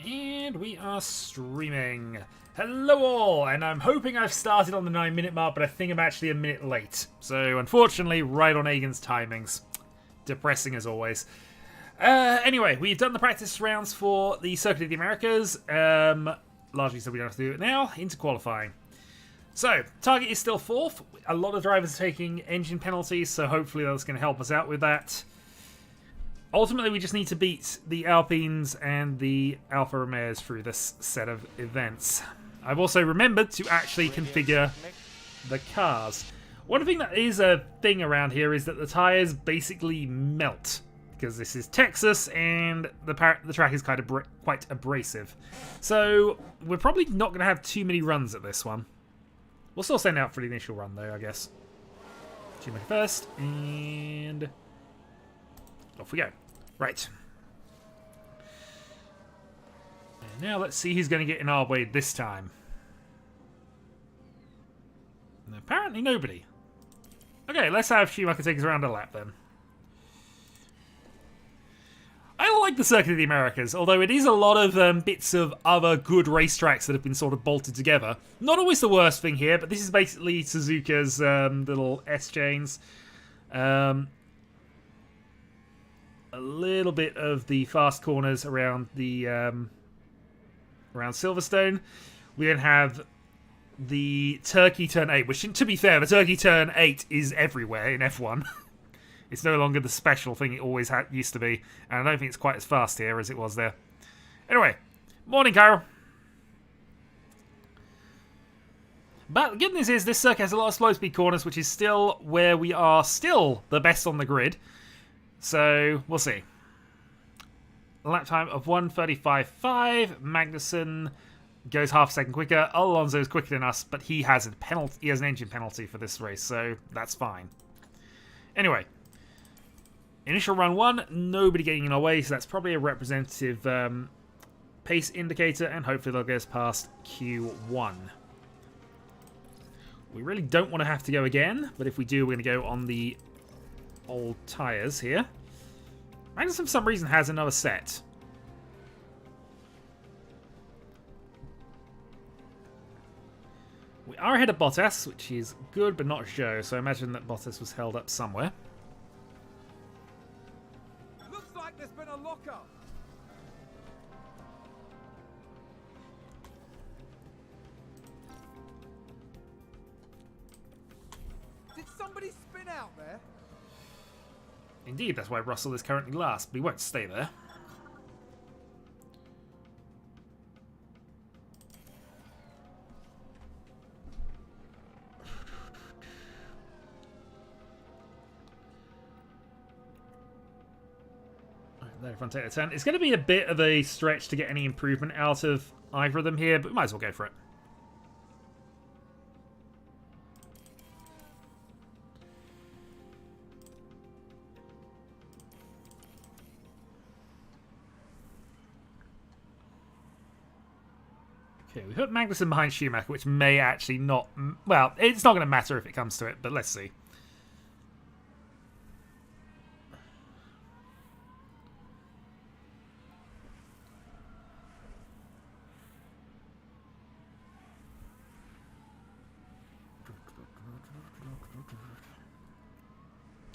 And we are streaming. Hello all, and I'm hoping I've started on the 9-minute mark, but I think I'm actually a minute late. So unfortunately, right on Egan's timings. Depressing as always. Anyway, we've done the practice rounds for the Circuit of the Americas. Largely so we don't have to do it now. Into qualifying. So, target is still 4th. A lot of drivers are taking engine penalties, so hopefully that's going to help us out with that. Ultimately, we just need to beat the Alpines and the Alfa Romeos through this set of events. I've also remembered to actually configure the cars. One thing that is a thing around here is that the tyres basically melt, because this is Texas and the track is kind of quite abrasive. So we're probably not going to have too many runs at this one. We'll still send out for the initial run though, I guess. Schumacher first, and off we go. Right. And now let's see who's going to get in our way this time. And apparently nobody. Okay, let's have Schumacher take us around a lap then. I like the Circuit of the Americas, although it is a lot of bits of other good racetracks that have been sort of bolted together. Not always the worst thing here, but this is basically Suzuka's little S-chains. A little bit of the fast corners around the around Silverstone. We then have the Turkey Turn 8, which, to be fair, the Turkey Turn 8 is everywhere in F1. It's no longer the special thing it always used to be, and I don't think it's quite as fast here as it was there. Anyway, morning, Carol. But the good news is this circuit has a lot of slow-speed corners, which is still where we are still the best on the grid. So, we'll see. A lap time of 1:35.5. Magnussen goes half a second quicker. Alonso's quicker than us, but he has a penalty. He has an engine penalty for this race, so that's fine. Anyway, initial run 1, nobody getting in our way, so that's probably a representative pace indicator, and hopefully they'll get us past Q1. We really don't want to have to go again, but if we do, we're going to go on the old tyres here. Magnussen, for some reason, has another set. We are ahead of Bottas, which is good, but not Zhou, so I imagine that Bottas was held up somewhere. Looks like there's been a lockup. Did somebody spin out there? Indeed, that's why Russell is currently last, but he won't stay there. There, front take the turn. It's going to be a bit of a stretch to get any improvement out of either of them here, but we might as well go for it. Okay, we put Magnussen behind Schumacher, which may actually not... Well, it's not going to matter if it comes to it, but let's see.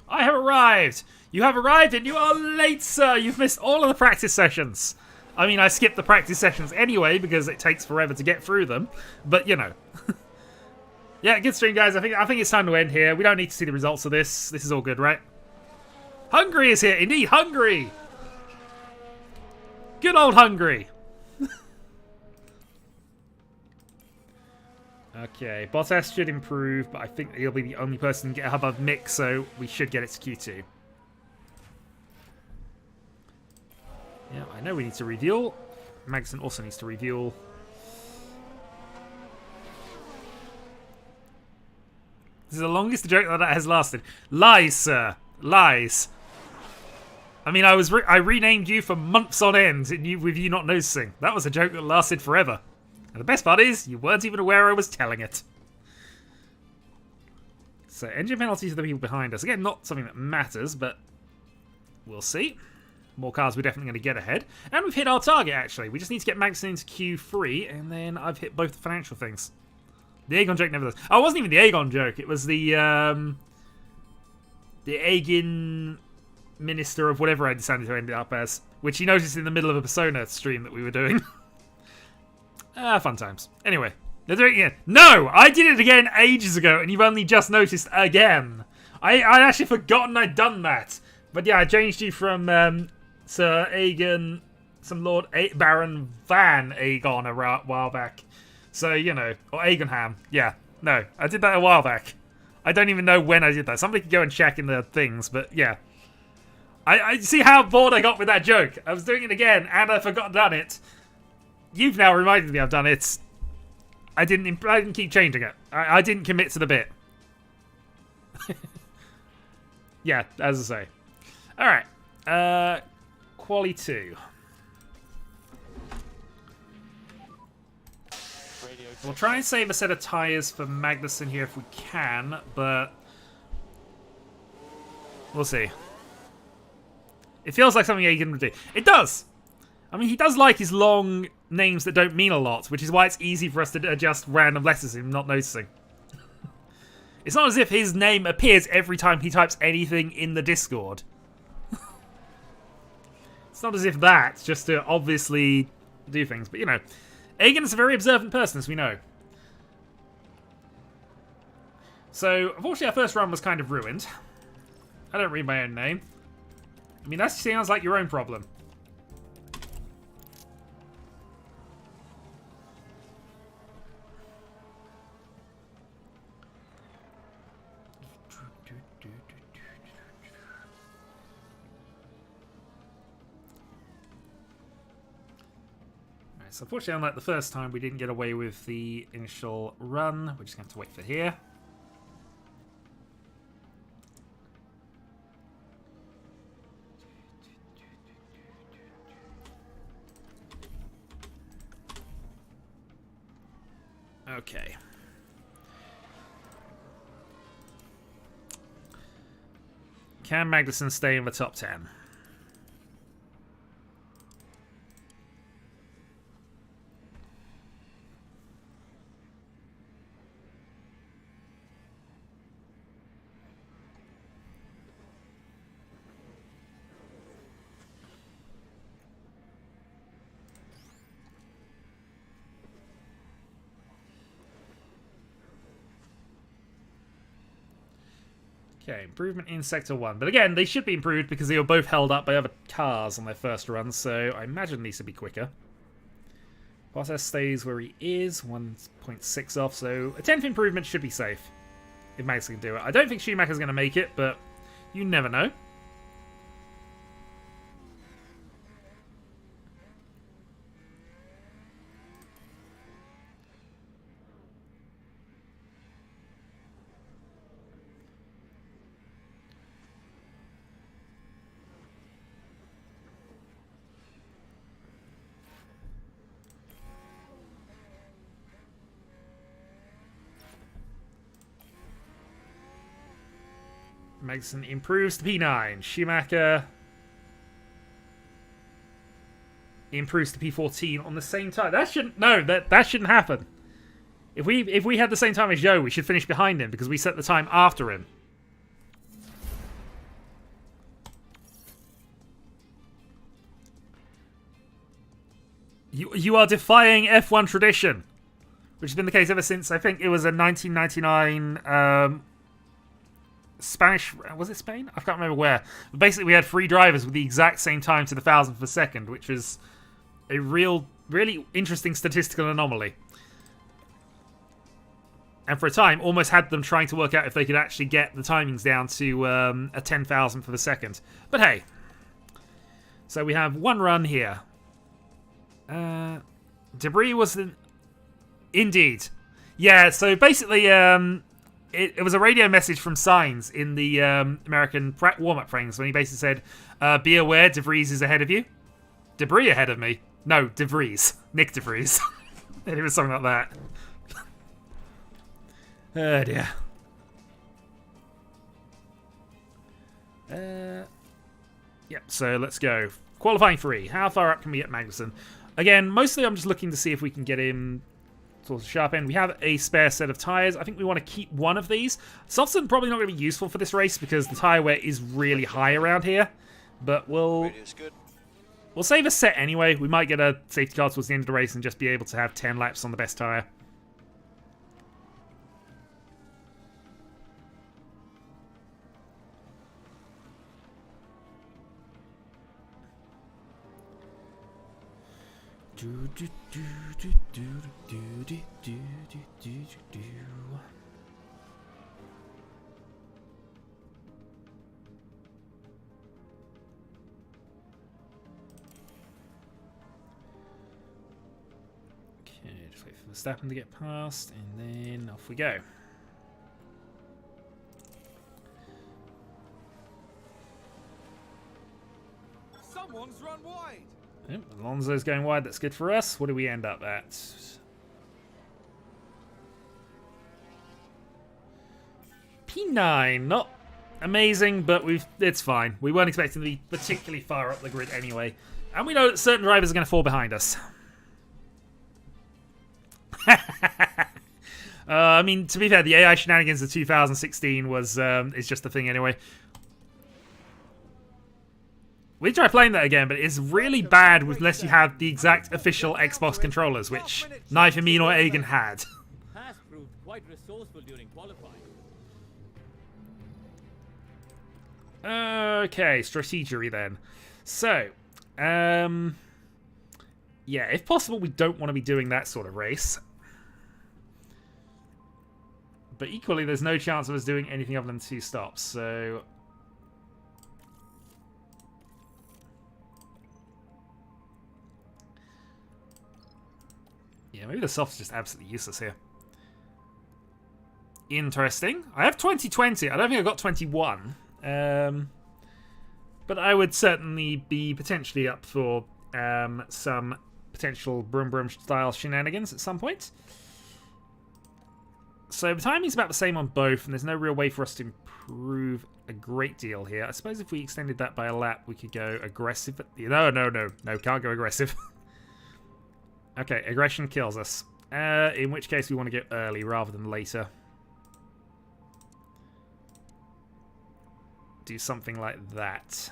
I have arrived! You have arrived and you are late, sir! You've missed all of the practice sessions! I mean, I skipped the practice sessions anyway because it takes forever to get through them. But, you know. Yeah, good stream, guys. I think it's time to end here. We don't need to see the results of this. This is all good, right? Hungary is here! Indeed, Hungary! Good old Hungary! Okay, Bottas should improve, but I think he'll be the only person to get above Mick, so we should get it to Q2. Yeah, I know we need to refuel. Magnussen also needs to refuel. This is the longest joke that has lasted. Lies, sir. Lies. I mean, I renamed you for months on end with you not noticing. That was a joke that lasted forever. And the best part is, you weren't even aware I was telling it. So, engine penalties to the people behind us. Again, not something that matters, but we'll see. more cars, we're definitely going to get ahead. And we've hit our target, actually. We just need to get Magnussen into Q3, and then I've hit both the financial things. The Aegon joke never does. Oh, it wasn't even the Aegon joke. It was the Aegon minister of whatever I decided to end it up as, which he noticed in the middle of a Persona stream that we were doing. Fun times. Anyway, they're doing it again. No! I did it again ages ago, and you've only just noticed again. I'd actually forgotten I'd done that. But yeah, I changed you from Sir Aegon, some Lord Baron Van Aegon a while back. So, you know, or Aegonham. Yeah, no, I did that a while back. I don't even know when I did that. Somebody can go and check in the things, but yeah. I see how bored I got with that joke. I was doing it again, and I forgot I'd done it. You've now reminded me I've done it. I didn't keep changing it. I didn't commit to the bit. Yeah, as I say. Alright. Quali 2. We'll try and save a set of tyres for Magnussen here if we can, but we'll see. It feels like something Aegon would do. It does! I mean, he does like his long names that don't mean a lot, which is why it's easy for us to adjust random letters and not noticing. It's not as if his name appears every time he types anything in the Discord. It's not as if that's just to obviously do things, but you know. Aegon is a very observant person, as we know. So, unfortunately, our first run was kind of ruined. I don't read my own name. I mean, that sounds like your own problem. So unfortunately, unlike the first time, we didn't get away with the initial run. We're just going to have to wait for here. Okay. Can Magnussen stay in the top 10? Okay, improvement in Sector 1. But again, they should be improved because they were both held up by other cars on their first run, so I imagine these should be quicker. Bottas stays where he is, 1.6 off, so a 10th improvement should be safe. If Max can do it. I don't think Schumacher's going to make it, but you never know. Magnussen improves to P9. Schumacher improves to P14 on the same time. That shouldn't that shouldn't happen. If we had the same time as Zhou, we should finish behind him because we set the time after him. You are defying F1 tradition, which has been the case ever since I think it was a 1999 Spanish, was it Spain? I can't remember where. But basically, we had 3 drivers with the exact same time to the 1,000th of a second, which was a really interesting statistical anomaly. And for a time, almost had them trying to work out if they could actually get the timings down to a 10,000th of a second. But hey. So we have one run here. Debris was indeed. Yeah, so basically, it was a radio message from Sainz in the American warm-up frames when he basically said, be aware, Debris is ahead of you. Debris ahead of me? No, Debris. Nick Debris. And it was something like that. Oh dear. Yep, so let's go. qualifying 3. How far up can we get Magnussen? Again, mostly I'm just looking to see if we can get him sort of sharp end. We have a spare set of tyres. I think we want to keep one of these. Softs are probably not going to be useful for this race because the tyre wear is really high around here. But we'll save a set anyway. We might get a safety car towards the end of the race and just be able to have 10 laps on the best tyre. Okay, just wait for Verstappen to get past, and then off we go. Someone's run wide. Yep, Alonso's going wide. That's good for us. What do we end up at? P9. Not amazing, but it's fine. We weren't expecting to be particularly far up the grid anyway. And we know that certain drivers are going to fall behind us. I mean, to be fair, the AI shenanigans of 2016 was is just a thing anyway. We try playing that again, but it's really bad unless you have the exact official Xbox controllers, which neither me nor Egan had. Haas proved quite resourceful during qualifying. Okay, strategery then. So, yeah, if possible, we don't want to be doing that sort of race. But equally, there's no chance of us doing anything other than 2 stops, so... yeah, maybe the soft's just absolutely useless here. Interesting. I have 2020. I don't think I got 21. But I would certainly be potentially up for some potential Brum Brum style shenanigans at some point. So the timing's about the same on both, and there's no real way for us to improve a great deal here. I suppose if we extended that by a lap, we could go aggressive. No, can't go aggressive. Okay, aggression kills us. In which case we want to go early rather than later. Do something like that.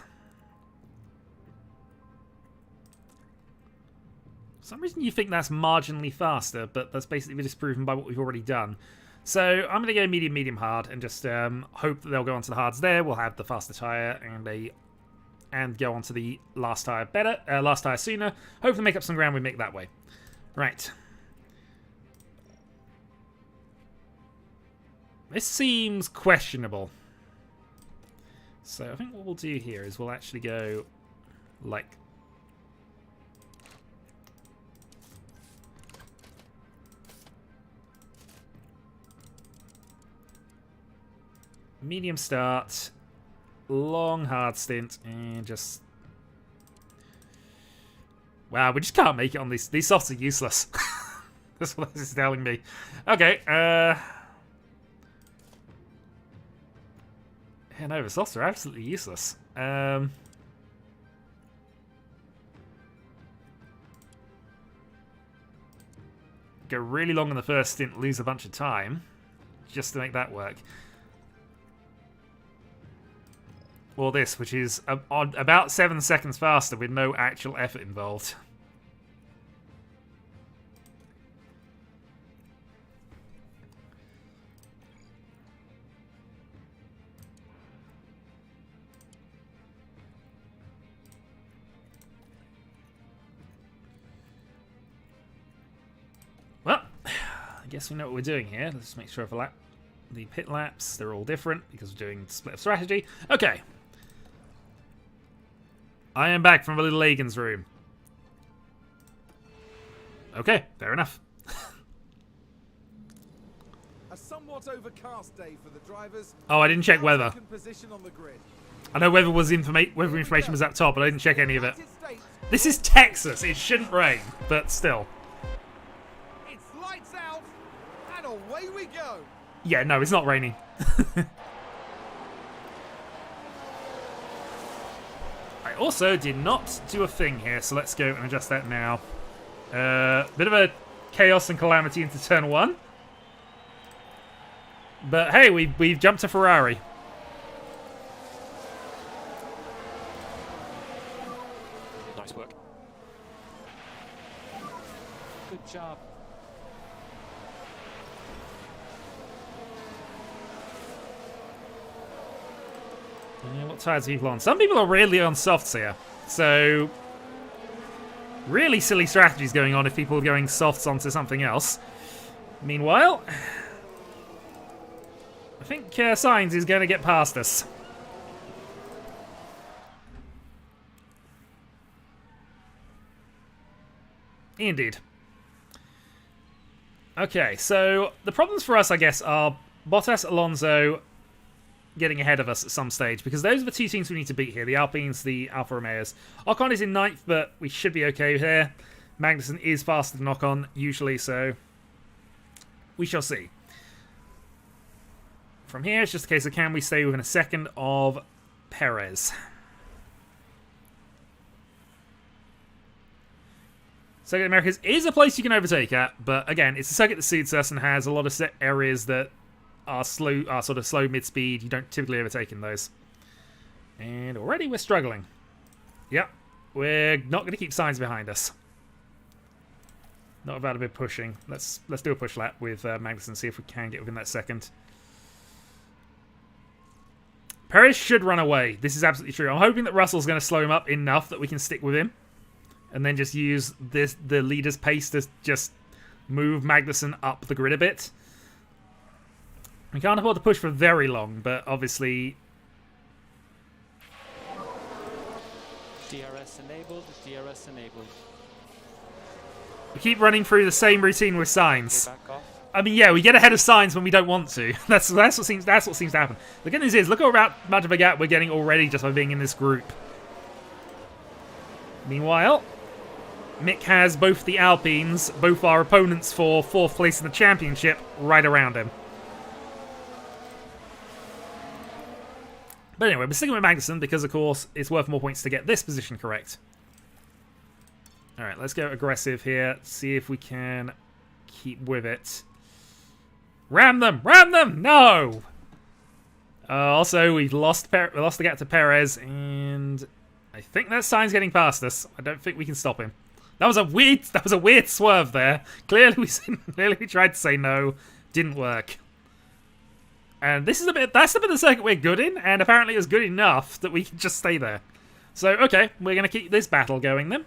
For some reason you think that's marginally faster, but that's basically disproven by what we've already done. So I'm going to go medium, medium, hard, and just hope that they'll go onto the hards there. We'll have the faster tyre and go onto the last tyre better, last tyre sooner. Hopefully make up some ground we make that way. Right. This seems questionable. So I think what we'll do here is we'll actually go like... medium start, long hard stint, and just... wow, we just can't make it on these. These softs are useless. That's what this is telling me. Okay, yeah, no, the softs are absolutely useless. Go really long on the first stint, lose a bunch of time, just to make that work. Or this, which is on about 7 seconds faster with no actual effort involved. Well, I guess we know what we're doing here. Let's just make sure for the pit laps, they're all different because we're doing split of strategy. Okay. I am back from a little Egan's room. Okay, fair enough. A somewhat overcast day for the drivers. Oh, I didn't check weather. Position on the grid. I know weather information was up top, but I didn't check any of it. This is Texas. It shouldn't rain, but still. It's lights out, and away we go. Yeah, no, it's not raining. also did not do a thing here, so let's go and adjust that now. Bit of a chaos and calamity into turn 1. But hey, we've jumped to Ferrari. Nice work. Good job. Yeah, what tires are people on? Some people are really on softs here. So, really silly strategies going on if people are going softs onto something else. Meanwhile, I think Sainz is going to get past us. Indeed. Okay, so the problems for us, I guess, are Bottas, Alonso getting ahead of us at some stage, because those are the two teams we need to beat here, the Alpines, the Alfa Romeos. Ocon is in 9th, but we should be okay here. Magnussen is faster than Ocon, usually, so we shall see. From here, it's just a case of can we stay within a second of Perez. Circuit Americas is a place you can overtake at, but again, it's a circuit that suits us and has a lot of set areas that are slow, are sort of slow mid-speed. You don't typically overtake in those. And already we're struggling. Yep, we're not going to keep Sainz behind us. Not about a bit pushing. Let's do a push lap with Magnussen, see if we can get within that second. Perez should run away. This is absolutely true. I'm hoping that Russell's going to slow him up enough that we can stick with him. And then just use the leader's pace to just move Magnussen up the grid a bit. We can't afford to push for very long, but obviously... DRS enabled, DRS enabled. We keep running through the same routine with Sainz. Back off. I mean, yeah, we get ahead of Sainz when we don't want to. That's what seems to happen. The good news is, look how much of a gap we're getting already just by being in this group. Meanwhile, Mick has both the Alpines, both our opponents for 4th place in the championship, right around him. But anyway, we're sticking with Magnussen because, of course, it's worth more points to get this position correct. Alright, let's go aggressive here. See if we can keep with it. Ram them! Ram them! No! Also, we've lost the gap to Perez, and I think that Sainz getting past us. I don't think we can stop him. That was a weird swerve there. Clearly we tried to say no. Didn't work. And that's the bit of the circuit we're good in, and apparently it was good enough that we can just stay there. So, okay, we're going to keep this battle going then.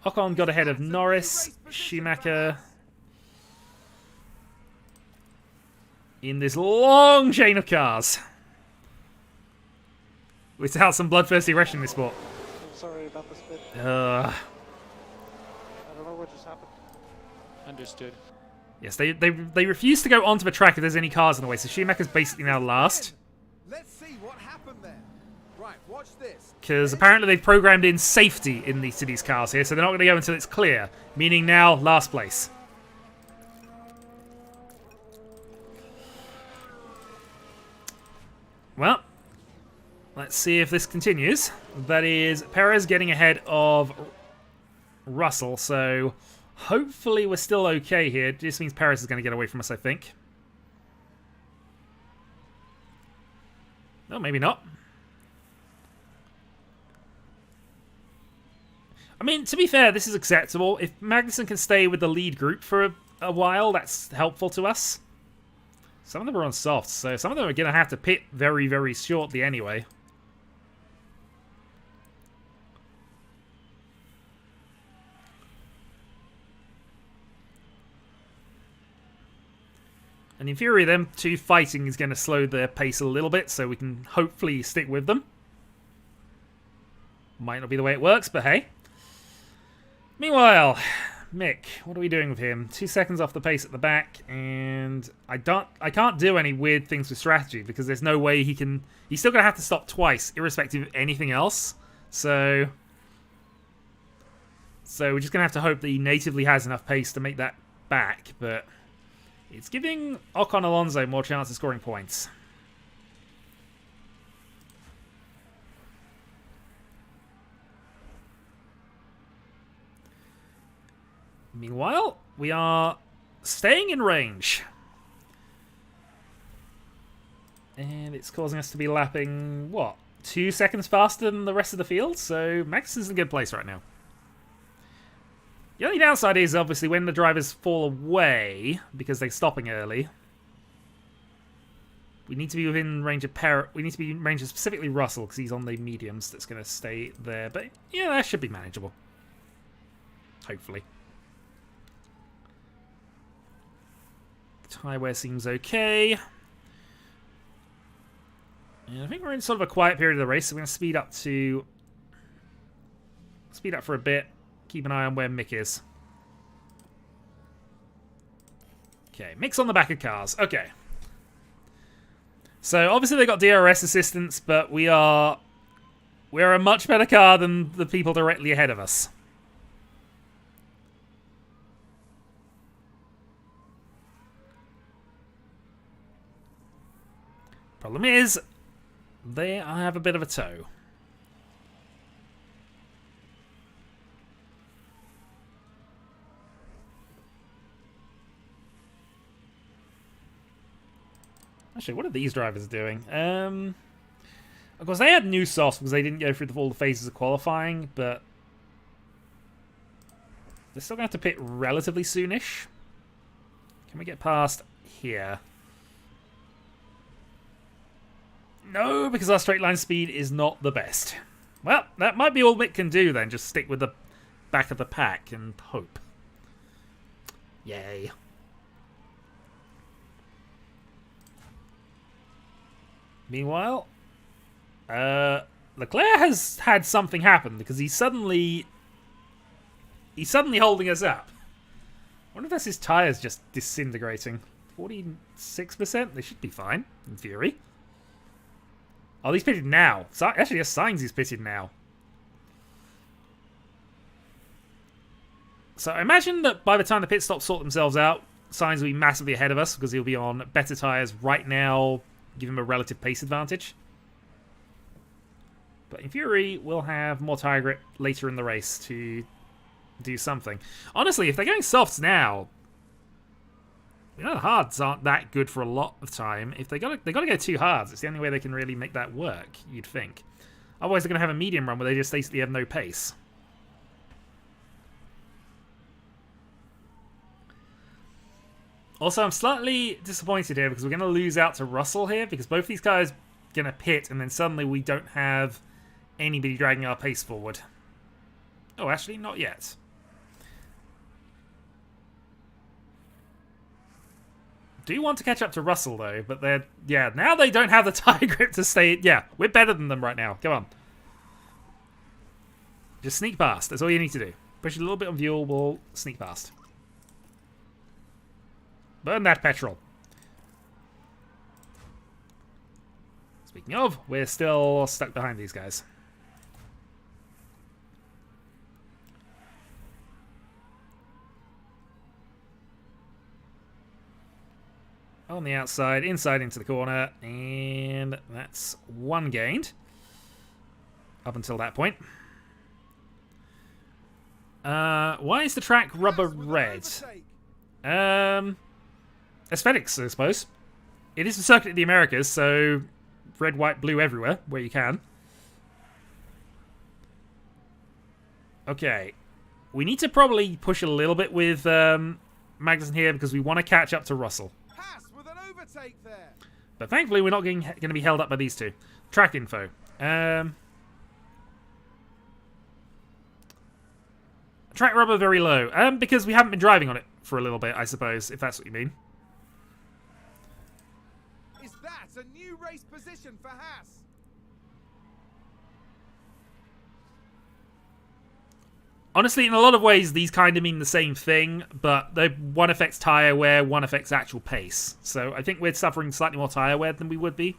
Ocon got ahead of Norris, Schumacher. In this long chain of cars. Without some bloodthirsty Russian in this sport. I'm sorry about this bit. I don't know what just happened. Understood. Yes, they refuse to go onto the track if there's any cars in the way, so Schumacher's basically now last. Let's see what happened there. Right, watch this. Because apparently they've programmed in safety to these cars here, so they're not going to go until it's clear. Meaning now, last place. Well, let's see if this continues. That is Perez getting ahead of Russell, so hopefully we're still okay here. It just means Perez is going to get away from us, I think. No, maybe not. I mean, to be fair, this is acceptable. If Magnussen can stay with the lead group for a while, that's helpful to us. Some of them are on softs, so some of them are going to have to pit very, very shortly anyway. And in theory, them two fighting is going to slow their pace a little bit, so we can hopefully stick with them. Might not be the way it works, but hey. Meanwhile, Mick, what are we doing with him? 2 seconds off the pace at the back, and I can't do any weird things with strategy because there's no way he can. He's still gonna have to stop twice, irrespective of anything else. So we're just gonna have to hope that he natively has enough pace to make that back, but it's giving Ocon Alonso more chance of scoring points. Meanwhile, we are staying in range. And it's causing us to be lapping, what, 2 seconds faster than the rest of the field? So Max is in a good place right now. The only downside is, obviously, when the drivers fall away, because they're stopping early, we need to be within range of we need to be in range of specifically Russell, because he's on the mediums that's going to stay there. But, yeah, that should be manageable. Hopefully. The tyre wear seems okay. And I think we're in sort of a quiet period of the race, so we're going to speed up for a bit. Keep an eye on where Mick is. Okay, Mick's on the back of cars. Okay. So obviously they got DRS assistance, but we're a much better car than the people directly ahead of us. Problem is, I have a bit of a toe. Actually, what are these drivers doing? Of course, they had new softs because they didn't go through all the phases of qualifying, but they're still going to have to pit relatively soonish. Can we get past here? No, because our straight line speed is not the best. Well, that might be all Mick can do then. Just stick with the back of the pack and hope. Yay. Meanwhile, Leclerc has had something happen because he's suddenly holding us up. I wonder if that's his tyres just disintegrating. 46%? They should be fine, in theory. Oh, he's pitted now. Actually, there's signs he's pitted now. So I imagine that by the time the pit stops sort themselves out, Sainz will be massively ahead of us because he'll be on better tyres right now, give him a relative pace advantage. But in theory, we'll have more tyre grip later in the race to do something. Honestly, if they're going softs now, you know, the hards aren't that good for a lot of time. If they got to go too hards, it's the only way they can really make that work, you'd think. Otherwise, they're going to have a medium run where they just basically have no pace. Also, I'm slightly disappointed here because we're going to lose out to Russell here because both these guys are going to pit and then suddenly we don't have anybody dragging our pace forward. Oh, actually, not yet. Do want to catch up to Russell, though, but now they don't have the tyre grip to stay. Yeah, we're better than them right now. Come on. Just sneak past. That's all you need to do. Push a little bit on fuel, we'll sneak past. Burn that petrol. Speaking of, we're still stuck behind these guys. On the outside, inside into the corner, and that's one gained. Up until that point. Why is the track rubber red? Aesthetics, I suppose. It is the circuit of the Americas, so red, white, blue everywhere, where you can. Okay. We need to probably push a little bit with Magnussen here because we want to catch up to Russell. Haas with an overtake there. But thankfully, we're not going to be held up by these two. Track info. Track rubber very low. Because we haven't been driving on it for a little bit, I suppose, if that's what you mean. Is that a new race position for Haas? Honestly, in a lot of ways, these kind of mean the same thing, but one affects tyre wear, one affects actual pace. So I think we're suffering slightly more tyre wear than we would be.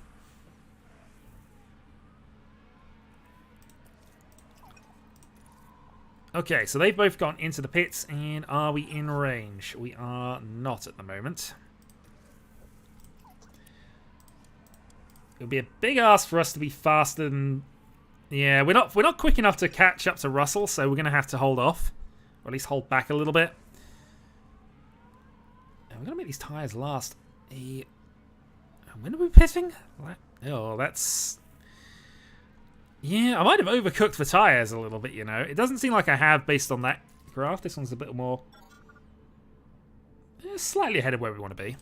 Okay, so they've both gone into the pits, and are we in range? We are not at the moment. It would be a big ask for us to be faster than... Yeah, we're not quick enough to catch up to Russell, so we're going to have to hold off. Or at least hold back a little bit. We're going to make these tyres last when are we pitting? Oh, that's... Yeah, I might have overcooked the tyres a little bit, you know. It doesn't seem like I have based on that graph. This one's a bit more... slightly ahead of where we want to be.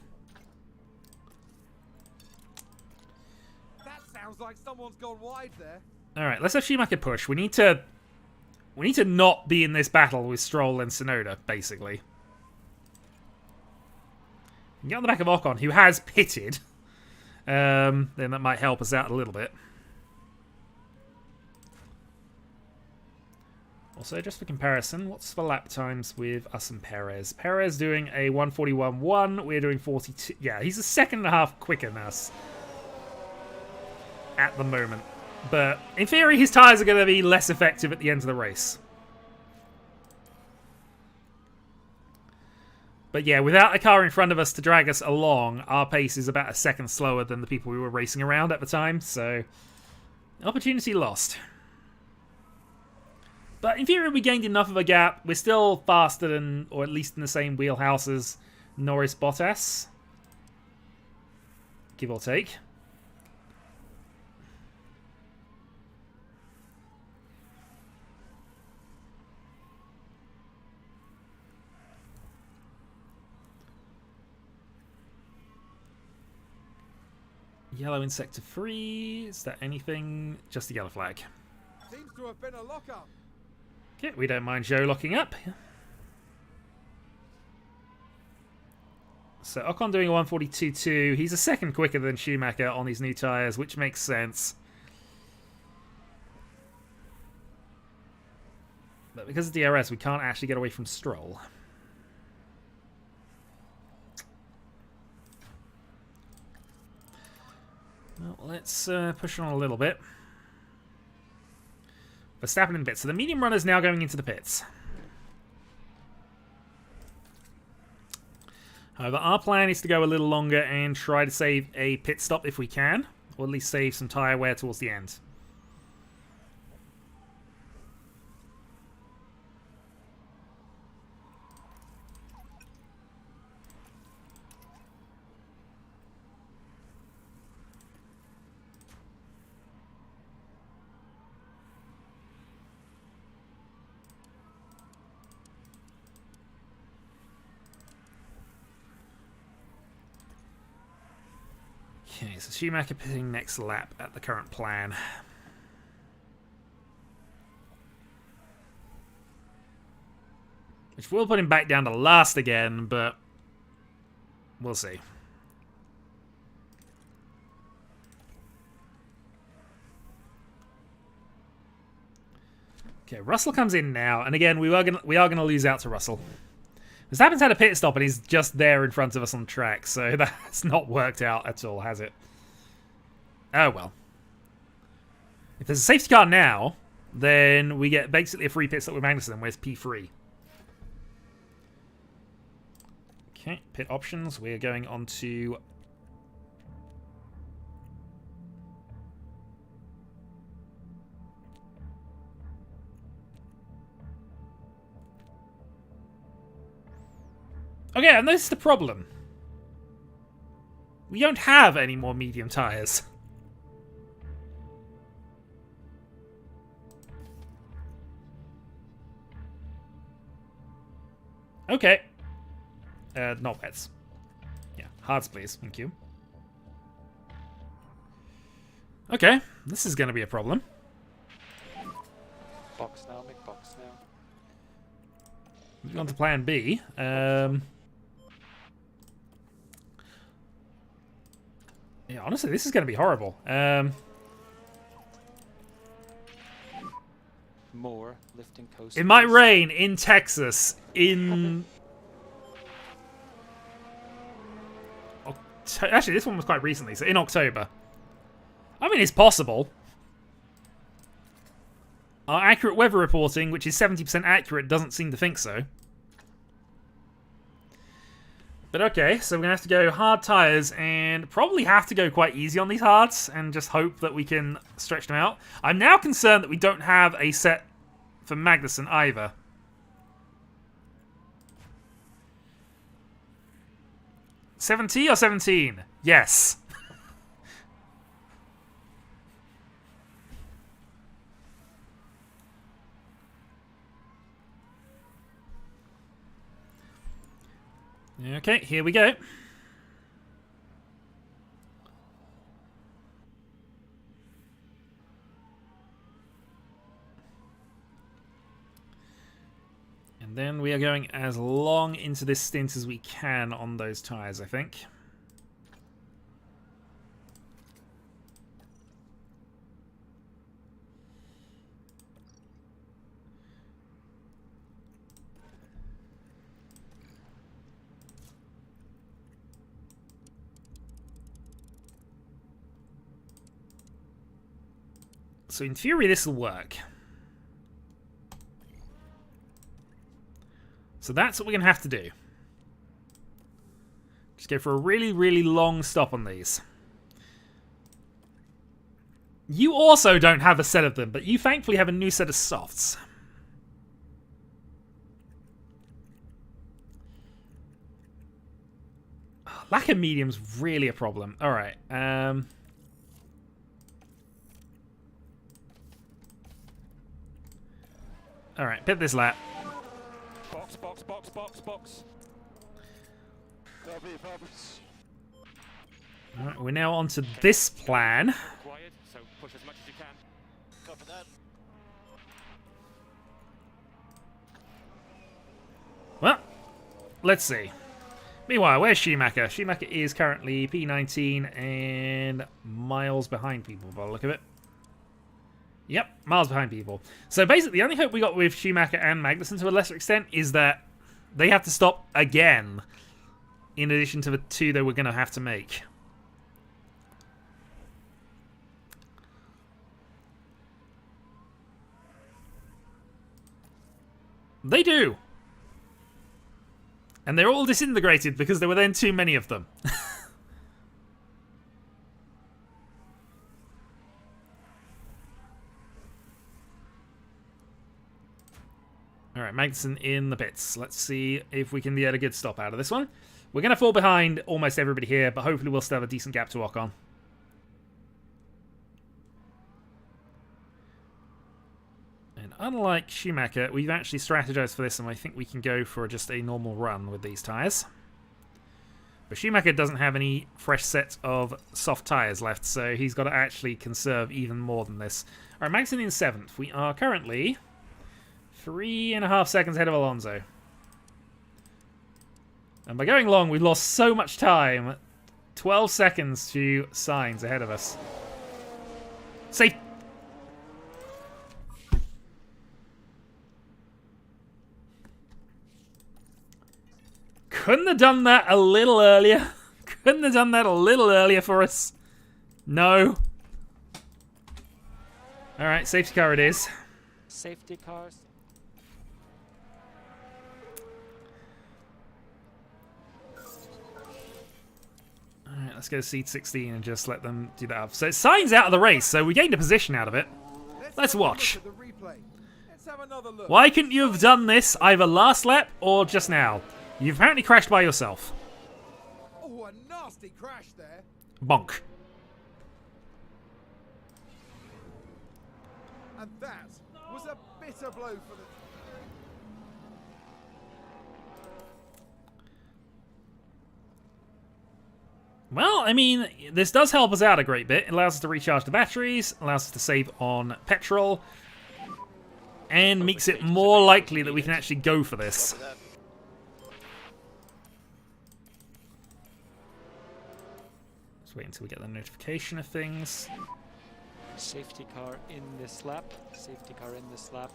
That sounds like someone's gone wide there. Alright, let's have Schumacher push. We need to not be in this battle with Stroll and Tsunoda, basically. Get on the back of Ocon, who has pitted. Then that might help us out a little bit. Also, just for comparison, what's the lap times with us and Perez? Perez doing a 1:41.1. We're doing 42. Yeah, he's a second and a half quicker than us at the moment. But in theory, his tyres are going to be less effective at the end of the race. But yeah, without a car in front of us to drag us along, our pace is about a second slower than the people we were racing around at the time. So, opportunity lost. But in theory, we gained enough of a gap. We're still faster than, or at least in the same wheelhouse as Norris Bottas. Give or take. Yellow in sector 3. Is that anything? Just the yellow flag. Seems to have been a lockup. Okay, we don't mind Joe locking up. So Ocon doing a 1:42.2. He's a second quicker than Schumacher on these new tyres, which makes sense. But because of DRS, we can't actually get away from Stroll. Well, let's push on a little bit. Verstappen in pits. So the medium runner's now going into the pits. However, our plan is to go a little longer and try to save a pit stop if we can. Or at least save some tyre wear towards the end. Okay, so Schumacher pitting next lap at the current plan. Which will put him back down to last again, but we'll see. Okay, Russell comes in now, and again we are gonna lose out to Russell. Verstappen's had a pit stop and he's just there in front of us on the track, so that's not worked out at all, has it? Oh well. If there's a safety car now, then we get basically a free pit stop with Magnussen. Where's P3? Okay, pit options. We're going on to... Okay, and this is the problem. We don't have any more medium tyres. Okay. Not wets. Yeah, hards please, thank you. Okay, this is going to be a problem. Box now, make box now. Moving on to plan B. Yeah, honestly, this is going to be horrible. More lifting coast. It might rain in Texas in... Actually, this one was quite recently, so in October. I mean, it's possible. Our accurate weather reporting, which is 70% accurate, doesn't seem to think so. But okay, so we're going to have to go hard tyres and probably have to go quite easy on these hards and just hope that we can stretch them out. I'm now concerned that we don't have a set for Magnussen either. 70 or 17? Yes. Okay, here we go. And then we are going as long into this stint as we can on those tyres, I think. So in theory, this will work. So that's what we're going to have to do. Just go for a really, really long stop on these. You also don't have a set of them, but you thankfully have a new set of softs. Lack of medium's really a problem. Alright. Alright, pit this lap. Box, box, box, box, box. Alright, we're now on to this plan. Quiet, so push as much as you can. Copy that. Well, let's see. Meanwhile, where's Schumacher? Schumacher is currently P19 and miles behind people by the look of it. Yep, miles behind people. So basically, the only hope we got with Schumacher and Magnussen to a lesser extent is that they have to stop again, in addition to the two they were going to have to make. They do. And they're all disintegrated because there were then too many of them. Alright, Magnussen in the pits. Let's see if we can get a good stop out of this one. We're going to fall behind almost everybody here, but hopefully we'll still have a decent gap to walk on. And unlike Schumacher, we've actually strategized for this, and I think we can go for just a normal run with these tyres. But Schumacher doesn't have any fresh set of soft tyres left, so he's got to actually conserve even more than this. Alright, Magnussen in 7th. We are currently 3.5 seconds ahead of Alonso. And by going long, we've lost so much time. 12 seconds to Sainz ahead of us. Safe. Couldn't have done that a little earlier. Couldn't have done that a little earlier for us. No. Alright, safety car it is. Safety cars. Alright, let's go to seat 16 and just let them do that up. So Sainz out of the race, so we gained a position out of it. Let's watch. Have a look at the replay. Let's have another look. Why couldn't you have done this either last lap or just now? You've apparently crashed by yourself. Oh, a nasty crash there. Bonk. And that was a bitter blow for the... Well, I mean, this does help us out a great bit. It allows us to recharge the batteries, allows us to save on petrol, and makes it more likely that we can actually go for this. Let's wait until we get the notification of things. Safety car in this lap. Safety car in this lap.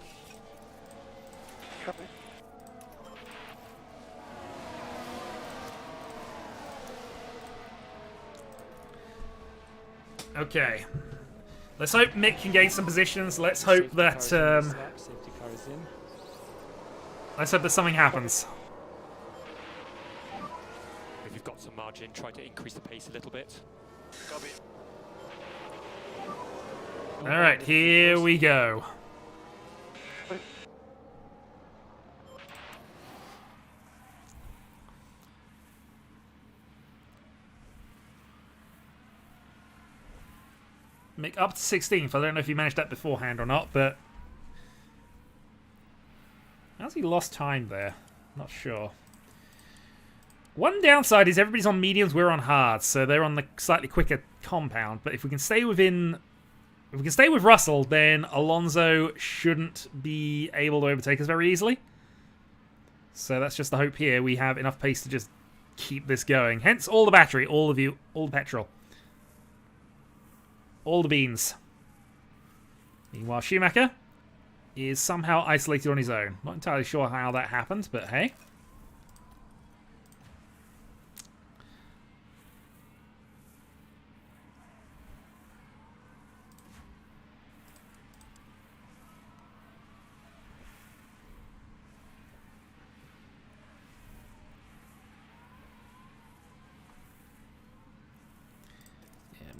Copy. Okay. Let's hope Mick can gain some positions. Let's hope Safety that car is in this lap. Safety car is in. let's hope that something happens. If you've got some margin, try to increase the pace a little bit. Copy. All right, here we go. Mick up to 16th. I don't know if he managed that beforehand or not, but... How's he lost time there? Not sure. One downside is everybody's on mediums, we're on hards, so they're on the slightly quicker compound. But if we can stay within... If we can stay with Russell, then Alonso shouldn't be able to overtake us very easily. So that's just the hope here. We have enough pace to just keep this going. Hence all the battery, all of you, all the petrol. All the beans. Meanwhile, Schumacher is somehow isolated on his own. Not entirely sure how that happened, but hey.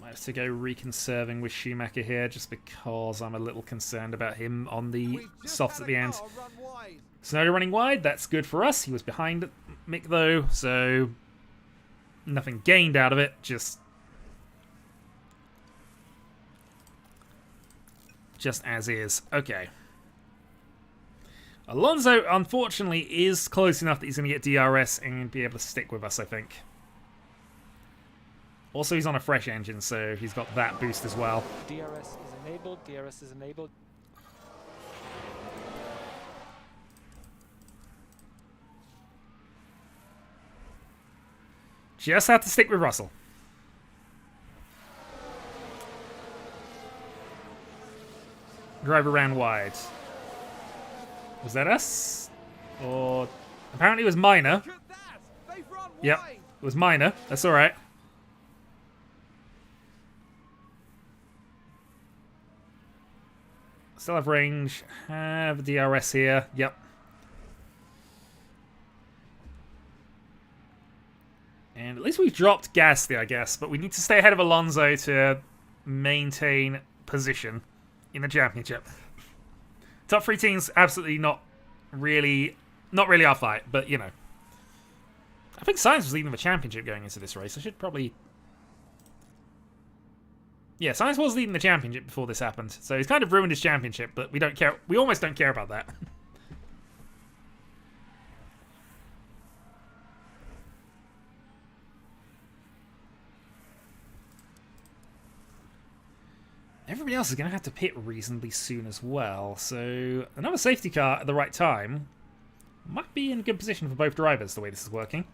Might have to go reconserving with Schumacher here just because I'm a little concerned about him on the softs at the end. Tsunoda running wide, that's good for us. He was behind Mick though, so nothing gained out of it, just as is. Okay. Alonso, unfortunately, is close enough that he's going to get DRS and be able to stick with us, I think. Also, he's on a fresh engine, so he's got that boost as well. DRS is enabled. DRS is enabled. Just have to stick with Russell. Driver ran wide. Was that us? Or... Apparently it was minor. Yep, it was minor. That's alright. Still have range. Have DRS here. Yep. And at least we've dropped Gasly, I guess. But we need to stay ahead of Alonso to maintain position in the championship. Top 3 teams, absolutely not really our fight. But, you know. I think Sainz was leading the championship going into this race. I should probably... Yeah, Sainz was leading the championship before this happened, so he's kind of ruined his championship, but we don't care. We almost don't care about that. Everybody else is going to have to pit reasonably soon as well, so another safety car at the right time might be in a good position for both drivers, the way this is working.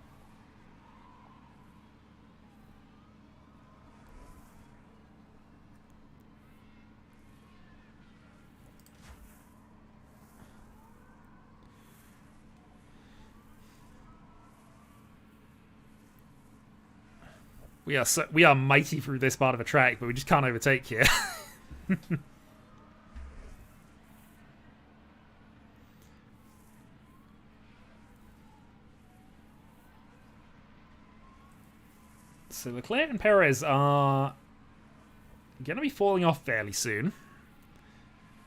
We are mighty through this part of the track, but we just can't overtake here. So Leclerc and Perez are going to be falling off fairly soon.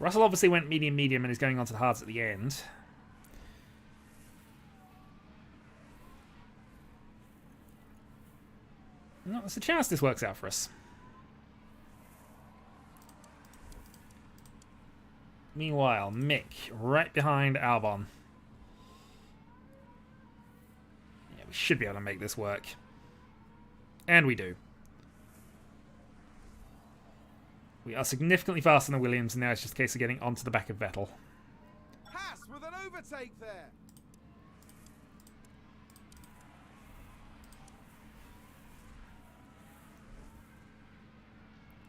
Russell obviously went medium-medium and is going on to the hards at the end. No, there's a chance this works out for us. Meanwhile, Mick right behind Albon. Yeah, we should be able to make this work. And we do. We are significantly faster than Williams, and now it's just a case of getting onto the back of Vettel. Haas with an overtake there.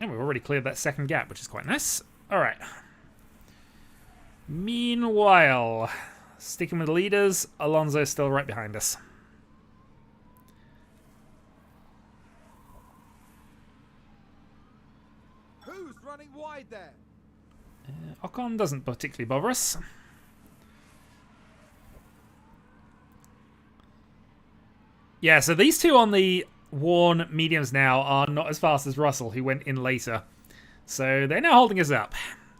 And we've already cleared that second gap, which is quite nice. Alright. Meanwhile, sticking with the leaders, Alonso's still right behind us. Who's running wide there? Ocon doesn't particularly bother us. Yeah, so these two on the worn mediums now are not as fast as Russell, who went in later. So they're now holding us up.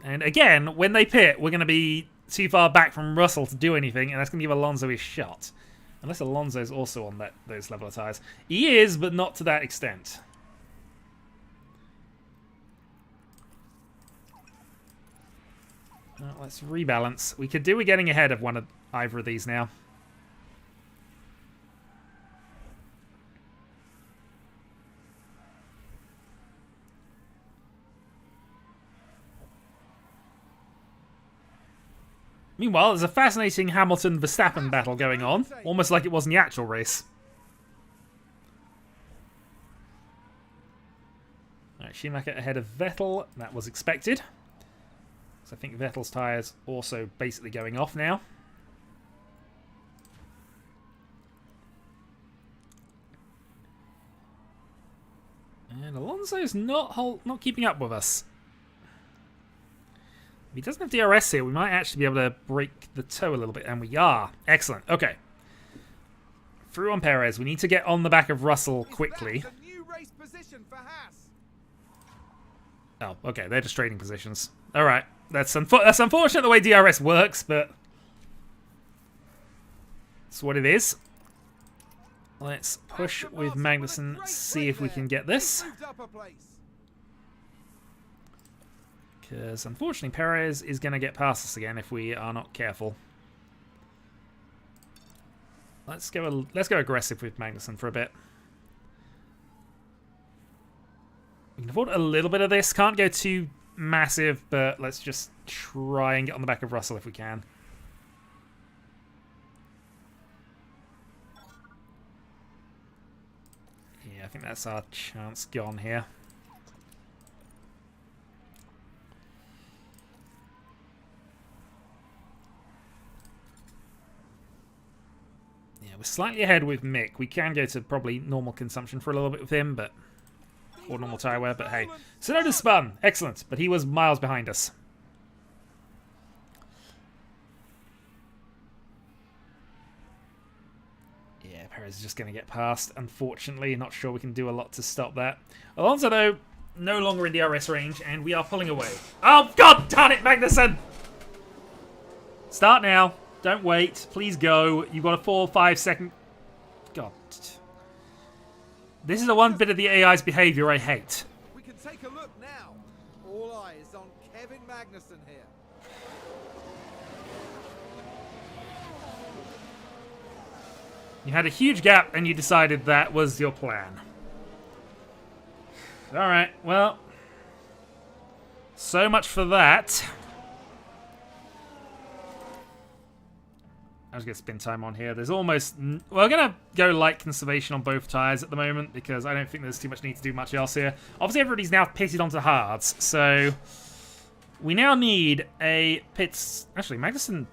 And again, when they pit, we're going to be too far back from Russell to do anything, and that's going to give Alonso his shot. Unless Alonso's also on those level of tyres. He is, but not to that extent. Well, let's rebalance. We could do with getting ahead of either of these now. Meanwhile, there's a fascinating Hamilton-Verstappen battle going on, almost like it was in the actual race. Alright, Schumacher ahead of Vettel. That was expected. So I think Vettel's tyres also basically going off now. And Alonso's not keeping up with us. If he doesn't have DRS here, we might actually be able to break the toe a little bit, and we are. Excellent. Okay. Through on Perez. We need to get on the back of Russell quickly. A new race position for Haas. Oh, okay. They're just trading positions. All right. That's unfortunate the way DRS works, but that's what it is. Let's push with Magnussen, see if we can get this. Because unfortunately Perez is going to get past us again if we are not careful. Let's go aggressive with Magnussen for a bit. We can afford a little bit of this. Can't go too massive, but let's just try and get on the back of Russell if we can. Yeah, I think that's our chance gone here. We're slightly ahead with Mick. We can go to probably normal consumption for a little bit with him, but or normal tyre wear, but hey. Tsunoda spun. Excellent. But he was miles behind us. Yeah, Perez is just going to get past, unfortunately. Not sure we can do a lot to stop that. Alonso, though, no longer in DRS range, and we are pulling away. Oh, god darn it, Magnussen! Start now. Don't wait. Please go. You've got a 4 or 5 second... God. This is the one bit of the AI's behavior I hate. We can take a look now. All eyes on Kevin Magnussen here. You had a huge gap and you decided that was your plan. Alright, well. So much for that. I was going to spin time on here. There's almost... Well, we're going to go light conservation on both tyres at the moment because I don't think there's too much need to do much else here. Obviously, everybody's now pitted onto hards, so... We now need a pits... Actually, Magnussen...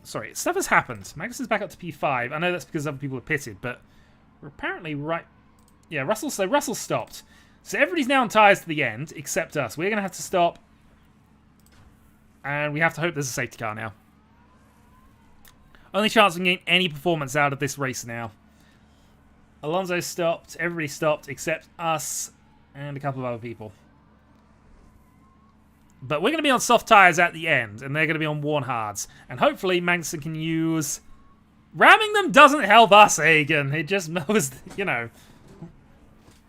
Sorry, stuff has happened. Magnussen's back up to P5. I know that's because other people are pitted, but we're apparently right... Yeah, Russell stopped. So everybody's now on tyres to the end, except us. We're going to have to stop... And we have to hope there's a safety car now. Only chance we can gain any performance out of this race now. Alonso stopped. Everybody stopped except us and a couple of other people. But we're going to be on soft tyres at the end. And they're going to be on worn hards. And hopefully Magnussen can use... Ramming them doesn't help us, Egan. It just knows, you know...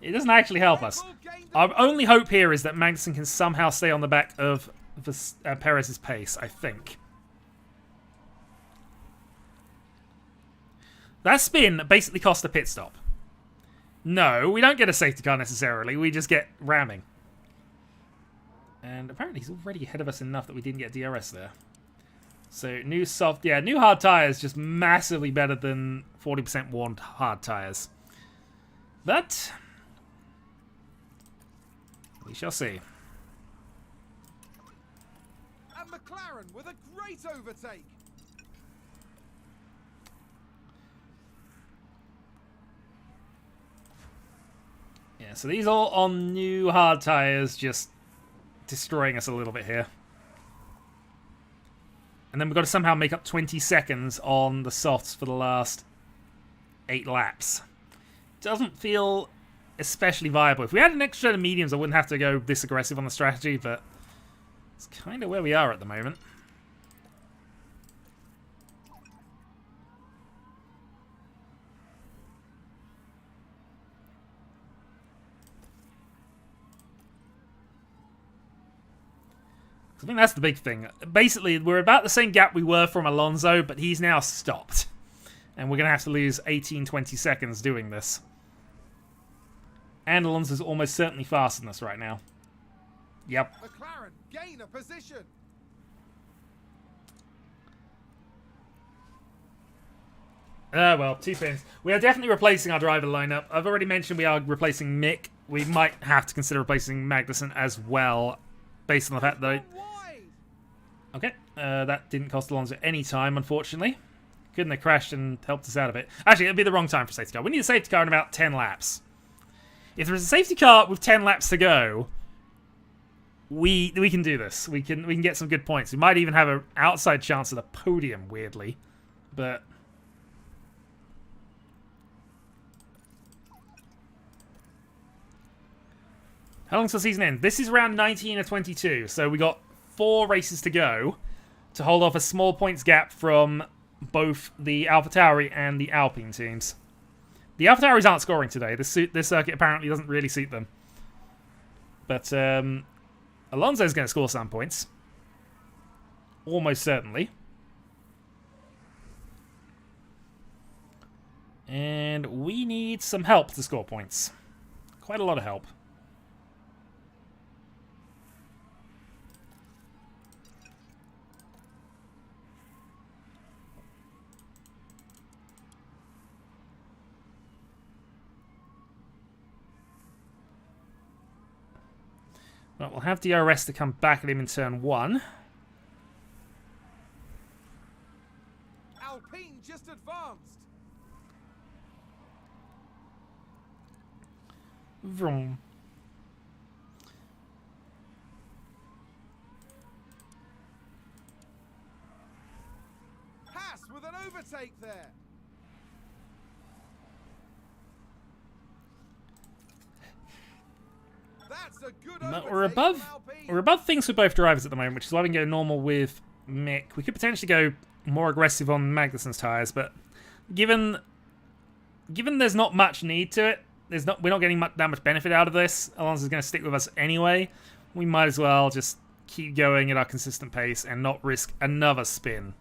It doesn't actually help us. Our only hope here is that Magnussen can somehow stay on the back of... Perez's pace, I think. That spin basically cost a pit stop. No, we don't get a safety car necessarily. We just get ramming. And apparently he's already ahead of us enough that we didn't get DRS there. So new soft, yeah, new hard tyres just massively better than 40% worn hard tyres. But we shall see. McLaren with a great overtake. Yeah, so these all on new hard tyres, just destroying us a little bit here. And then we've got to somehow make up 20 seconds on the softs for the last 8 laps. Doesn't feel especially viable. If we had an extra set of mediums, I wouldn't have to go this aggressive on the strategy, but it's kind of where we are at the moment. I think that's the big thing. Basically, we're about the same gap we were from Alonso, but he's now stopped. And we're going to have to lose 18, 20 seconds doing this. And Alonso's almost certainly faster than us right now. Yep. McLaren gain a position. Well, 2 spins. We are definitely replacing our driver lineup. I've already mentioned we are replacing Mick. We might have to consider replacing Magnussen as well, based on the fact that... Okay, that didn't cost Alonso any time, unfortunately. Couldn't have crashed and helped us out a bit. Actually, it'd be the wrong time for a safety car. We need a safety car in about 10 laps. If there's a safety car with 10 laps to go, we can do this. We can get some good points. We might even have an outside chance at a podium, weirdly. But... how long's the season end? This is round 19 or 22, so we got 4 races to go to hold off a small points gap from both the AlphaTauri and the Alpine teams. The AlphaTauris aren't scoring today. This circuit apparently doesn't really suit them. But Alonso's going to score some points. Almost certainly. And we need some help to score points. Quite a lot of help. Well, we'll have DRS to come back at him in turn 1. Alpine just advanced. Vroom. Haas with an overtake there. That's a good But overtake we're above things for both drivers at the moment, which is why we can go normal with Mick. We could potentially go more aggressive on Magnussen's tyres, but given there's not much need to it, we're not getting that much benefit out of this. Alonso's going to stick with us anyway. We might as well just keep going at our consistent pace and not risk another spin.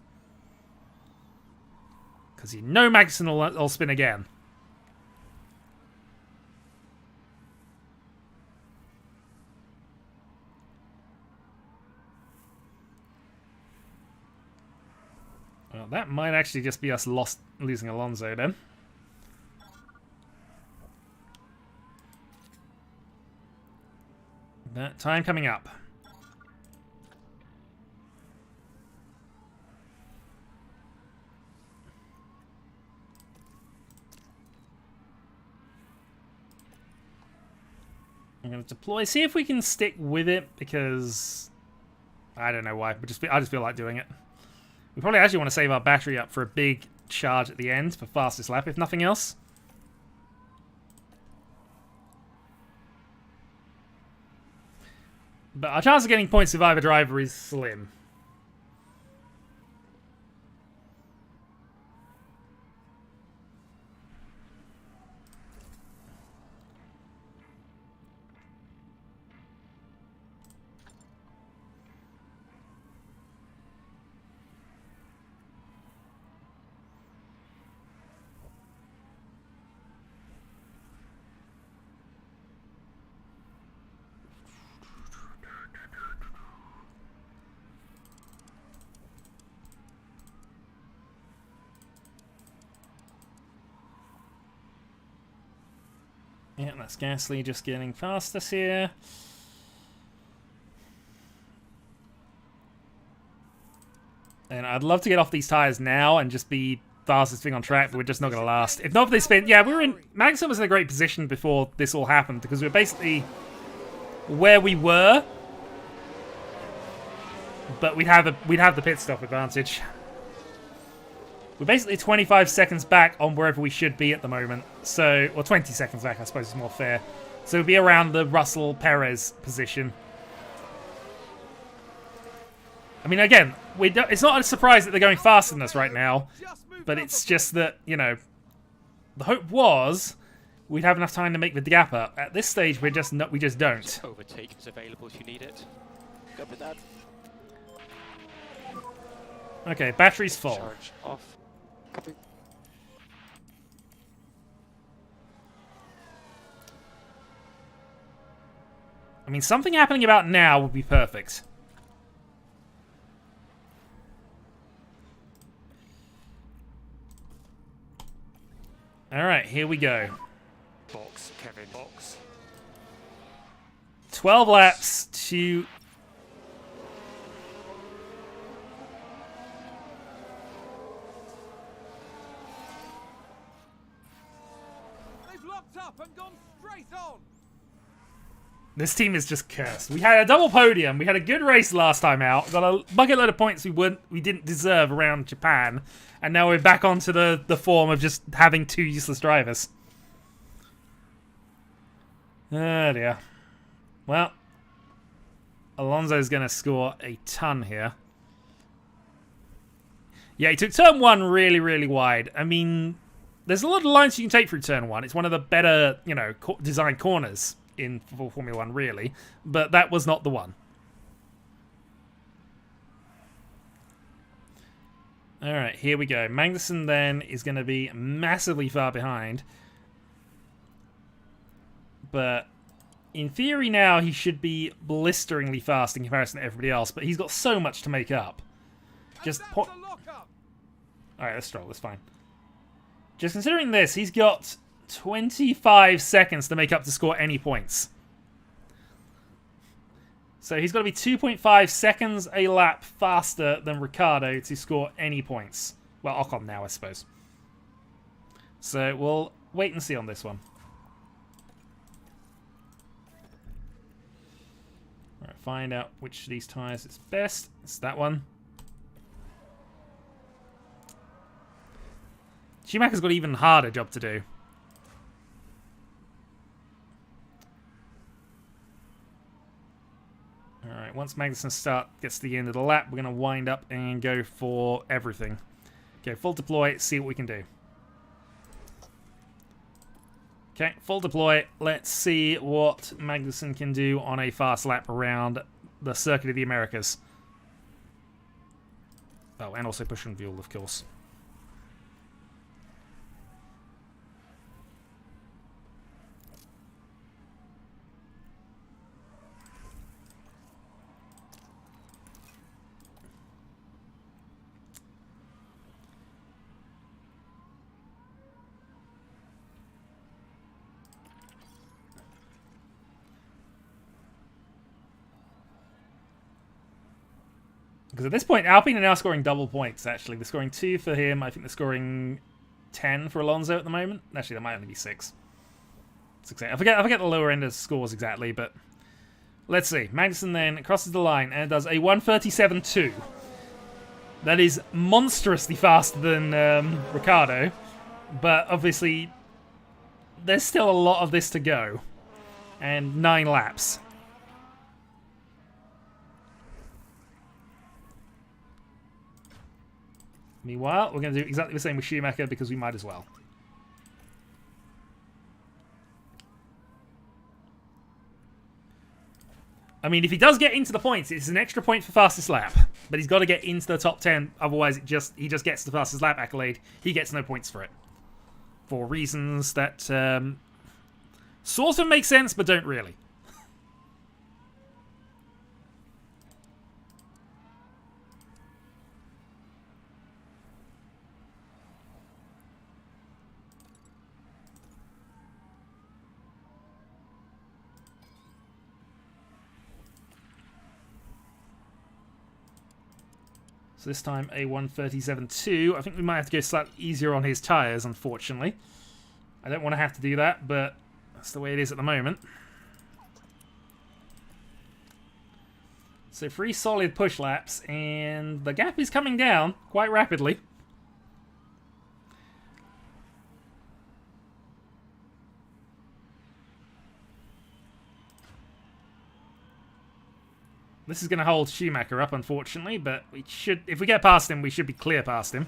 Because you know Magnussen will spin again. Well, that might actually just be us losing Alonso then. That time coming up. I'm going to deploy, see if we can stick with it, because I don't know why, but I just feel like doing it. We probably actually want to save our battery up for a big charge at the end for fastest lap, if nothing else. But our chance of getting points with either driver is slim. Yeah, that's Gasly just getting fastest here. And I'd love to get off these tyres now and just be fastest thing on track, but we're just not going to last. If not for this spin, yeah, Magnussen was in a great position before this all happened, because we were basically where we were, but we'd have the pit stop advantage. We're basically 25 seconds back on wherever we should be at the moment. So, or 20 seconds back, I suppose is more fair. So we'll be around the Russell-Perez position. I mean, again, it's not a surprise that they're going faster than us right now. But it's just that, you know, the hope was we'd have enough time to make the gap up. At this stage, we just don't. Overtake is available if you need it. Copy that. Okay, battery's full. Charge off. Copy. I mean, something happening about now would be perfect. Alright, here we go. Box, Kevin, box. 12 laps to... They've locked up and gone straight on. This team is just cursed. We had a double podium. We had a good race last time out. Got a bucket load of points we didn't deserve around Japan. And now we're back onto the form of just having two useless drivers. Oh dear. Well, Alonso's going to score a ton here. Yeah, he took turn 1 really, really wide. I mean, there's a lot of lines you can take through turn 1. It's one of the better, you know, designed corners in Formula 1, really. But that was not the one. Alright, here we go. Magnussen then is going to be massively far behind. But in theory now, he should be blisteringly fast in comparison to everybody else. But he's got so much to make up. Just And that's a lock-up. Alright, let's stroll. That's fine. Just considering this, he's got 25 seconds to make up to score any points. So he's got to be 2.5 seconds a lap faster than Ricciardo to score any points. Well, Ocon now, I suppose. So we'll wait and see on this one. Alright, find out which of these tyres is best. It's that one. Schumacher's got an even harder job to do. Alright, once Magnussen gets to the end of the lap, we're going to wind up and go for everything. Okay, full deploy, see what we can do. Okay, full deploy. Let's see what Magnussen can do on a fast lap around the Circuit of the Americas. Oh, and also pushing fuel, of course. Because at this point, Alpine are now scoring double points, actually. They're scoring 2 for him. I think they're scoring 10 for Alonso at the moment. Actually, that might only be 6. 6 8. I forget the lower end of scores exactly, but let's see. Magnussen then crosses the line and does a 1:37.2. That is monstrously faster than Ricciardo, but obviously there's still a lot of this to go. And 9 laps. Meanwhile, we're going to do exactly the same with Schumacher because we might as well. I mean, if he does get into the points, it's an extra point for fastest lap. But he's got to get into the top 10, otherwise he just gets the fastest lap accolade. He gets no points for it. For reasons that sort of make sense, but don't really. So this time a 1:37.2. I think we might have to go slightly easier on his tyres, unfortunately. I don't want to have to do that, but that's the way it is at the moment. So 3 solid push laps, and the gap is coming down quite rapidly. This is going to hold Schumacher up, unfortunately, but we should, if we get past him, we should be clear past him.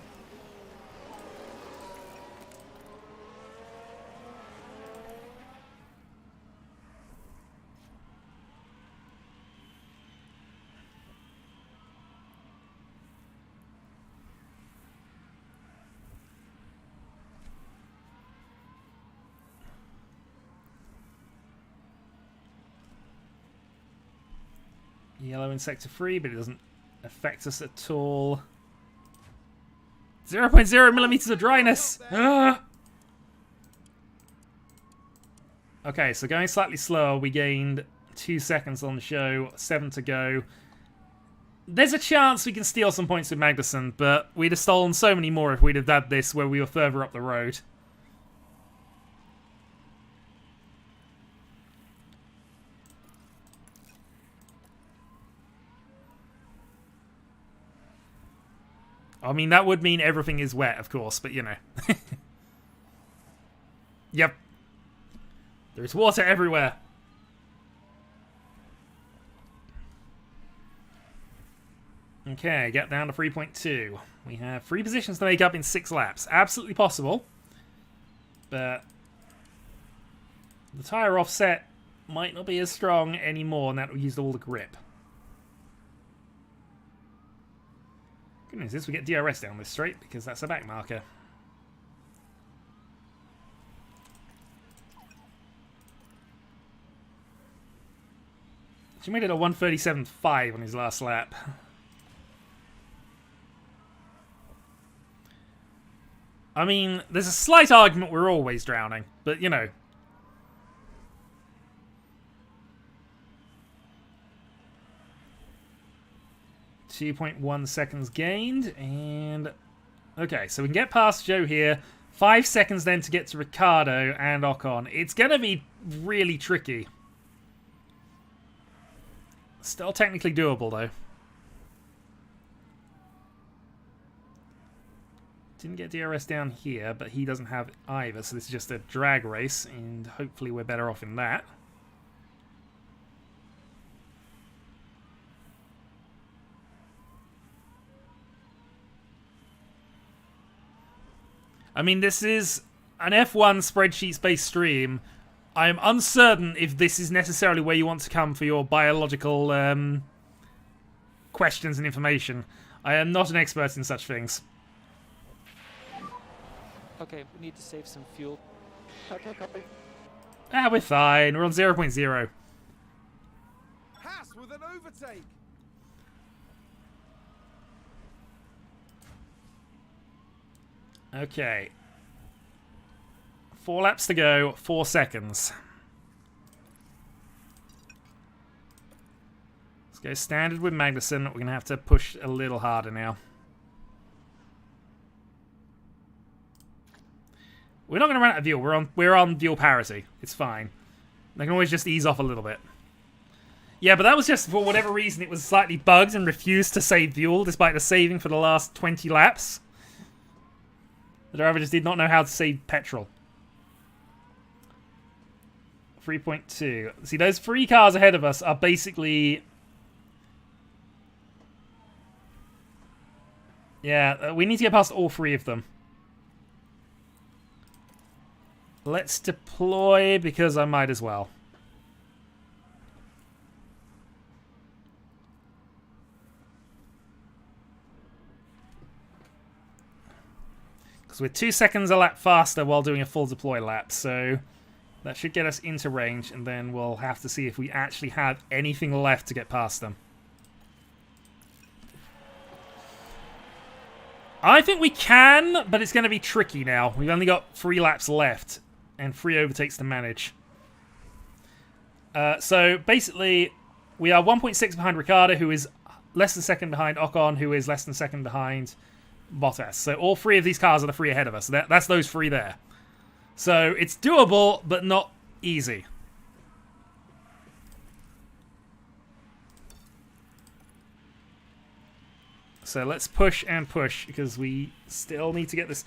Yellow in sector 3, but it doesn't affect us at all. 0.0 millimeters of dryness! Ah! Okay, so going slightly slower, we gained 2 seconds on the show, 7 to go. There's a chance we can steal some points with Magnussen, but we'd have stolen so many more if we'd have done this where we were further up the road. I mean, that would mean everything is wet, of course, but you know. Yep. There's water everywhere. Okay, get down to 3.2. We have 3 positions to make up in 6 laps. Absolutely possible. But the tyre offset might not be as strong anymore, and that will use all the grip. Good news is we get DRS down this straight, because that's a back marker. She made it a 1:37.5 on his last lap. I mean, there's a slight argument we're always drowning, but you know. .1 seconds gained, and okay, so we can get past Joe here. 5 seconds then to get to Ricciardo and Ocon. It's gonna be really tricky. Still technically doable though. Didn't get DRS down here, but he doesn't have either, so this is just a drag race, and hopefully we're better off in that. I mean, this is an F1 spreadsheets-based stream. I am uncertain if this is necessarily where you want to come for your biological questions and information. I am not an expert in such things. Okay, we need to save some fuel. Okay, copy. Ah, we're fine. We're on 0.0. Haas with an overtake. Okay. 4 laps to go, 4 seconds. Let's go standard with Magnussen. We're going to have to push a little harder now. We're not going to run out of fuel. We're on fuel parity. It's fine. They can always just ease off a little bit. Yeah, but that was just for whatever reason it was slightly bugged and refused to save fuel despite the saving for the last 20 laps. The driver just did not know how to save petrol. 3.2. See, those 3 cars ahead of us are basically... Yeah, we need to get past all 3 of them. Let's deploy, because I might as well. Because we're 2 seconds a lap faster while doing a full deploy lap, so that should get us into range, and then we'll have to see if we actually have anything left to get past them. I think we can, but it's going to be tricky now. We've only got 3 laps left, and 3 overtakes to manage. So basically, we are 1.6 behind Ricciardo, who is less than second behind Ocon, who is less than second behind Bottas. So all 3 of these cars are the 3 ahead of us. That's those 3 there. So it's doable, but not easy. So let's push and push, because we still need to get this.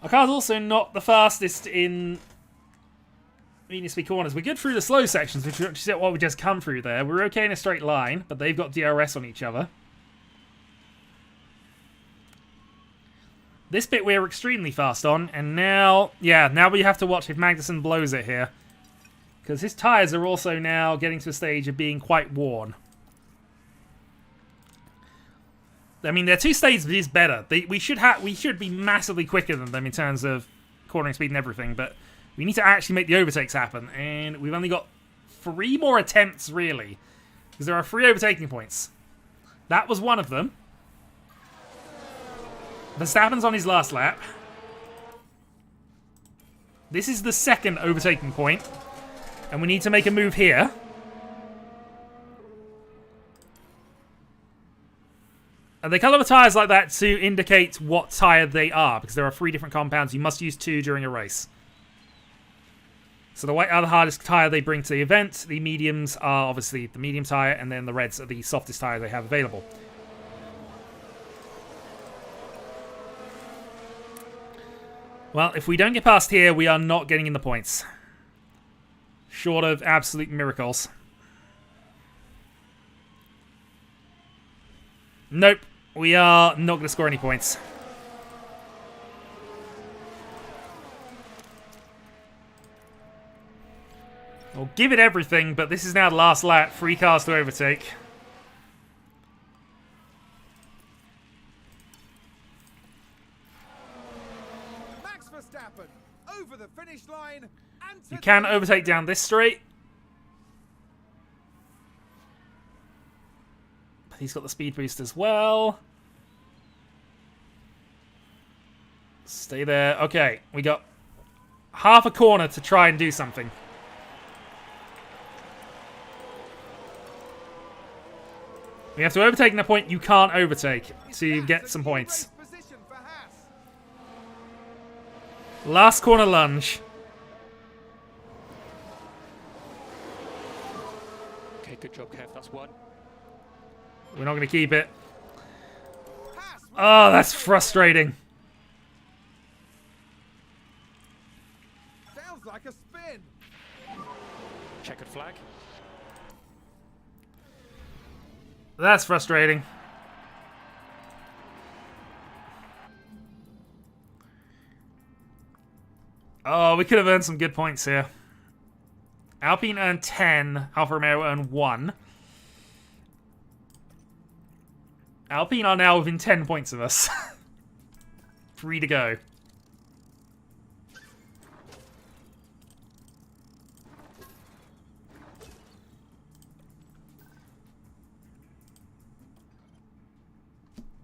Our car's also not the fastest in medium-speed corners. We're good through the slow sections, which is what we just come through there. We're okay in a straight line, but they've got DRS on each other. This bit we're extremely fast on, and now, yeah, now we have to watch if Magnussen blows it here. Because his tyres are also now getting to a stage of being quite worn. I mean, their 2 stages is better. We should be massively quicker than them in terms of cornering speed and everything, but we need to actually make the overtakes happen, and we've only got 3 more attempts, really. Because there are 3 overtaking points. That was one of them. Verstappen's on his last lap. This is the second overtaking point. And we need to make a move here. And they colour the tyres like that to indicate what tyre they are, because there are 3 different compounds. You must use 2 during a race. So the white are the hardest tyre they bring to the event. The mediums are obviously the medium tyre, and then the reds are the softest tyre they have available. Well, if we don't get past here, we are not getting in the points. Short of absolute miracles. Nope. We are not going to score any points. We'll give it everything, but this is now the last lap. 3 cars to overtake. Max Verstappen over the finish line. And You can overtake down this straight. But he's got the speed boost as well. Stay there. Okay, we got half a corner to try and do something. We have to overtake in a point you can't overtake to get some points. Position for Haas. Last corner lunge. Okay, good job, Kev. That's 1. We're not going to keep it. Haas with Oh, that's frustrating. sounds like a spin. Checkered flag. That's frustrating. Oh, we could have earned some good points here. Alpine earned 10. Alfa Romeo earned 1. Alpine are now within 10 points of us. 3 to go.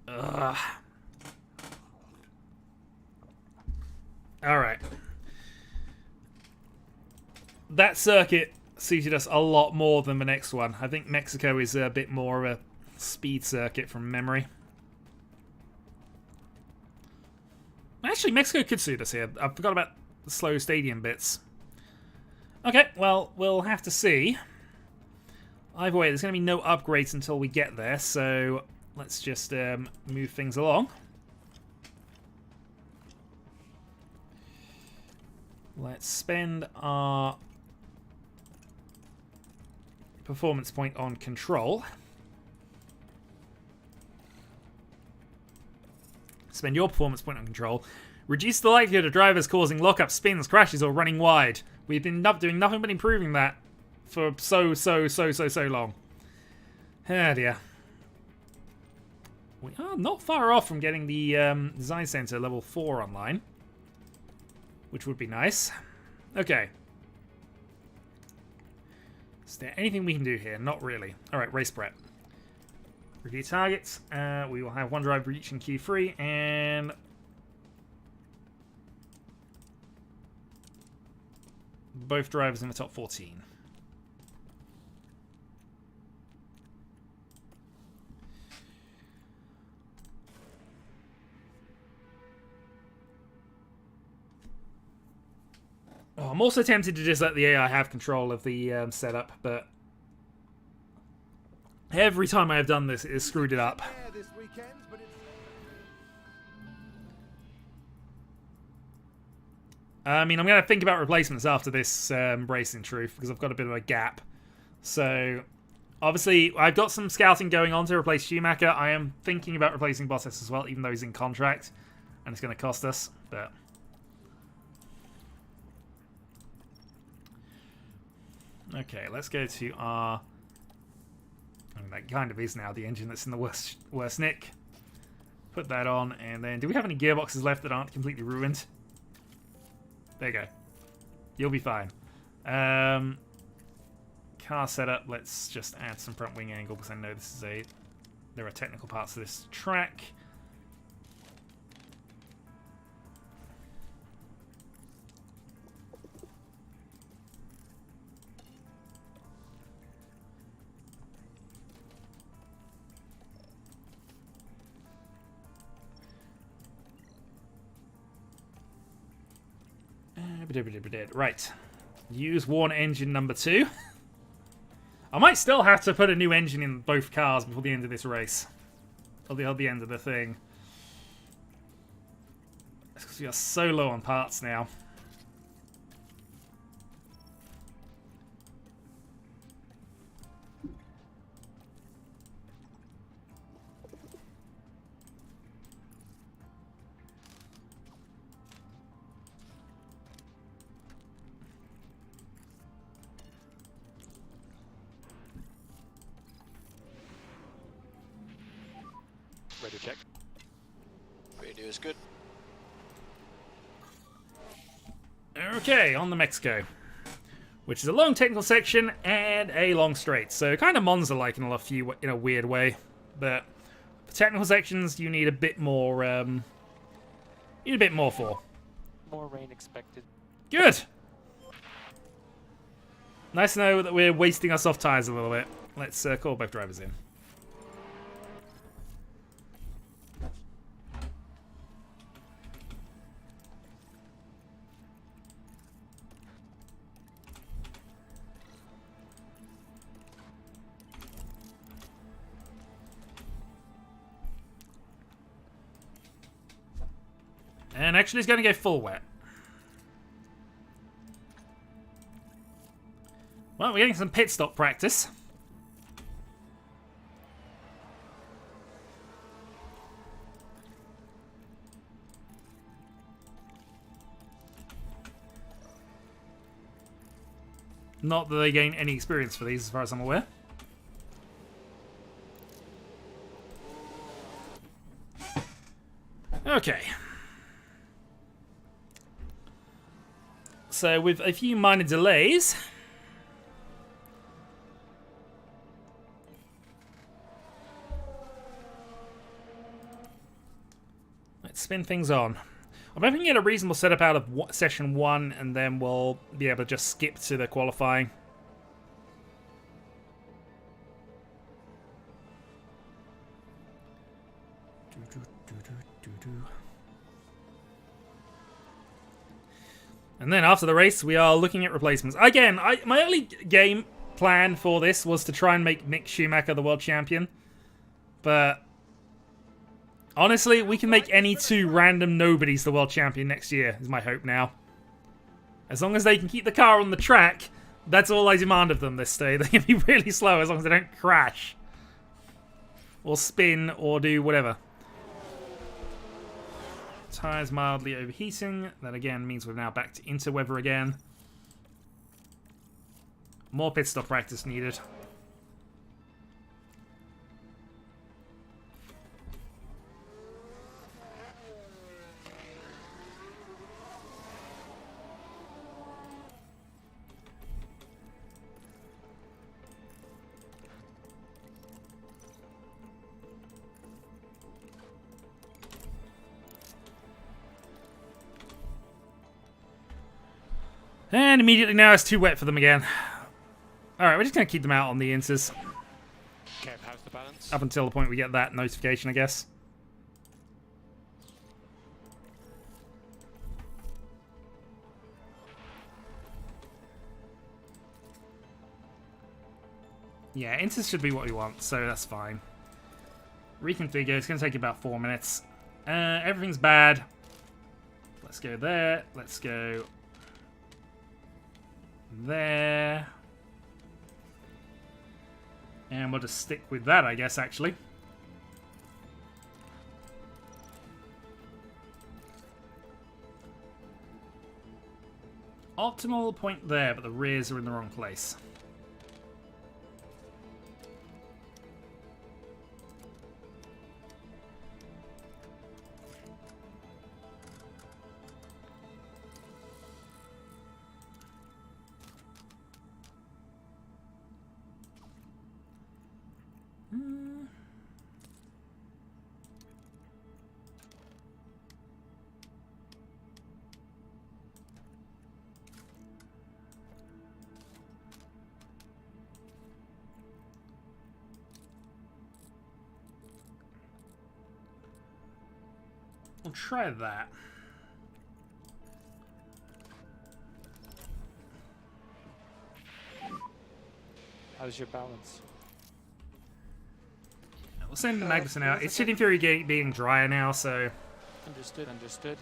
Ugh. All right. That circuit suited us a lot more than the next one. I think Mexico is a bit more of a speed circuit from memory. Actually, Mexico could suit us here. I forgot about the slow stadium bits. Okay, well, we'll have to see. Either way, there's going to be no upgrades until we get there, so let's just move things along. Let's spend our performance point on control. Spend your performance point on control. Reduce the likelihood of drivers causing lockup, spins, crashes, or running wide. We've been doing nothing but improving that for so long. Oh dear. We are not far off from getting the design center level 4 online, which would be nice. Okay. Is there anything we can do here? Not really. Alright, race prep. Review targets. We will have one driver reaching Q3 and both drivers in the top 14. Oh, I'm also tempted to just let the AI have control of the setup, but every time I have done this, it has screwed it up. Yeah, this weekend, but it's I mean, I'm going to think about replacements after this race, in truth, because I've got a bit of a gap. So, obviously, I've got some scouting going on to replace Schumacher. I am thinking about replacing Bottas as well, even though he's in contract, and it's going to cost us, but okay, let's go to our... I mean, that kind of is now the engine that's in the worst nick. Put that on, and then... Do we have any gearboxes left that aren't completely ruined? There you go. You'll be fine. car setup. Let's just add some front wing angle because I know this is there are technical parts of this track. Right. Use worn engine number 2. I might still have to put a new engine in both cars before the end of this race. Or the end of the thing. It's because we are so low on parts now. Radio check. Radio is good. Okay, on the Mexico. Which is a long technical section and a long straight. So kind of Monza-like in a weird way. But for technical sections, you need a bit more. For. More rain expected. Good. Nice to know that we're wasting our soft tires a little bit. Let's call both drivers in. And actually, it's going to go full wet. Well, we're getting some pit stop practice. Not that they gain any experience for these, as far as I'm aware. Okay. So with a few minor delays, let's spin things on. I'm hoping to get a reasonable setup out of session 1, and then we'll be able to just skip to the qualifying. And then after the race, we are looking at replacements. Again, my early game plan for this was to try and make Mick Schumacher the world champion. But honestly, we can make any two random nobodies the world champion next year, is my hope now. As long as they can keep the car on the track, that's all I demand of them this day. They can be really slow as long as they don't crash. Or spin, or do whatever. Tires mildly overheating. That again means we're now back to interweather again. More pit stop practice needed. And immediately now it's too wet for them again. Alright, we're just going to keep them out on the inters. Kev, how's the balance? Up until the point we get that notification, I guess. Yeah, inters should be what we want, so that's fine. Reconfigure, it's going to take about 4 minutes. Everything's bad. Let's go there. Let's go there. And we'll just stick with that, I guess, actually. Optimal point there, but the rears are in the wrong place. We'll try that. How's your balance? We'll send Magnussen out. It's shit infuriating being drier now, so... Understood, understood.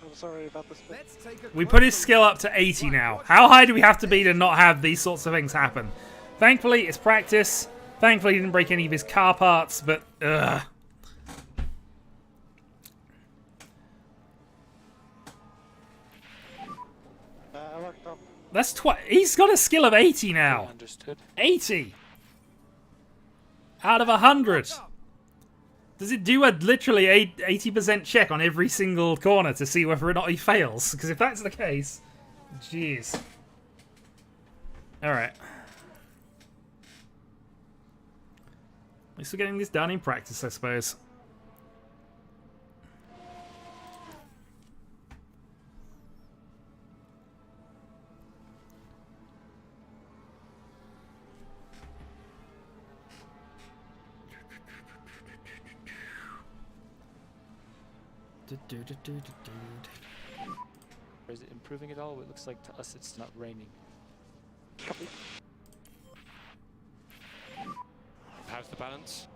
I'm sorry about this. Let's take a We put his closer skill look. up to 80 Right, now. watch How high do we have to be to not have these sorts of things happen? Thankfully, it's practice. Thankfully, he didn't break any of his car parts, but ugh. I locked up. That's he's got a skill of 80 now. Understood. 80 out of 100. Does it do a literally 80% check on every single corner to see whether or not he fails? Because if that's the case, jeez. All right. At least we're getting this done in practice, I suppose. Is it improving at all? It looks like to us it's not raining. How's the balance?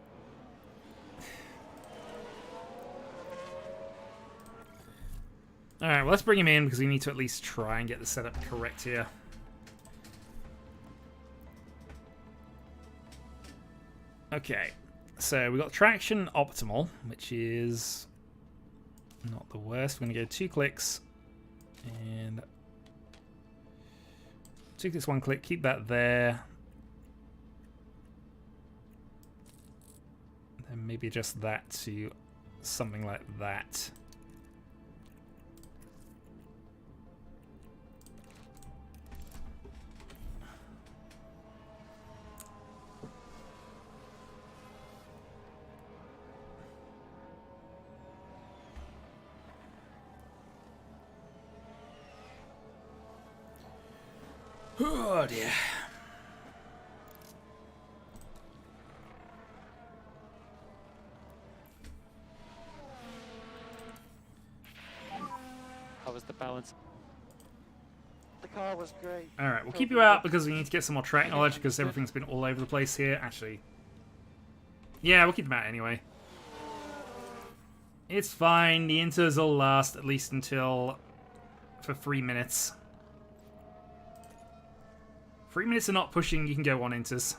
Alright, well, let's bring him in because we need to at least try and get the setup correct here. Okay, so we got traction optimal, which is not the worst. We're going to go 2 clicks and take this 1 click, keep that there. And maybe adjust that to something like that. Oh dear. How was the balance? The car was great. Alright, we'll keep you out because we need to get some more track knowledge because everything's been all over the place here. Actually, yeah, we'll keep them out anyway. It's fine. The inters will last at least until for 3 minutes. 3 minutes of not pushing, you can go on inters.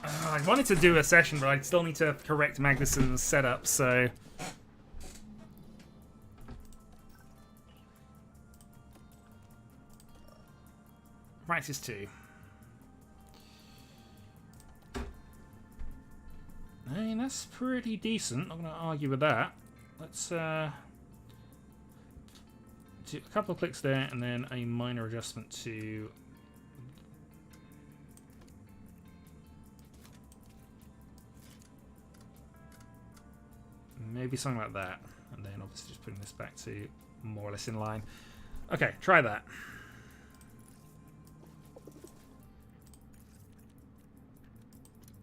I wanted to do a session, but I still need to correct Magnussen's setup, so... Practice 2. I mean, that's pretty decent. Not going to argue with that. Let's do a couple of clicks there, and then a minor adjustment to... maybe something like that. And then obviously just putting this back to more or less in line. Okay, try that.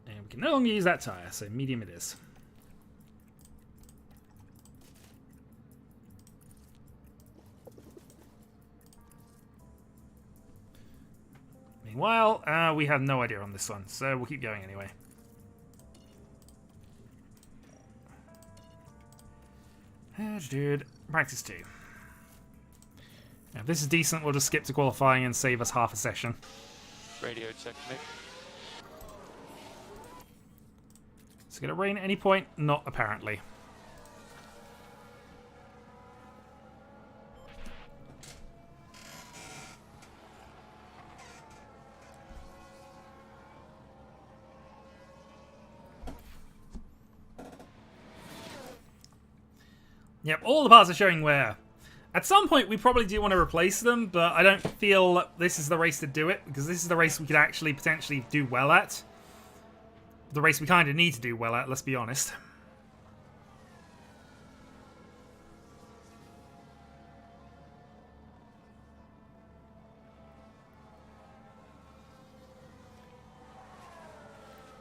And we can no longer use that tire, so medium it is. Meanwhile, we have no idea on this one, so we'll keep going anyway. Dude, practice 2. Yeah, if this is decent, we'll just skip to qualifying and save us half a session. Radio check, Mick. Is it going to rain at any point? Not apparently. Yep, all the parts are showing wear. At some point, we probably do want to replace them, but I don't feel this is the race to do it, because this is the race we could actually potentially do well at. The race we kind of need to do well at, let's be honest.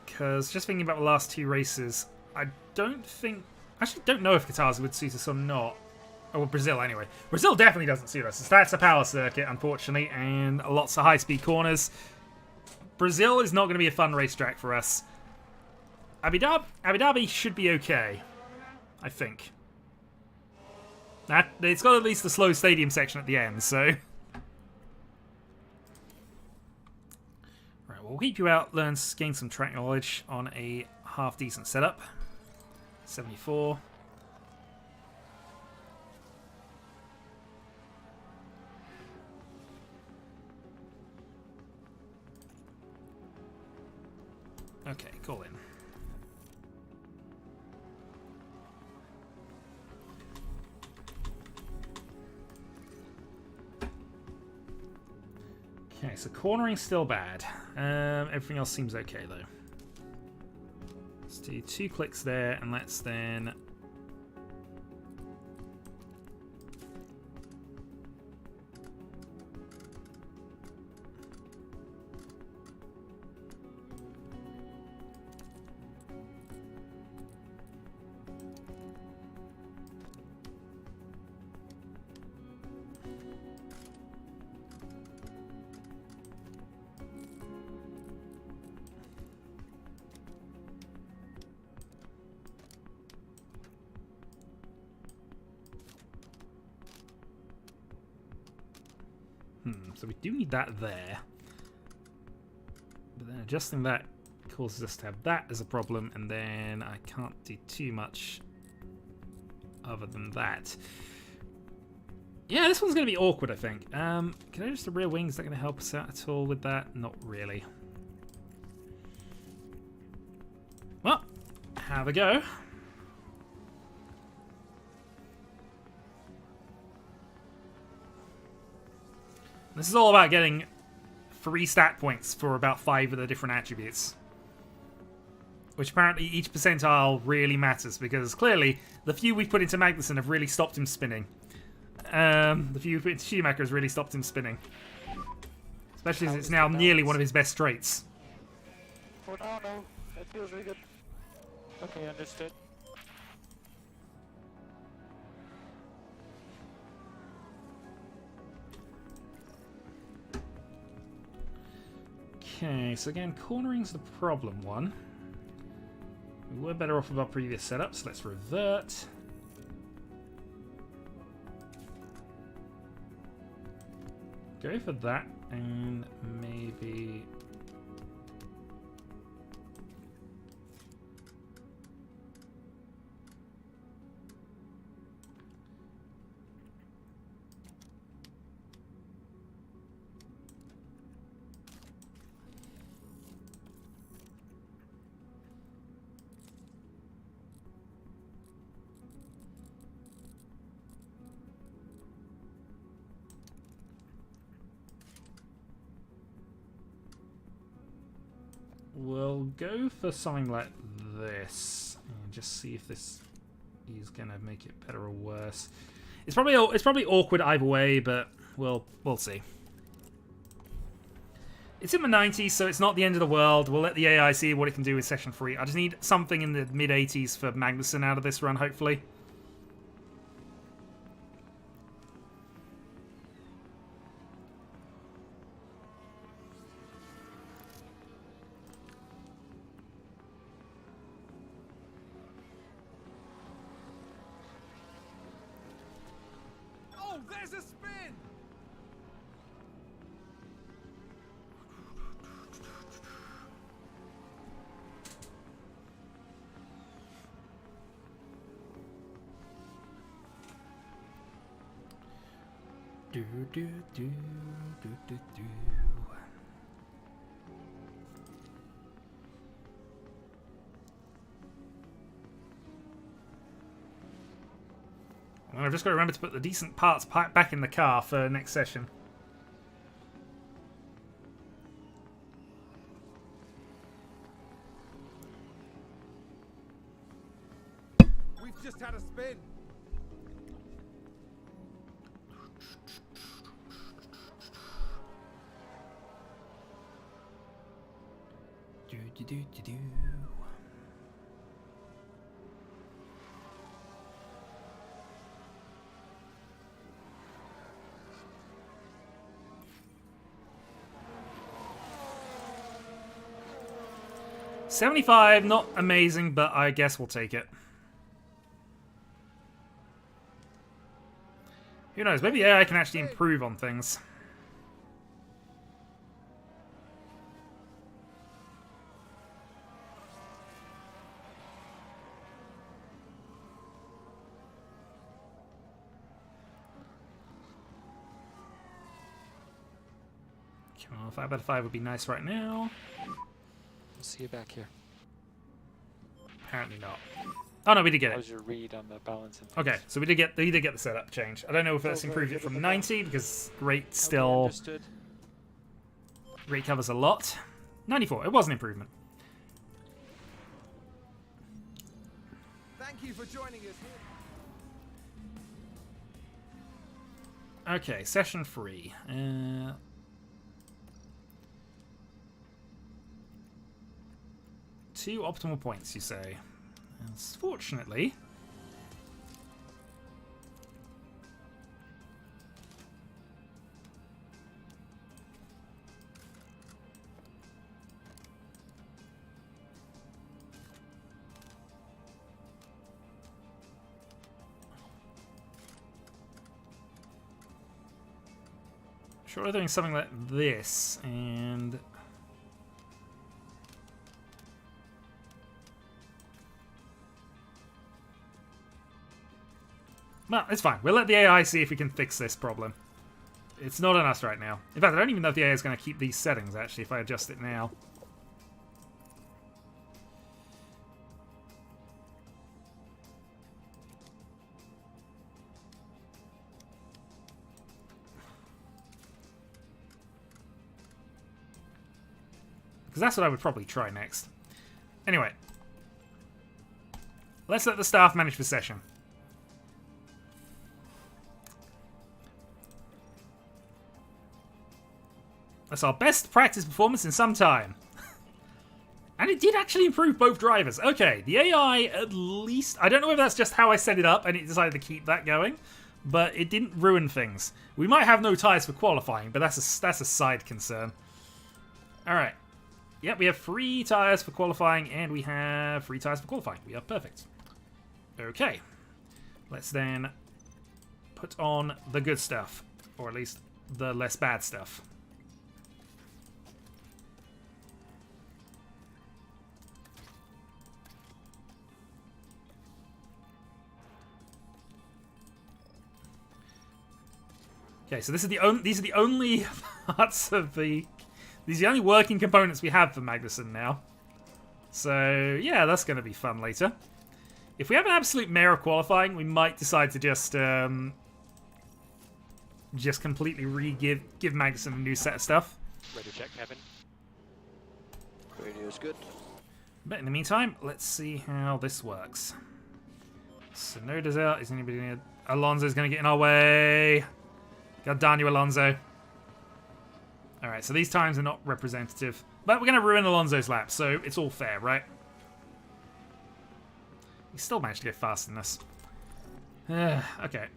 Because just thinking about the last two races, I don't think... Actually, don't know if Qatar would suit us or not. Oh, well, Brazil, anyway. Brazil definitely doesn't suit us. That's a power circuit, unfortunately, and lots of high-speed corners. Brazil is not going to be a fun racetrack for us. Abu Dhabi should be okay, I think. It's got at least the slow stadium section at the end, so... Right, we'll keep you out, gain some track knowledge on a half-decent setup. 74. Okay, call in. Okay, so cornering's still bad. Everything else seems okay, though. Let's do 2 clicks there, and let's then... So we do need that there. But then adjusting that causes us to have that as a problem, and then I can't do too much other than that. Yeah, this one's going to be awkward, I think. Can I just the rear wings? Is that going to help us out at all with that? Not really. Well, have a go. This is all about getting 3 stat points for about 5 of the different attributes. Which apparently each percentile really matters, because clearly the few we put into Magnussen have really stopped him spinning. The few we put into Schumacher has really stopped him spinning. Especially as it's now nearly one of his best straights. For now, no. It feels really good. Okay, understood. Okay, so again, cornering's the problem one. We were better off with our previous setup, so let's revert. Go for that, and maybe... We'll go for something like this, and just see if this is gonna make it better or worse. It's probably awkward either way, but we'll see. It's in the 90s, so it's not the end of the world. We'll let the AI see what it can do with Session 3. I just need something in the mid-80s for Magnussen out of this run, hopefully. Oh, there's a spin! Do, do, do, do, do, do. Well, I've just got to remember to put the decent parts back in the car for next session. We've just had a spin. Do, do, do, do, do. $75, not amazing, but I guess we'll take it. Who knows? Maybe AI can actually improve on things. Come on, 5 out of 5 would be nice right now. We'll see you back here. Apparently not. Oh no, we did get How's it. your read on the balance? And Okay, so we did get the setup change. I don't know if that's improved it from 90 because rate Okay, still understood. rate covers a lot. 94. It was an improvement. Thank you for joining us here. Okay, session 3. 2 optimal points, you say? Fortunately, sure, we're doing something like this, and well, it's fine. We'll let the AI see if we can fix this problem. It's not on us right now. In fact, I don't even know if the AI is going to keep these settings, actually, if I adjust it now. Because that's what I would probably try next. Anyway. Let's let the staff manage the session. That's our best practice performance in some time. And it did actually improve both drivers. Okay, the AI at least... I don't know if that's just how I set it up and it decided to keep that going, but it didn't ruin things. We might have no tyres for qualifying, but that's a side concern. Alright. Yep, we have 3 tyres for qualifying and we have 3 tyres for qualifying. We are perfect. Okay. Let's then put on the good stuff. Or at least the less bad stuff. Okay, so these are the only parts of the... These are the only working components we have for Magnussen now. So, yeah, that's going to be fun later. If we have an absolute mare of qualifying, we might decide to just completely give Magnussen a new set of stuff. Radio check, Kevin. Radio's good. But in the meantime, let's see how this works. Sonoda's out. Is anybody near? Alonso's going to get in our way. God darn you, Alonso. Alright, so these times are not representative. But we're going to ruin Alonso's lap, so it's all fair, right? He still managed to get faster than us. Okay.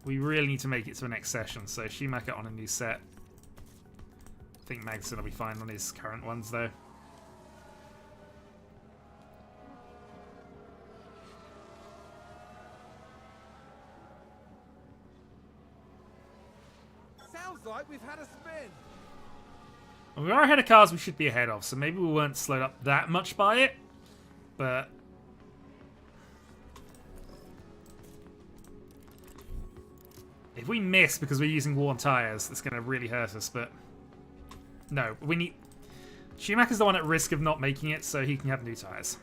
We really need to make it to the next session, so Schumacher on a new set. I think Magnussen will be fine on his current ones, though. Sounds like we've had a spin. Well, we are ahead of cars we should be ahead of, so maybe we weren't slowed up that much by it. But If we miss because we're using worn tyres, that's going to really hurt us, but... No, we need... Schumacher's the one at risk of not making it, so he can have new tyres.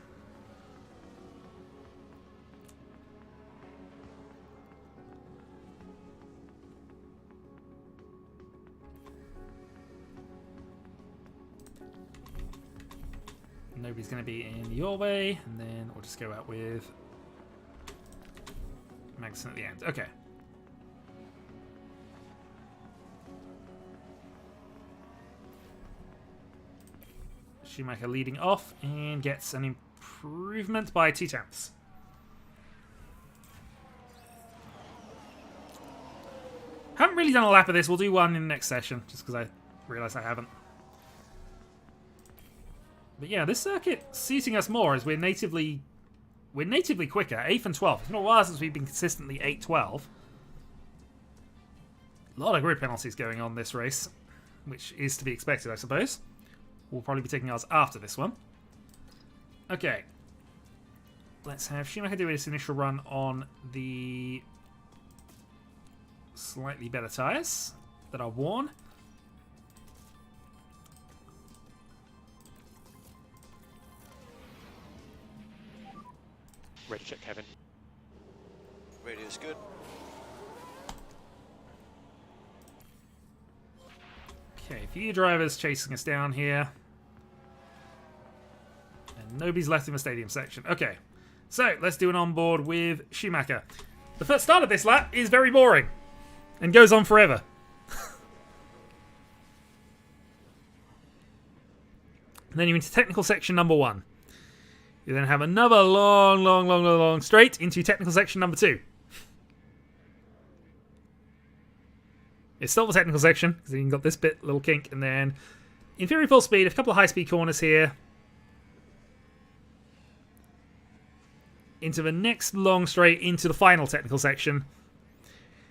Nobody's going to be in your way, and then we'll just go out with Magnussen at the end. Okay. Schumacher leading off and gets an improvement by 2 tenths. Haven't really done a lap of this. We'll do one in the next session, just because I realised I haven't. But yeah, this circuit suiting us more as we're natively quicker, 8th and 12th. It's been a while since we've been consistently 8-12. A lot of grid penalties going on this race, which is to be expected, I suppose. We'll probably be taking ours after this one. Okay. Let's have Schumacher do his initial run on the slightly better tyres that are worn. Ready to check, Kevin. Radio's good. Okay, a few drivers chasing us down here. And nobody's left in the stadium section. Okay, so let's do an onboard with Schumacher. The first start of this lap is very boring and goes on forever. And then you're into technical section number 1. You then have another long straight into technical section number 2. It's still the technical section, because you've got this bit, little kink, and then in theory full speed, a couple of high-speed corners here. Into the next long straight, into the final technical section.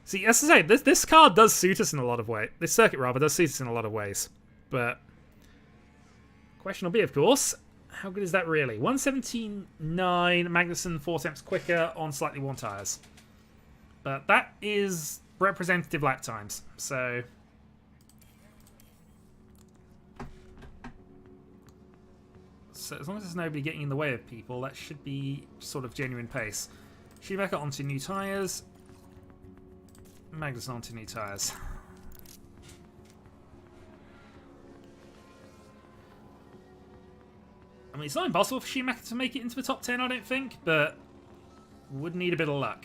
See, as I say, this car does suit us in a lot of ways. This circuit, rather, does suit us in a lot of ways. But question will be, of course, how good is that really? 117.9, Magnussen 4 tenths quicker on slightly worn tyres. But that is representative lap times, so... So as long as there's nobody getting in the way of people, that should be sort of genuine pace. Schumacher onto new tyres. Magnussen onto new tyres. I mean, it's not impossible for Schumacher to make it into the top 10, I don't think, but would need a bit of luck.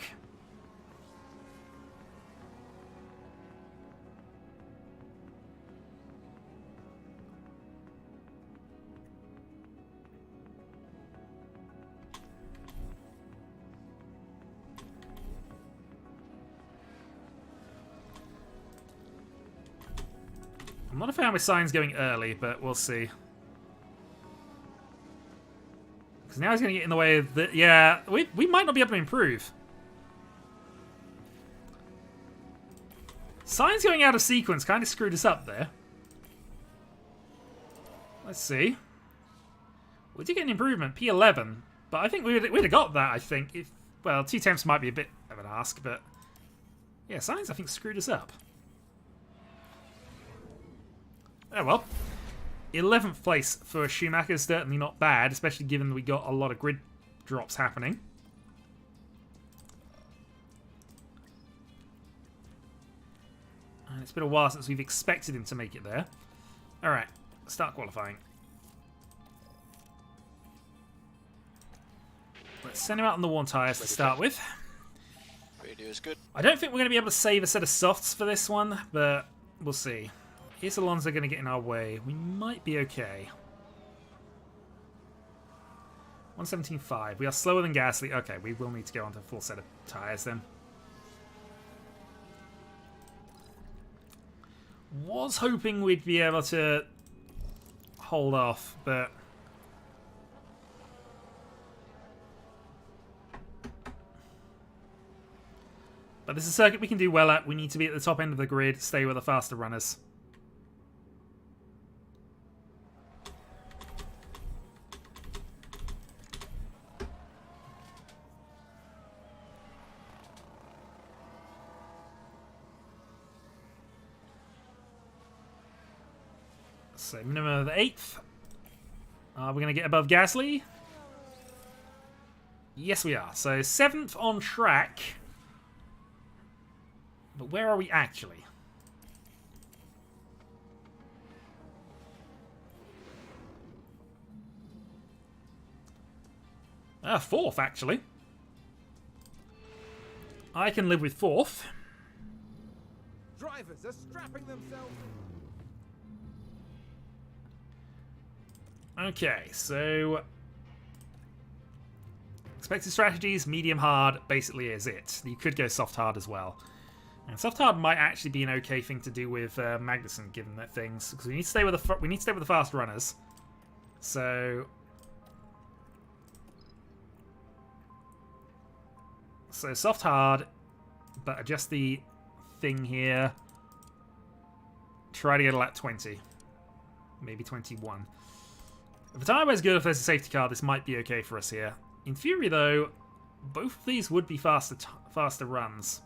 I'm not a fan with signs going early, but we'll see. Because now he's going to get in the way of the... Yeah, we might not be able to improve. Signs going out of sequence kind of screwed us up there. Let's see. We did get an improvement, P11. But I think we'd have got that, I think. If well, 2 tenths might be a bit of an ask, but... Yeah, signs, I think, screwed us up. Oh well. 11th place for Schumacher is certainly not bad, especially given that we got a lot of grid drops happening. And it's been a while since we've expected him to make it there. Alright, start qualifying. Let's send him out on the worn tyres to start with. Radio is good. I don't think we're going to be able to save a set of softs for this one, but we'll see. Is Alonso going to get in our way? We might be okay. 117.5. We are slower than Gasly. Okay, we will need to go onto a full set of tyres then. Was hoping we'd be able to hold off, but... But this is a circuit we can do well at. We need to be at the top end of the grid, stay with the faster runners. So minimum of 8th. Are we going to get above Gasly? Yes, we are. So 7th on track. But where are we actually? Fourth, actually. I can live with 4th. Drivers are strapping themselves. Okay, so expected strategies, medium hard basically is it. You could go soft hard as well. And soft hard might actually be an okay thing to do with Magnussen, given that things, because we need to stay with the fast runners. So soft hard, but adjust the thing here. Try to get a lap 20, maybe 21. If the tire wear's good, if there's a safety car, this might be okay for us here. In theory, though, both of these would be faster runs.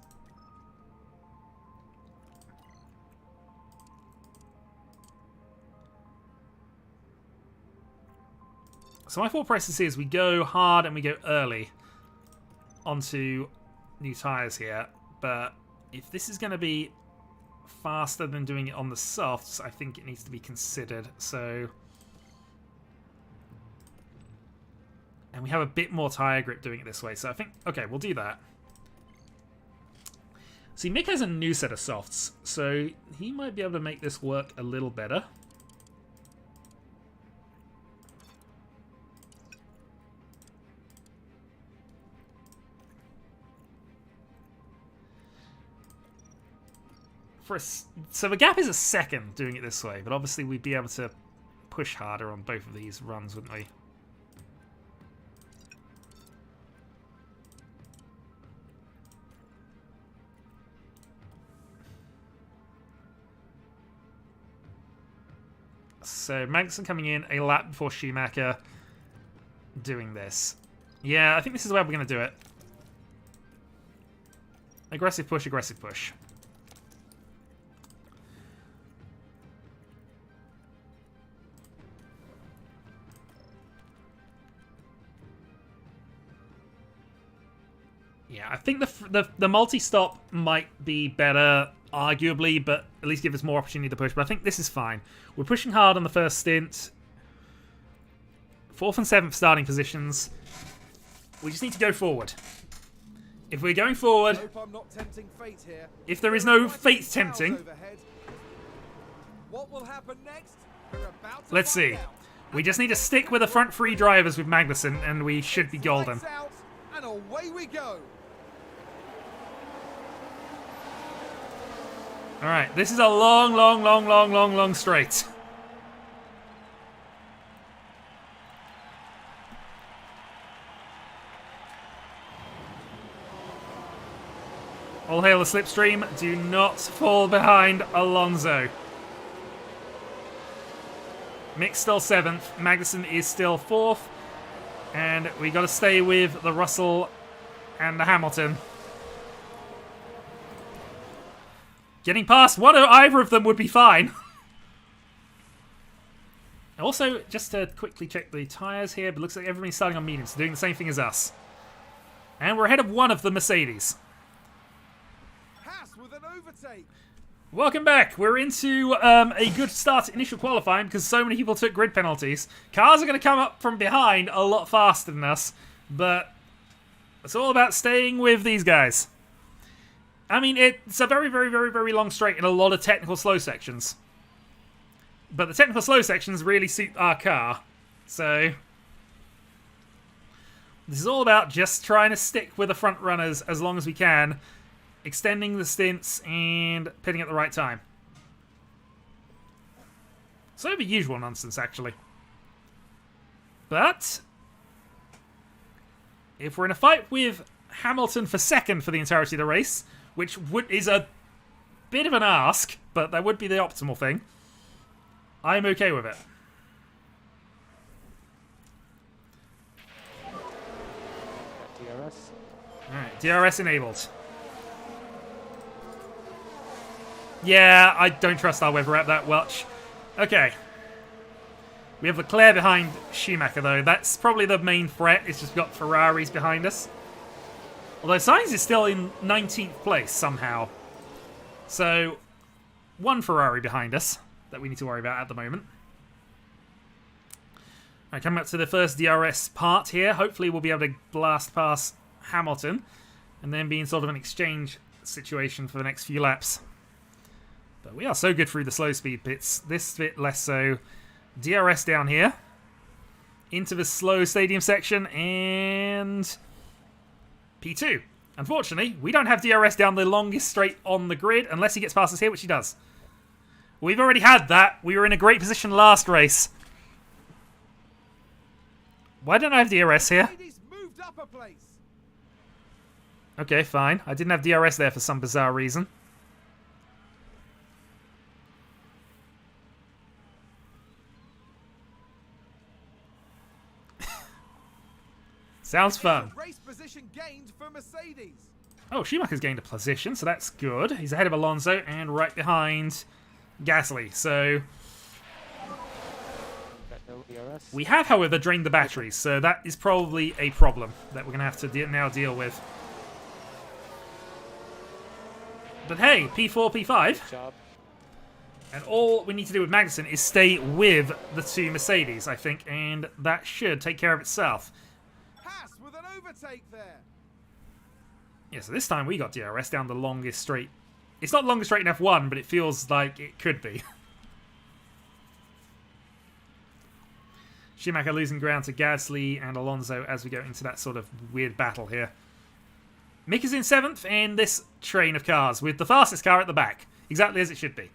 So my thought process is we go hard and we go early onto new tyres here. But if this is going to be faster than doing it on the softs, I think it needs to be considered. So... And we have a bit more tyre grip doing it this way. So I think, okay, we'll do that. See, Mick has a new set of softs, so he might be able to make this work a little better. So the gap is a second doing it this way, but obviously we'd be able to push harder on both of these runs, wouldn't we? So Magnussen coming in a lap before Schumacher doing this. Yeah, I think this is where we're going to do it. Aggressive push, aggressive push. Yeah, I think the multi-stop might be better, arguably, but at least give us more opportunity to push. But I think this is fine. We're pushing hard on the first stint. 4th and 7th starting positions. We just need to go forward. If we're going forward, Hope I'm not tempting fate here. if there is no fate tempting, Overhead. What will happen next? We're about to let's find see. out. We just need to stick with the front 3 drivers with Magnussen, and we should be golden. Lights out, and away we go. Alright, this is a long straight. All hail the slipstream. Do not fall behind Alonso. Mick's still 7th. Magnussen is still 4th. And we got to stay with the Russell and the Hamilton. Getting past one or either of them would be fine. Also, just to quickly check the tyres here, but it looks like everybody's starting on mediums, so doing the same thing as us. And we're ahead of one of the Mercedes. Haas with an overtake. Welcome back. We're into a good start to initial qualifying because so many people took grid penalties. Cars are going to come up from behind a lot faster than us, but it's all about staying with these guys. I mean, it's a very long straight in a lot of technical slow sections. But the technical slow sections really suit our car. So this is all about just trying to stick with the front runners as long as we can, extending the stints and pitting at the right time. So the usual nonsense, actually. But if we're in a fight with Hamilton for second for the entirety of the race, which is a bit of an ask, but that would be the optimal thing, I'm okay with it. DRS. Alright, DRS enabled. Yeah, I don't trust our weather app that much. Okay. We have Leclerc behind Schumacher, though. That's probably the main threat. It's just got Ferraris behind us. Although Sainz is still in 19th place somehow. So, one Ferrari behind us that we need to worry about at the moment. Alright, coming up to the first DRS part here. Hopefully we'll be able to blast past Hamilton. And then be in sort of an exchange situation for the next few laps. But we are so good through the slow speed bits. This bit less so. DRS down here. Into the slow stadium section. And P2. Unfortunately, we don't have DRS down the longest straight on the grid. Unless he gets past us here, which he does. We've already had that. We were in a great position last race. Why don't I have DRS here? Ladies moved up a place. Okay, fine. I didn't have DRS there for some bizarre reason. Sounds fun. Race position gained for Mercedes. Oh, Schumacher's gained a position, so that's good. He's ahead of Alonso and right behind Gasly. So Got no DRS. we have, however, drained the batteries, so that is probably a problem that we're going to have to now deal with. But hey, P4, P5. Good job. And all we need to do with Magnussen is stay with the two Mercedes, I think, and that should take care of itself. Haas with an overtake there. Yeah, so this time we got DRS down the longest straight. It's not longest straight in F1, but it feels like it could be. Schumacher losing ground to Gasly and Alonso as we go into that sort of weird battle here. Mick is in 7th in this train of cars with the fastest car at the back. Exactly as it should be.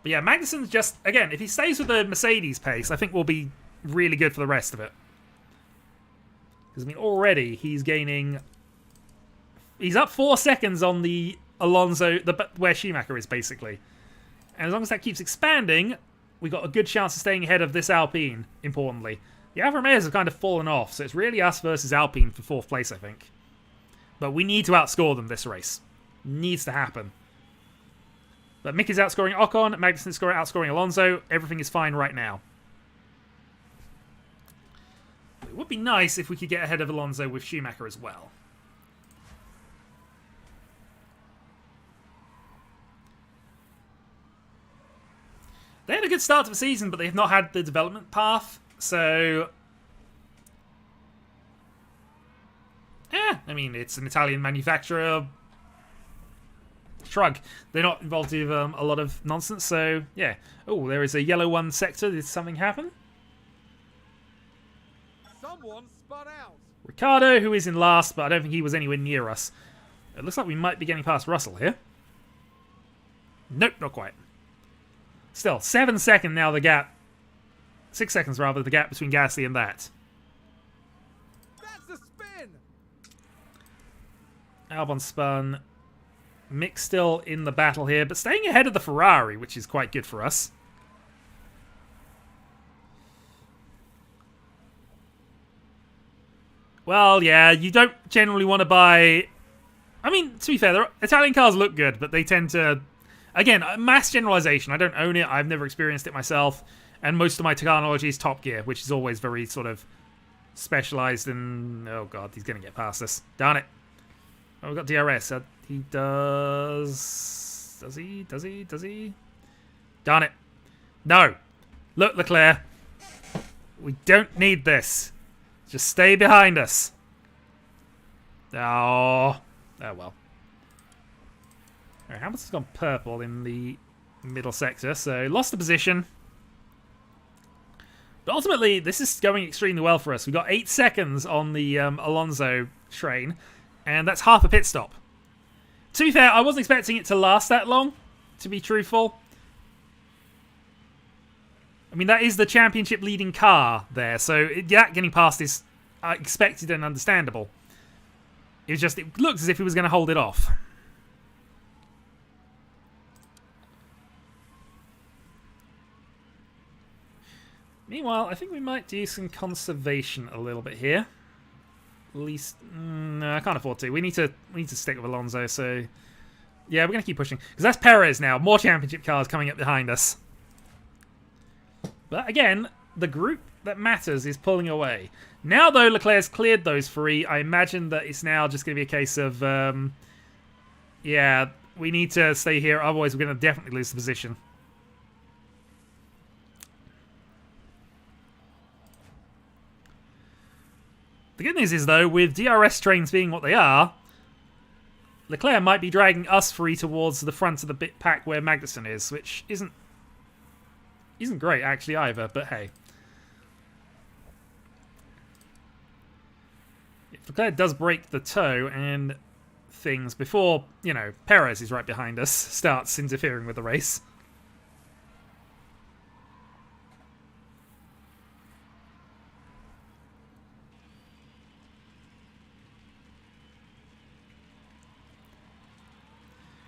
But yeah, Magnussen's just, again, if he stays with the Mercedes pace, I think we'll be really good for the rest of it. Because, I mean, already he's gaining... He's up 4 seconds on the Alonso, where Schumacher is, basically. And as long as that keeps expanding, we've got a good chance of staying ahead of this Alpine, importantly. The Alfa Romeos have kind of fallen off, so it's really us versus Alpine for 4th place, I think. But we need to outscore them this race. Needs to happen. But Mick is outscoring Ocon, Magnussen is outscoring Alonso. Everything is fine right now. It would be nice if we could get ahead of Alonso with Schumacher as well. They had a good start to the season, but they've not had the development path. So, yeah, I mean, it's an Italian manufacturer. Shrug. They're not involved with a lot of nonsense, so, yeah. Oh, there is a yellow one sector. Did something happen? Someone spun out. Ricardo, who is in last, but I don't think he was anywhere near us. It looks like we might be getting past Russell here. Nope, not quite. Still, 7 seconds now the gap. 6 seconds, rather, the gap between Gasly and that. That's a spin. Albon spun. Mick still in the battle here, but staying ahead of the Ferrari, which is quite good for us. Well, yeah, you don't generally want to buy... I mean, to be fair, Italian cars look good, but they tend to... Again, mass generalization. I don't own it. I've never experienced it myself. And most of my technology is Top Gear, which is always very sort of specialized in... Oh, God, he's going to get past us. Darn it. Oh, we've got DRS. He does... Does he? Does he? Does he? Darn it. No. Look, Leclerc. We don't need this. Just stay behind us. Oh. Oh, well. Alright, Hamilton's gone purple in the middle sector, so lost the position. But ultimately, this is going extremely well for us. We've got 8 seconds on the Alonso train, and that's half a pit stop. To be fair, I wasn't expecting it to last that long, to be truthful. I mean, that is the championship leading car there, so that getting past is expected and understandable. It looked as if he was going to hold it off. Meanwhile, I think we might do some conservation a little bit here. At least, no, I can't afford to. We need to stick with Alonso. So, yeah, we're gonna keep pushing because that's Perez now. More championship cars coming up behind us. But again, the group that matters is pulling away. Now, though, Leclerc's cleared those three, I imagine that it's now just going to be a case of, yeah, we need to stay here, otherwise we're going to definitely lose the position. The good news is, though, with DRS trains being what they are, Leclerc might be dragging us three towards the front of the bit pack where Magnussen is, which isn't great, actually, either, but hey. If Leclerc does break the toe and things before, you know, Perez is right behind us, starts interfering with the race.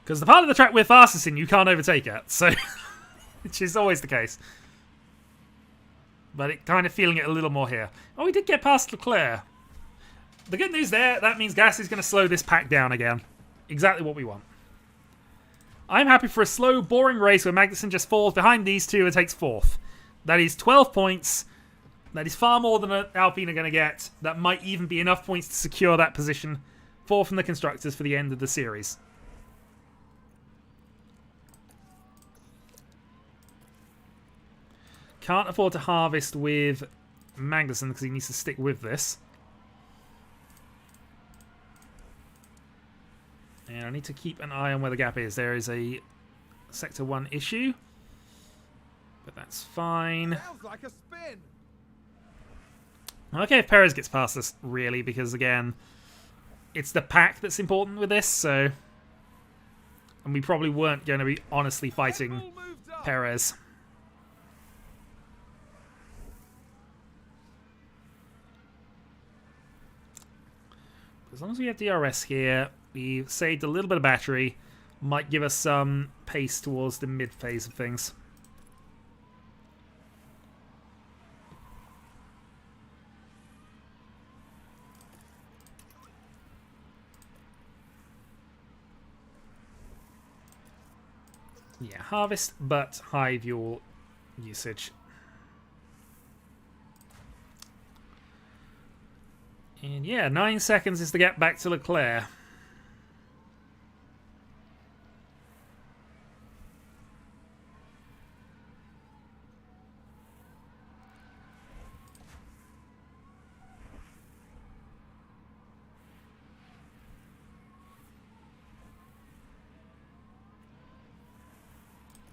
Because the part of the track we're fastest in, you can't overtake it, so... which is always the case. But it kind of feeling it a little more here. Oh, we did get past Leclerc. The good news there, that means Gasly's going to slow this pack down again. Exactly what we want. I'm happy for a slow, boring race where Magnussen just falls behind these two and takes 4th. That is 12 points. That is far more than Alpine are going to get. That might even be enough points to secure that position. 4th in the Constructors for the end of the series. Can't afford to harvest with Magnussen because he needs to stick with this. And I need to keep an eye on where the gap is. There is a Sector 1 issue. But that's fine. Sounds like a spin. Okay, if Perez gets past us, really, because again, it's the pack that's important with this, so... And we probably weren't going to be honestly fighting Red Bull moved up. Perez. As long as we have DRS here, we've saved a little bit of battery. Might give us some pace towards the mid-phase of things. Yeah, harvest, but high fuel usage. And yeah, 9 seconds is to get back to Leclerc.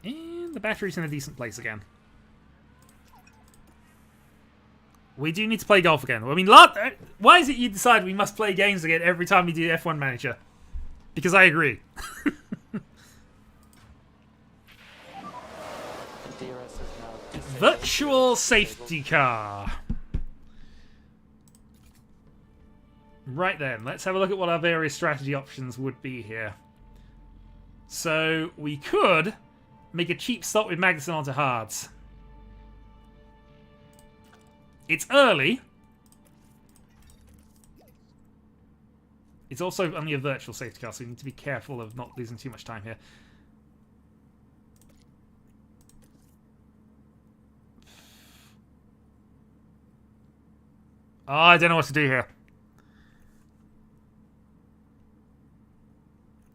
And the battery's in a decent place again. We do need to play golf again. I mean, why is it you decide we must play games again every time we do F1 Manager? Because I agree. DRS is now disabled. Virtual safety car. Right then, let's have a look at what our various strategy options would be here. So, we could make a cheap stop with Magnussen onto hards. It's early. It's also only a virtual safety car, so we need to be careful of not losing too much time here. Oh, I don't know what to do here.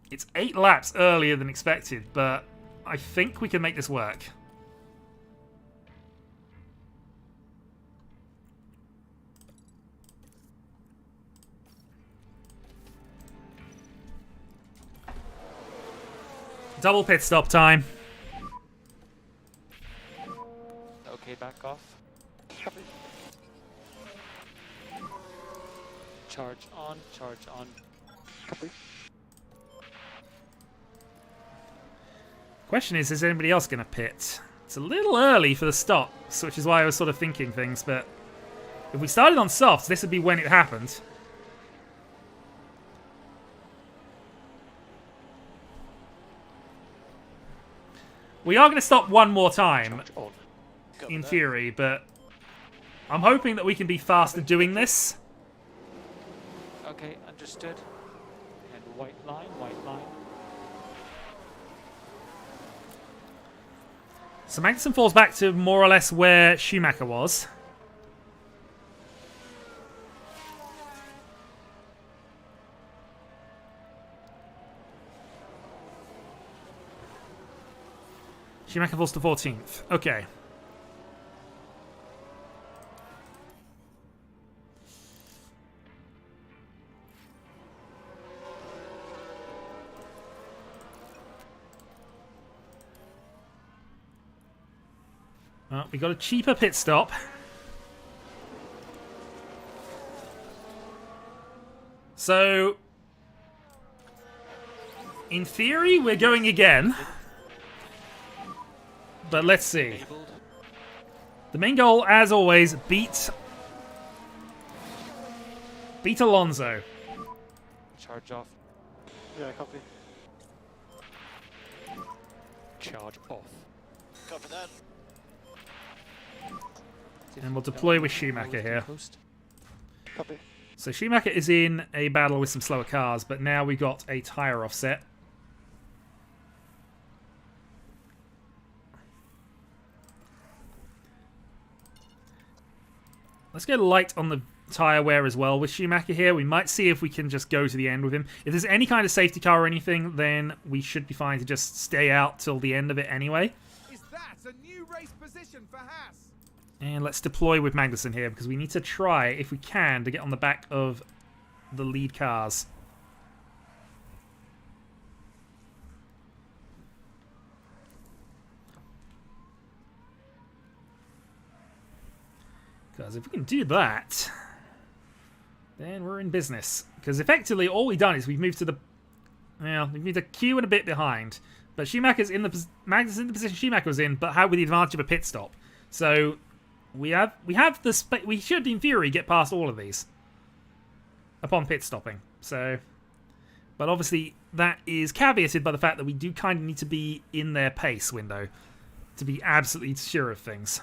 It's 8 laps earlier than expected, but I think we can make this work. Double pit stop time. Okay, back off. Copy. Charge on, charge on. Copy. Question is anybody else going to pit? It's a little early for the stops, which is why I was sort of thinking things, but if we started on softs, this would be when it happened. We are going to stop one more time, Charge on. in theory, but I'm hoping that we can be faster doing this. Okay, understood. And white line, white line. So Magnussen falls back to more or less where Schumacher was. Schumacher falls to 14th. Okay. Well, we got a cheaper pit stop. So, in theory, we're going again. But let's see. Enabled. The main goal, as always, beat Alonso. Charge off. Yeah, copy. Charge off. Copy that. And we'll deploy with Schumacher here. Copy. So Schumacher is in a battle with some slower cars, but now we got a tyre offset. Let's go light on the tyre wear as well with Schumacher here. We might see if we can just go to the end with him. If there's any kind of safety car or anything, then we should be fine to just stay out till the end of it anyway. Is that a new race position for Haas? And let's deploy with Magnussen here, because we need to try, if we can, to get on the back of the lead cars. Because if we can do that, then we're in business. Because effectively, all we've done is we've moved to the... Well, we've moved a queue and a bit behind. But Schumacher's in the... Magnussen's in the position Schumacher was in, but how with the advantage of a pit stop. So... We have the we should in theory get past all of these upon pit stopping. So, but obviously that is caveated by the fact that we do kind of need to be in their pace window to be absolutely sure of things.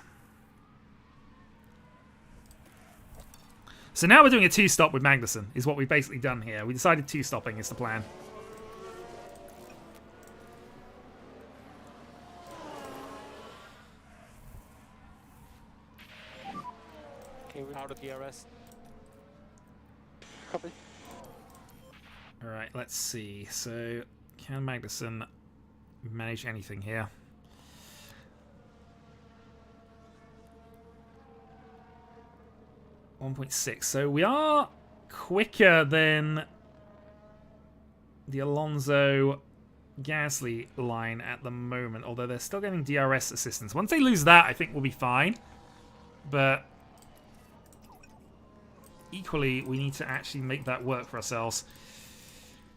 So now we're doing a 2-stop with Magnussen is what we've basically done here. We decided 2-stopping is the plan. Okay, we're out of DRS. Copy. Alright, let's see. So, can Magnussen manage anything here? .6. So we are quicker than the Alonso Gasly line at the moment, although they're still getting DRS assistance. Once they lose that, I think we'll be fine. But equally, we need to actually make that work for ourselves.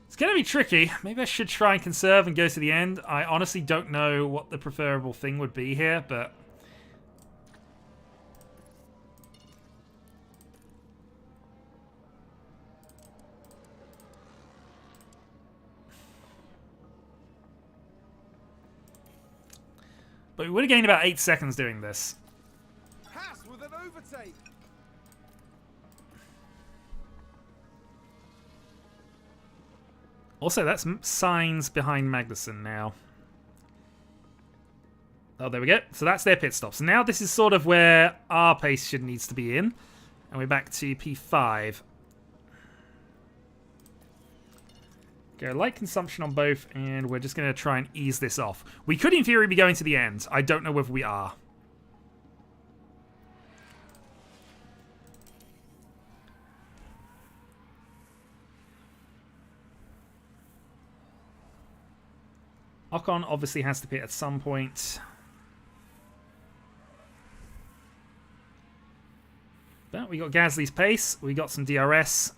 It's going to be tricky. Maybe I should try and conserve and go to the end. I honestly don't know what the preferable thing would be here, but... But we would have gained about 8 seconds doing this. Haas with an overtake. Also, that's signs behind Magnussen now. Oh, there we go. So that's their pit stops. So now this is sort of where our pace needs to be in. And we're back to P5. Go light consumption on both, and we're just going to try and ease this off. We could, in theory, be going to the end. I don't know whether we are. Ocon obviously has to pit at some point. But we got Gasly's pace. We got some DRS.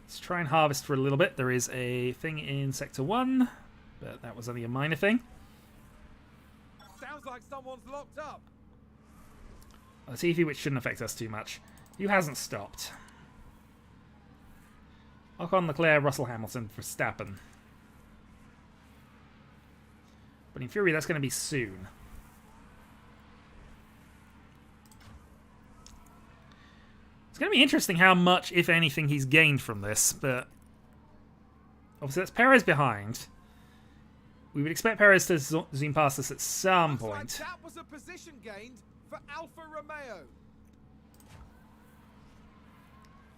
Let's try and harvest for a little bit. There is a thing in Sector 1, but that was only a minor thing. Sounds like someone's locked up. A TV which shouldn't affect us too much. Who hasn't stopped? Ocon, Leclerc, Russell, Hamilton, Verstappen. But in theory, that's going to be soon. It's going to be interesting how much, if anything, he's gained from this, but... Obviously, that's Perez behind. we would expect Perez to zoom past us at some Looks like point. that was a position gained for Alfa Romeo.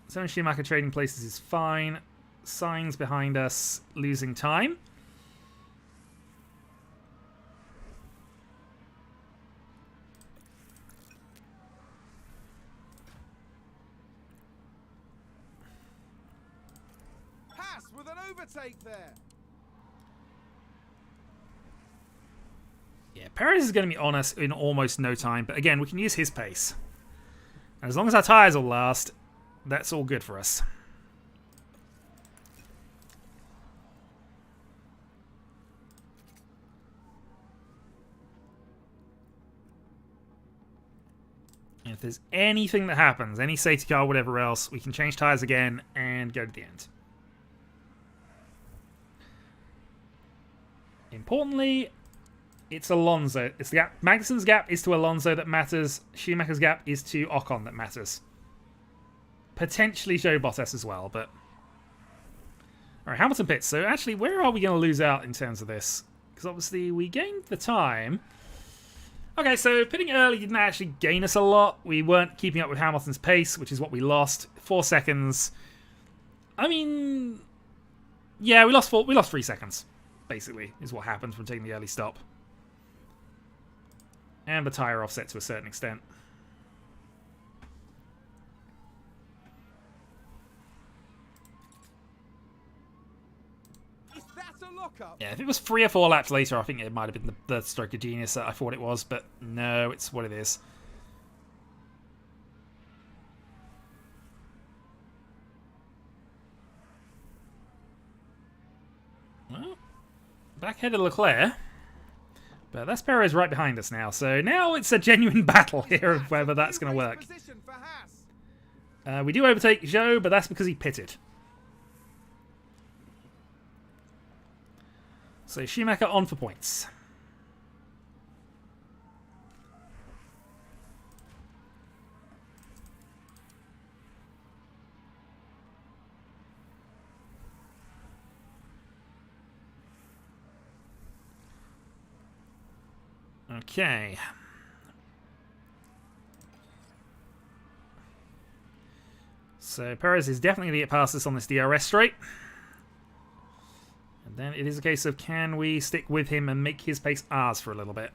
So Schumacher trading places is fine. Signs behind us losing time. Haas with an overtake there. Yeah, Perez is going to be on us in almost no time, but again, we can use his pace. And as long as our tyres will last, that's all good for us. And if there's anything that happens, any safety car, whatever else, we can change tyres again and go to the end. Importantly, it's Alonso. It's the gap. Magnussen's gap is to Alonso that matters. Schumacher's gap is to Ocon that matters. Potentially Joe Bottas as well, but... Alright, Hamilton pits. So actually, where are we going to lose out in terms of this? Because obviously we gained the time. Okay, so pitting early didn't actually gain us a lot. We weren't keeping up with Hamilton's pace, which is what we lost. 4 seconds. I mean... Yeah, we lost 3 seconds, basically, is what happened from taking the early stop. And the tyre offset to a certain extent. Is that a lockup? Yeah, if it was 3 or 4 laps later, I think it might have been the stroke of genius that I thought it was, but no, it's what it is. Well, back-headed Leclerc. But that's Perez right behind us now, so now it's a genuine battle here of whether that's going to work. Position for Haas. We do overtake Zhou, but that's because he pitted. So Schumacher on for points. Okay. So Perez is definitely going to get past us on this DRS straight. And then it is a case of, can we stick with him and make his pace ours for a little bit?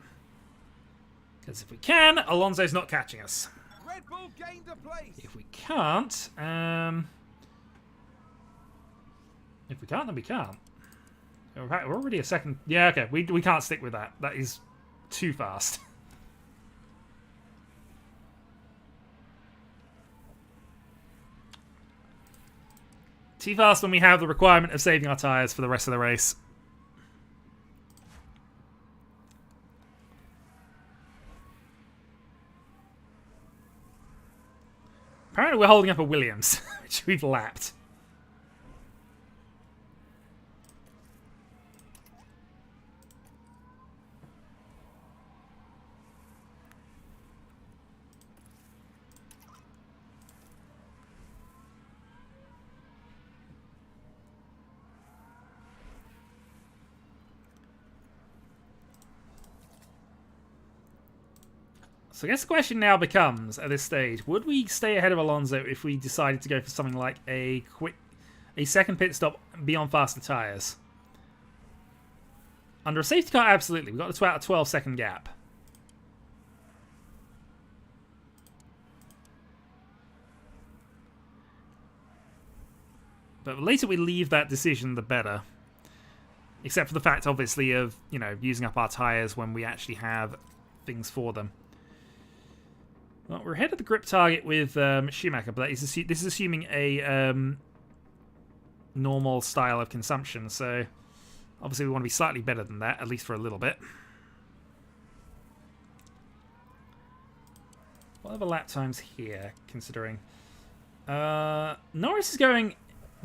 Because if we can, Alonso's not catching us. Red Bull gained a place. If we can't, then we can't. We're already a second. Yeah, okay, we can't stick with that. That is too fast. Too fast when we have the requirement of saving our tyres for the rest of the race. Apparently we're holding up a Williams, which we've lapped. So I guess the question now becomes, at this stage, would we stay ahead of Alonso if we decided to go for something like a second pit stop and be on faster tyres? Under a safety car, absolutely. We've got a 12-second gap. But the later we leave that decision, the better. Except for the fact, obviously, of, you know, using up our tyres when we actually have things for them. Well, we're ahead of the grip target with Schumacher, but this is assuming a normal style of consumption, so obviously we want to be slightly better than that, at least for a little bit. What are the lap times here, considering? Norris is going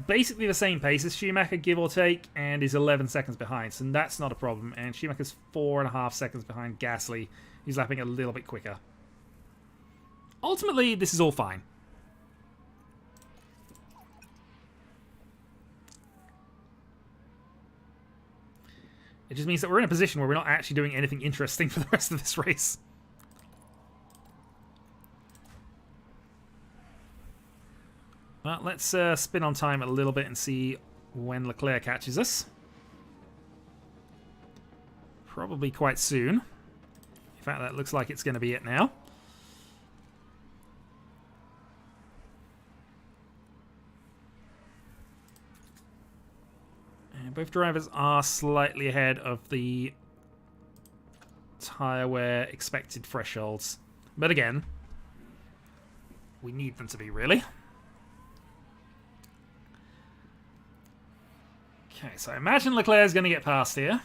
basically the same pace as Schumacher, give or take, and is 11 seconds behind, so that's not a problem. And Schumacher's 4.5 seconds behind Gasly, who's lapping a little bit quicker. Ultimately, this is all fine. It just means that we're in a position where we're not actually doing anything interesting for the rest of this race. Well, let's spin on time a little bit and see when Leclerc catches us. Probably quite soon. In fact, that looks like it's going to be it now. And both drivers are slightly ahead of the tyre wear expected thresholds. But again, we need them to be, really. Okay, so I imagine Leclerc's going to get past here.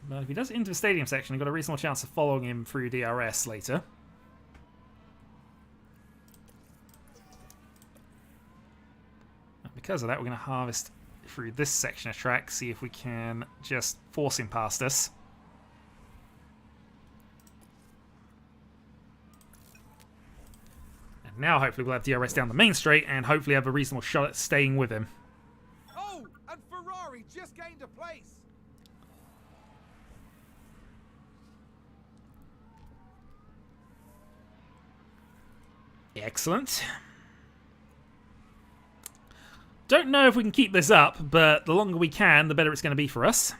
But if he does it into the stadium section, I've got a reasonable chance of following him through DRS later. And because of that, we're going to harvest through this section of track, see if we can just force him past us. And now hopefully we'll have DRS down the main straight and hopefully have a reasonable shot at staying with him. Oh, and Ferrari just gained a place. Excellent. Don't know if we can keep this up, but the longer we can, the better it's going to be for us.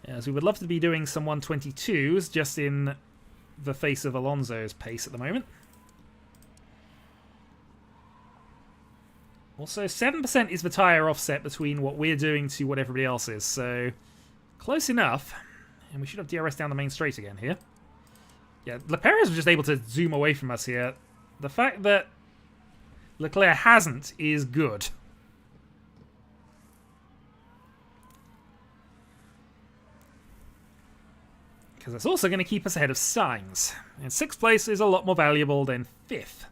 As we would love to be doing some 122s just in the face of Alonso's pace at the moment. Also, 7% is the tyre offset between what we're doing to what everybody else is, so close enough. And we should have DRS down the main straight again here. Yeah, Perez was just able to zoom away from us here. The fact that Leclerc hasn't is good. Because that's also going to keep us ahead of Sainz. And 6th place is a lot more valuable than 5th.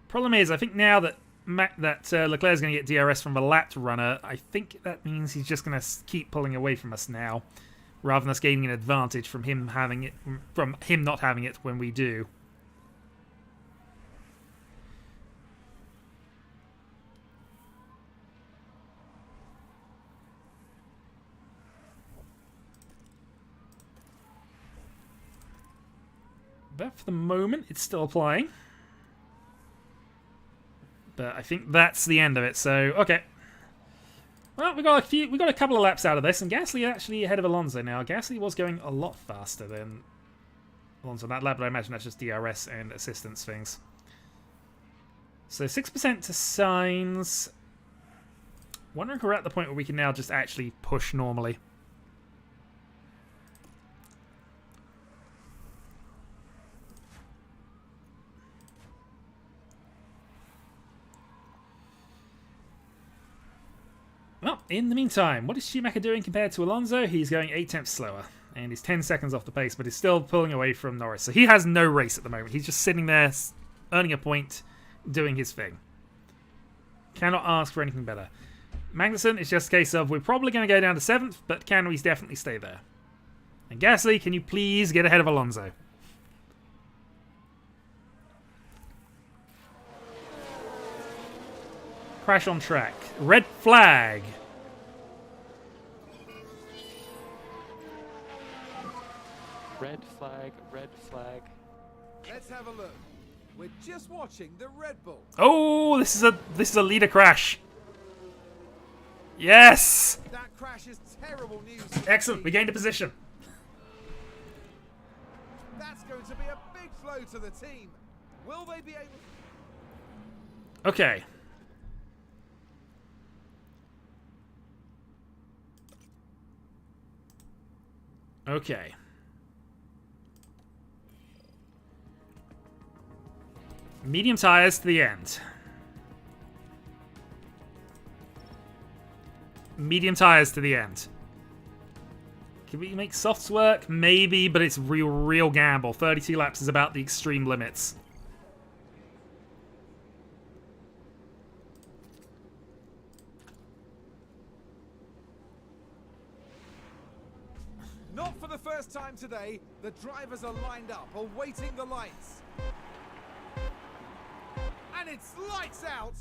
Problem is, I think now that Leclerc is going to get DRS from the lapped runner, I think that means he's just going to keep pulling away from us now, rather than us gaining an advantage from him having it, from him not having it when we do. But for the moment, it's still applying. But I think that's the end of it, so, okay. Well, we got a couple of laps out of this, and Gasly actually ahead of Alonso now. Gasly was going a lot faster than Alonso on that lap, but I imagine that's just DRS and assistance things. So 6% to Sainz. Wondering if we're at the point where we can now just actually push normally. Well, in the meantime, what is Schumacher doing compared to Alonso? He's going 8 tenths slower, and he's 10 seconds off the pace, but he's still pulling away from Norris. So he has no race at the moment. He's just sitting there, earning a point, doing his thing. Cannot ask for anything better. Magnussen, it's just a case of, we're probably going to go down to 7th, but can we definitely stay there? And Gasly, can you please get ahead of Alonso? Crash on track. Red flag. Red flag, red flag. Let's have a look. We're just watching the Red Bull. Oh, this is a leader crash. Yes. That crash is terrible news. For the Excellent. team. We gained a position. That's going to be a big blow to the team. Will they be able? Okay. Okay. Medium tires to the end. Medium tires to the end. Can we make softs work? Maybe, but it's real gamble. 32 laps is about the extreme limits. Not for the first time today. The drivers are lined up, awaiting the lights. And it's lights out,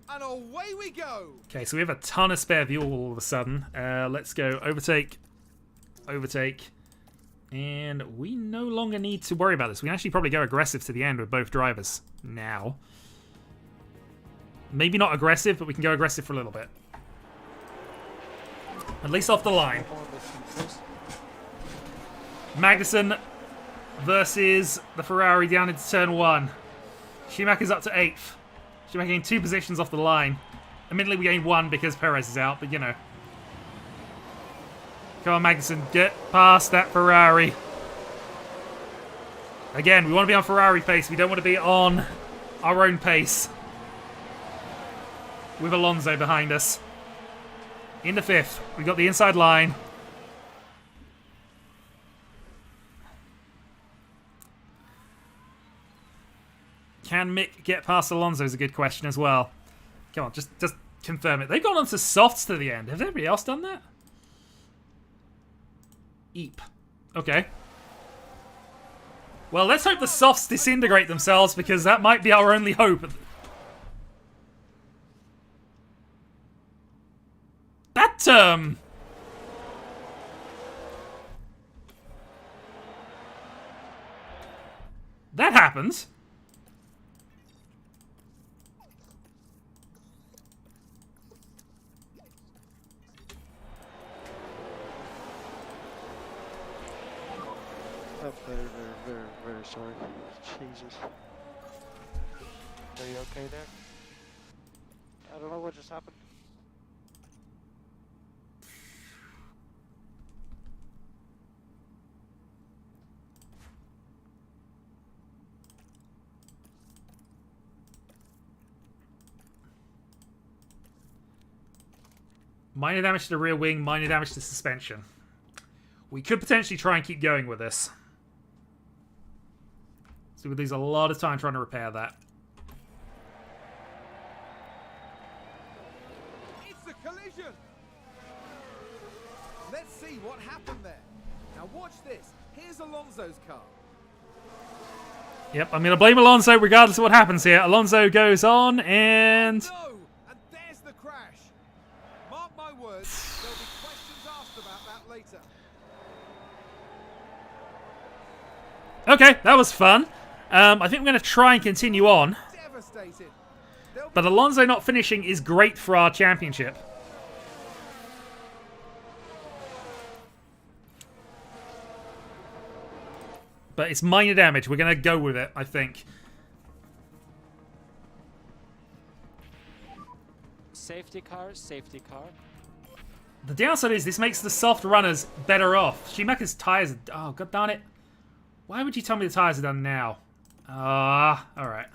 and away we go. Okay, so we have a ton of spare fuel all of a sudden. Let's go overtake, overtake, and we no longer need to worry about this. We can actually probably go aggressive to the end with both drivers now. Maybe not aggressive, but we can go aggressive for a little bit. At least off the line. Magnussen versus the Ferrari down into turn 1. Schumacher's up to 8th. Schumacher gained 2 positions off the line. Admittedly, we gained 1 because Perez is out, but you know. Come on, Magnussen, get past that Ferrari. Again, we want to be on Ferrari pace. We don't want to be on our own pace. With Alonso behind us. Into 5th. We've got the inside line. Can Mick get past Alonso is a good question as well. Come on, just confirm it. They've gone on to softs to the end. Has anybody else done that? Eep. Okay. Well, let's hope the softs disintegrate themselves, because that might be our only hope. That, that happens. I'm very sorry. Jesus. Are you okay there? I don't know what just happened. Minor damage to the rear wing, minor damage to suspension. We could potentially try and keep going with this. So we lose a lot of time trying to repair that. It's a collision. Let's see what happened there. Now watch this. Here's Alonso's car. Yep, I'm going to blame Alonso regardless of what happens here. Alonso goes on and... No! And there's the crash. Mark my words, there'll be questions asked about that later. Okay, that was fun. I think we're going to try and continue on. Devastated. But Alonso not finishing is great for our championship. But it's minor damage. We're going to go with it, I think. Safety car, safety car. The downside is this makes the soft runners better off. Schumacher's tyres are... Oh, god darn it. Why would you tell me the tyres are done now? Alright.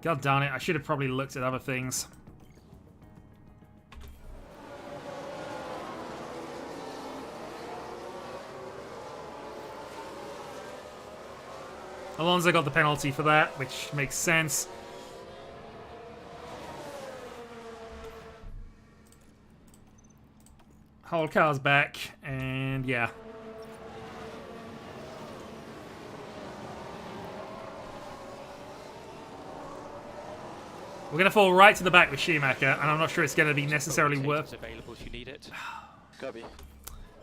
God darn it, I should have probably looked at other things. Alonso got the penalty for that, which makes sense. Whole car's back, and yeah. We're going to fall right to the back with Schumacher, and I'm not sure it's going to be necessarily worth... Available if you need it. Copy.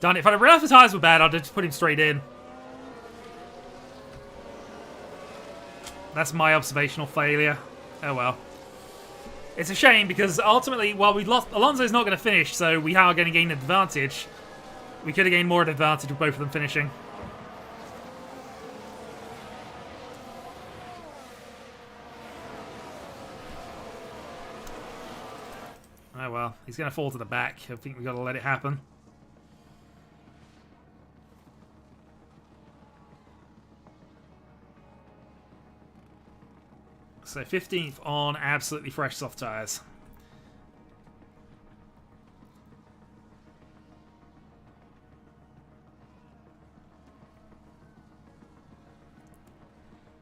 Darn it, if I'd realised the tyres were bad, I'd have just put him straight in. That's my observational failure. Oh well. It's a shame because ultimately, while we lost, Alonso's not going to finish, so we are going to gain an advantage. We could have gained more advantage with both of them finishing. Oh well, he's going to fall to the back. I think we've got to let it happen. So 15th on absolutely fresh soft tyres.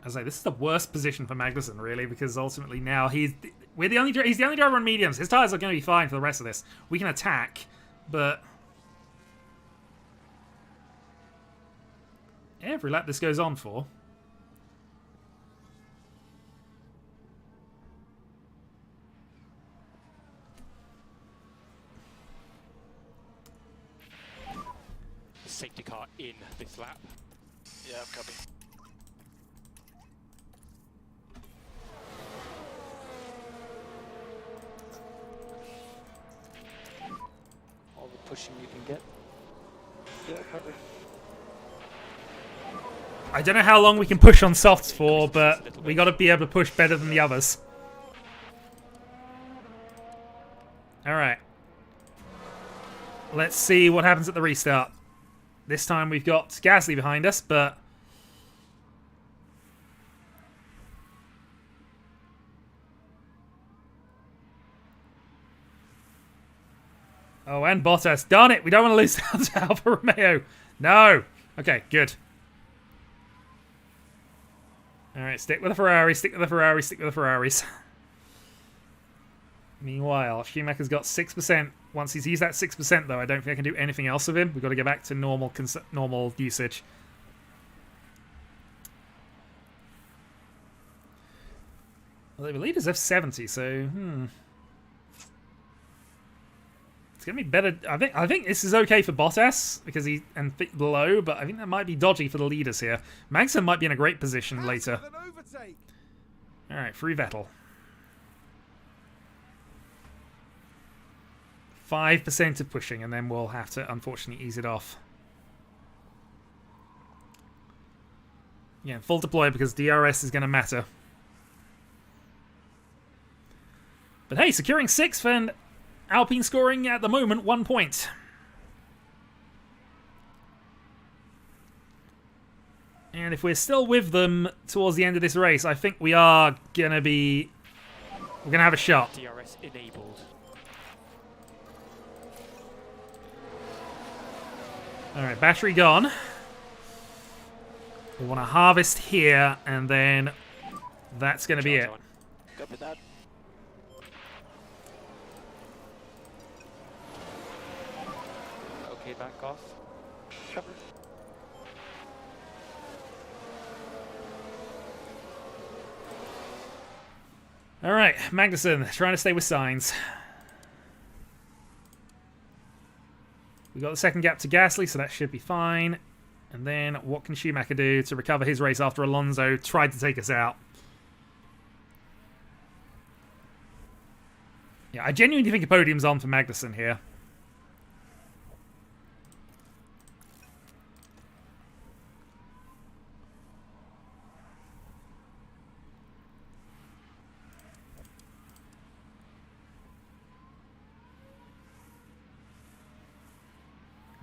I say this is the worst position for Magnussen, really, because ultimately now he's the only driver on mediums. His tyres are going to be fine for the rest of this. We can attack, but every lap this goes on for. Safety car in this lap. Yeah, copy. All the pushing you can get. Yeah, cover. I don't know how long we can push on softs for, but we got to be able to push better than the others. All right. Let's see what happens at the restart. This time we've got Gasly behind us, but oh, and Bottas. Darn it, we don't want to lose to Alfa Romeo. No. Okay, good. All right, stick with the Ferrari, stick with the Ferrari, stick with the Ferraris. Meanwhile, Schumacher's got 6%. Once he's used that 6%, though, I don't think I can do anything else with him. We've got to go back to normal usage. Well, the leaders have 70, so it's gonna be better. I think this is okay for Bottas because he below, but I think that might be dodgy for the leaders here. Magnussen might be in a great position Haas later. with an overtake. All right, free Vettel. 5% of pushing, and then we'll have to, unfortunately, ease it off. Yeah, full deploy because DRS is going to matter. But hey, securing 6th and Alpine scoring at the moment 1 point. And if we're still with them towards the end of this race, I think we are going to be... We're going to have a shot. DRS enabled. Alright, battery gone. We want to harvest here, and then that's going to be it. On. Copy that. Okay, back off. Cover. Alright, Magnussen, trying to stay with Sainz. We got the second gap to Gasly, so that should be fine. And then what can Schumacher do to recover his race after Alonso tried to take us out? Yeah, I genuinely think a podium's on for Magnussen here.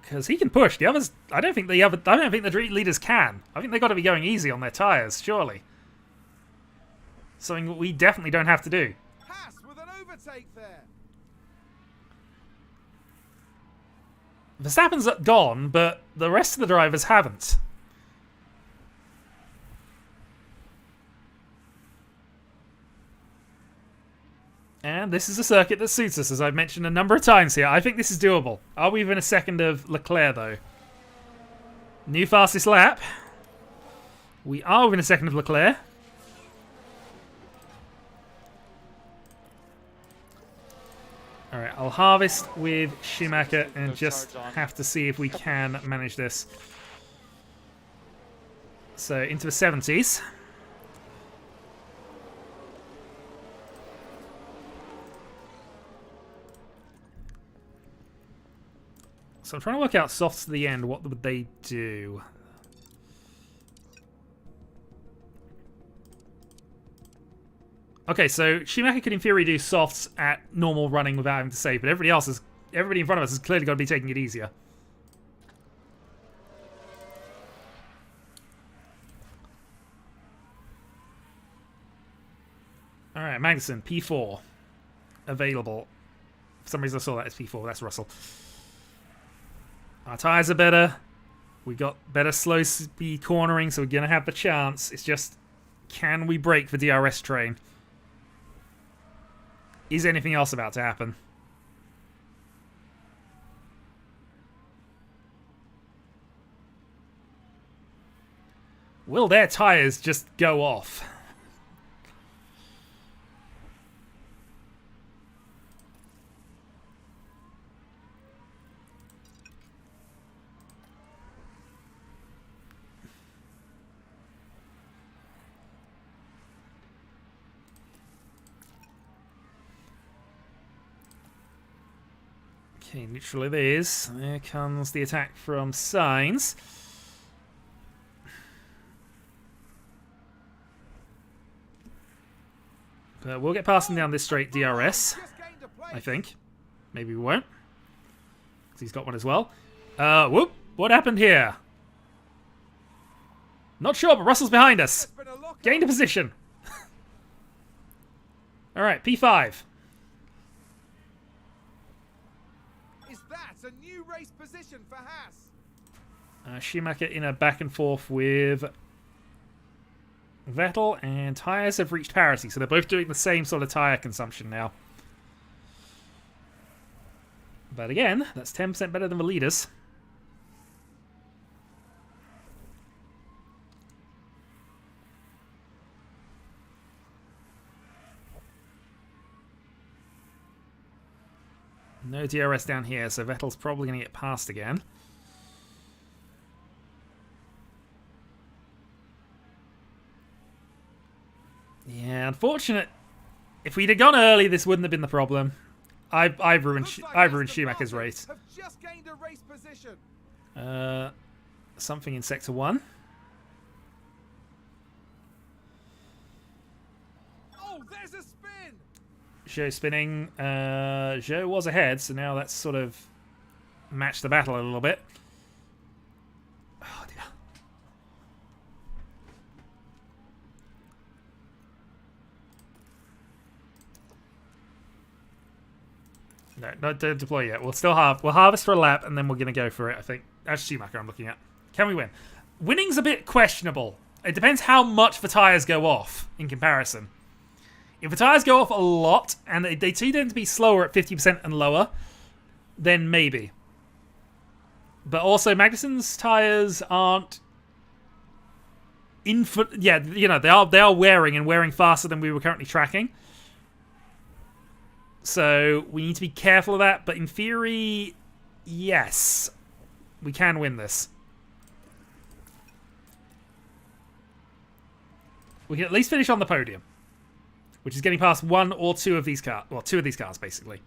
Because he can push. The others, I don't think the leaders can. I think they got to be going easy on their tires, surely. Something we definitely don't have to do. Haas with an overtake there. Verstappen's gone, but the rest of the drivers haven't. And this is a circuit that suits us, as I've mentioned a number of times here. I think this is doable. Are we within a second of Leclerc, though? New fastest lap. We are within a second of Leclerc. Alright, I'll harvest with Schumacher and just have to see if we can manage this. So, into the 70s. So I'm trying to work out softs to the end. What would they do? Okay, so Schumacher could in theory do softs at normal running without having to save, but everybody in front of us has clearly got to be taking it easier. All right, Magnussen, P4 available. For some reason I saw that as P4. That's Russell. Our tyres are better. We got better slow speed cornering, so we're going to have the chance. It's just, can we break the DRS train? Is anything else about to happen? Will their tyres just go off? Okay, neutral it is. There comes the attack from Sainz. But we'll get past him down this straight DRS, Just gained a place. I think. Maybe we won't. Because he's got one as well. Whoop! What happened here? Not sure, but Russell's behind us. There's been a lock-up. Gained a position. Alright, P5. Is that a new race position for Haas? Schumacher in a back and forth with Vettel, and tyres have reached parity, so they're both doing the same sort of tyre consumption now. But again, that's 10% better than the leaders. No DRS down here, so Vettel's probably going to get past again. Yeah, unfortunate. If we'd have gone early, this wouldn't have been the problem. I've ruined Looks like I've ruined Aston Schumacher's Martin race. have just gained a race position. Something in sector 1. Oh, there's a spin. Zhou spinning. Zhou was ahead, so now that's sort of matched the battle a little bit. Oh dear. No, don't deploy yet. We'll harvest for a lap, and then we're gonna go for it. I think that's Schumacher I'm looking at. Can we win? Winning's a bit questionable. It depends how much the tires go off in comparison. If the tires go off a lot, and they do tend to be slower at 50% and lower, then maybe. But also, Magnussen's tires aren't yeah, you know, they are wearing faster than we were currently tracking. So we need to be careful of that. But in theory, yes, we can win this. We can at least finish on the podium, which is getting past one or two of these cars. Well, two of these cars, basically.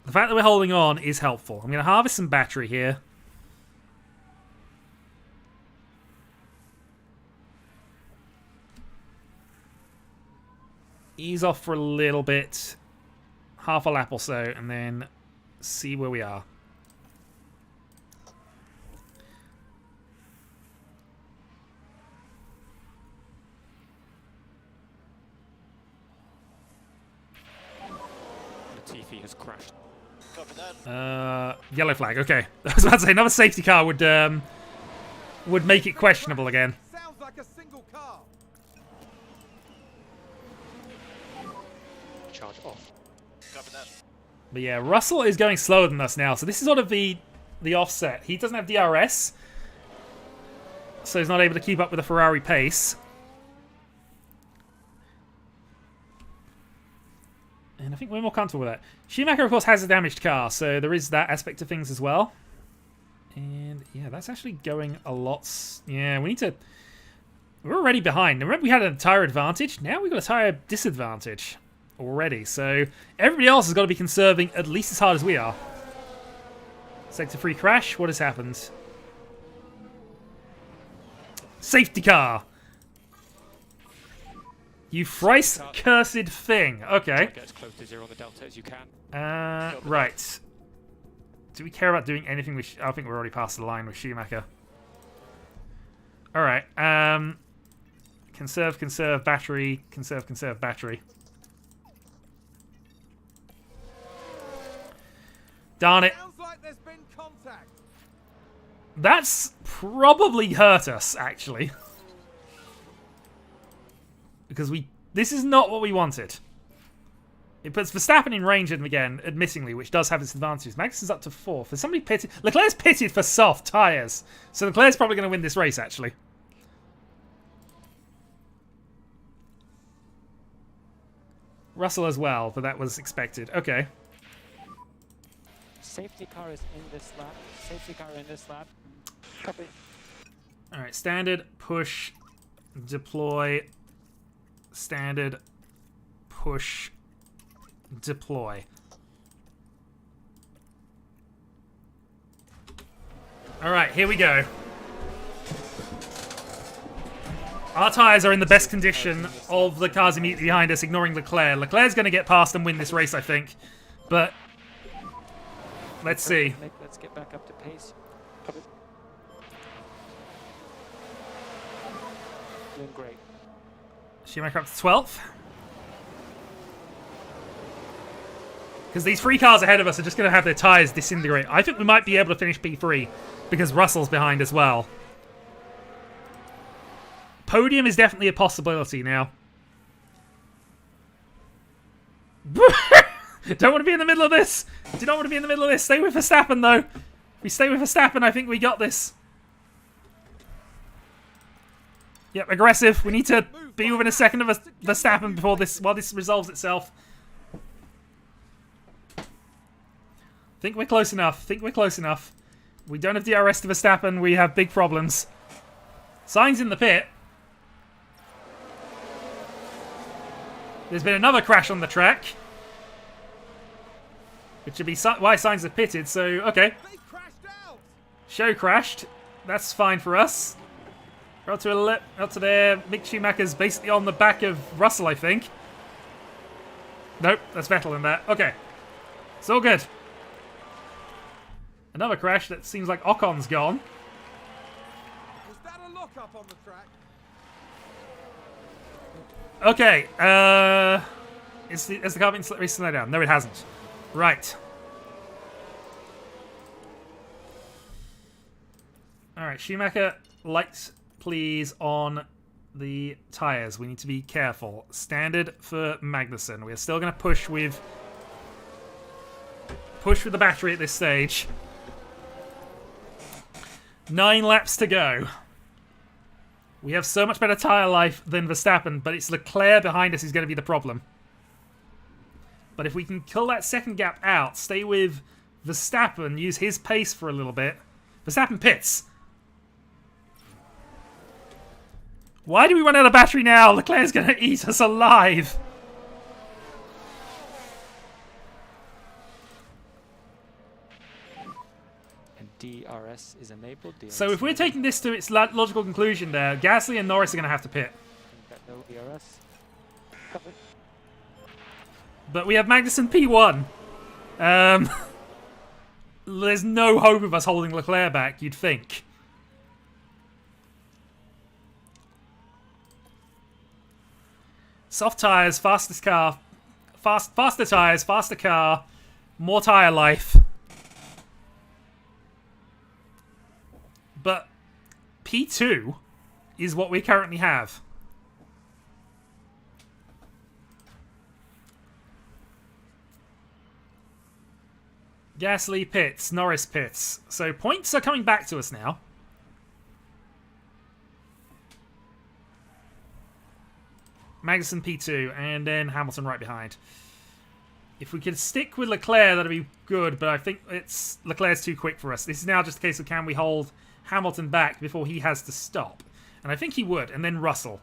The fact that we're holding on is helpful. I'm going to harvest some battery here. Ease off for a little bit. Half a lap or so, and then see where we are. Latifi has crashed. Copy that. Yellow flag. Okay, I was about to say another safety car would make it questionable again. Sounds like a single car. Charge off. Copy that. But yeah, Russell is going slower than us now, so this is sort of the offset. He doesn't have DRS, so he's not able to keep up with the Ferrari pace. And I think we're more comfortable with that. Schumacher, of course, has a damaged car, so there is that aspect of things as well. And yeah, that's actually going a lot. Yeah, we need to. We're already behind. Remember, we had a tyre advantage. Now we've got a tyre disadvantage already. So everybody else has got to be conserving at least as hard as we are. Sector 3 crash. What has happened? Safety car. You thrice cursed thing. Okay. Get as close to zero on the delta as you can. Right. Do we care about doing anything with... I think we're already past the line with Schumacher. Alright. Conserve battery. Conserve battery. Darn it. Sounds like there's been contact. That's probably hurt us, actually. Because this is not what we wanted. It puts Verstappen in range again, admittingly, which does have its advantages. Magnussen's up to 4th. Has somebody pitted? Leclerc's pitted for soft tyres. So Leclerc's probably going to win this race, actually. Russell as well, but that was expected. Okay. Safety car is in this lap. Safety car in this lap. Copy. Alright, standard, push, deploy, standard, push, deploy. Alright, here we go. Our tyres are in the best condition of the cars immediately behind us, ignoring Leclerc. Leclerc's going to get past and win this race, I think. But let's see. Let's get back up to pace. Copy. Doing great. Schumacher up to 12th. Because these 3 cars ahead of us are just going to have their tyres disintegrate. I think we might be able to finish P3 because Russell's behind as well. Podium is definitely a possibility now. Don't want to be in the middle of this. Do not want to be in the middle of this. Stay with Verstappen, though. If we stay with Verstappen, I think we got this. Yep, aggressive. We need to be within a second of Verstappen before while this resolves itself. Think we're close enough. Think we're close enough. We don't have DRS to Verstappen. We have big problems. Sainz in the pit. There's been another crash on the track. Which would be why Sainz have pitted, so, okay. They crashed out. Show crashed. That's fine for us. We're up to there. Mick Schumacher's basically on the back of Russell, I think. Nope, that's Vettel in that. Okay. It's all good. Another crash that seems like Ocon's gone. Was that a lock-up on the track? Okay, has the car been slowed down? No, it hasn't. Right. Alright, Schumacher, lights, please, on the tyres. We need to be careful. Standard for Magnussen. We're still going to push with the battery at this stage. 9 laps to go. We have so much better tyre life than Verstappen, but it's Leclerc behind us who's going to be the problem. But if we can kill that second gap out, stay with Verstappen, use his pace for a little bit. Verstappen pits. Why do we run out of battery now? Leclerc's going to eat us alive. DRS is enabled. So if we're taking this to its logical conclusion there, Gasly and Norris are going to have to pit. No DRS. Copy. But we have Magnussen P1. There's no hope of us holding Leclerc back, you'd think. Soft tyres, fastest car, faster tyres, faster car, more tyre life. But P2 is what we currently have. Gasly pits, Norris pits. So points are coming back to us now. Magnussen P2, and then Hamilton right behind. If we could stick with Leclerc, that'd be good, but I think Leclerc's too quick for us. This is now just a case of can we hold Hamilton back before he has to stop. And I think he would, and then Russell.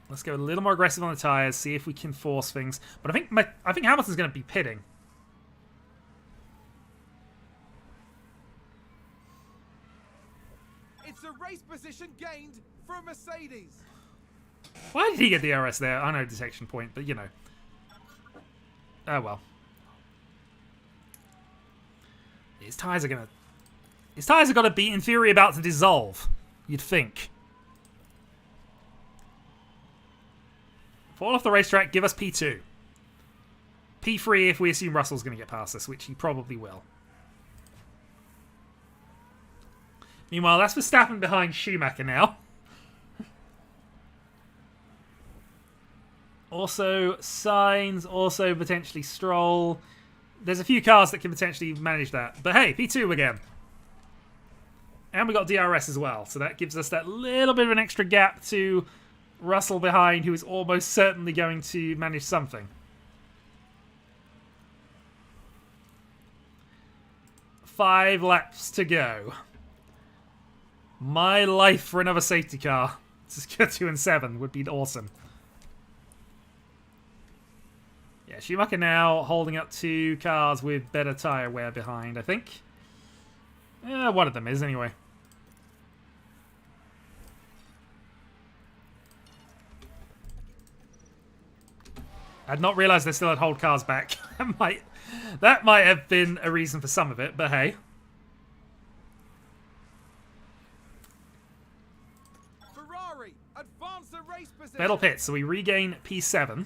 Let's go a little more aggressive on the tyres, see if we can force things. But I think Hamilton's going to be pitting. It's a race position gained for a Mercedes. Why did he get the DRS there? I know detection point, but you know. Oh well. His tyres are going to be, in theory, about to dissolve. You'd think. Fall off the racetrack, give us P2. P3 if we assume Russell's going to get past us, which he probably will. Meanwhile, that's Verstappen behind Schumacher now. Also, Sainz, also potentially Stroll. There's a few cars that can potentially manage that. But hey, P2 again. And we got DRS as well, so that gives us that little bit of an extra gap to Russell behind, who is almost certainly going to manage something. 5 laps to go. My life for another safety car. Just get 2 and 7 would be awesome. Yeah, Schumacher now holding up 2 cars with better tyre wear behind, I think. One of them is, anyway. I'd not realised they still had hold cars back. That might have been a reason for some of it, but hey. Ferrari, advance the race position. Vettel pits, so we regain P7.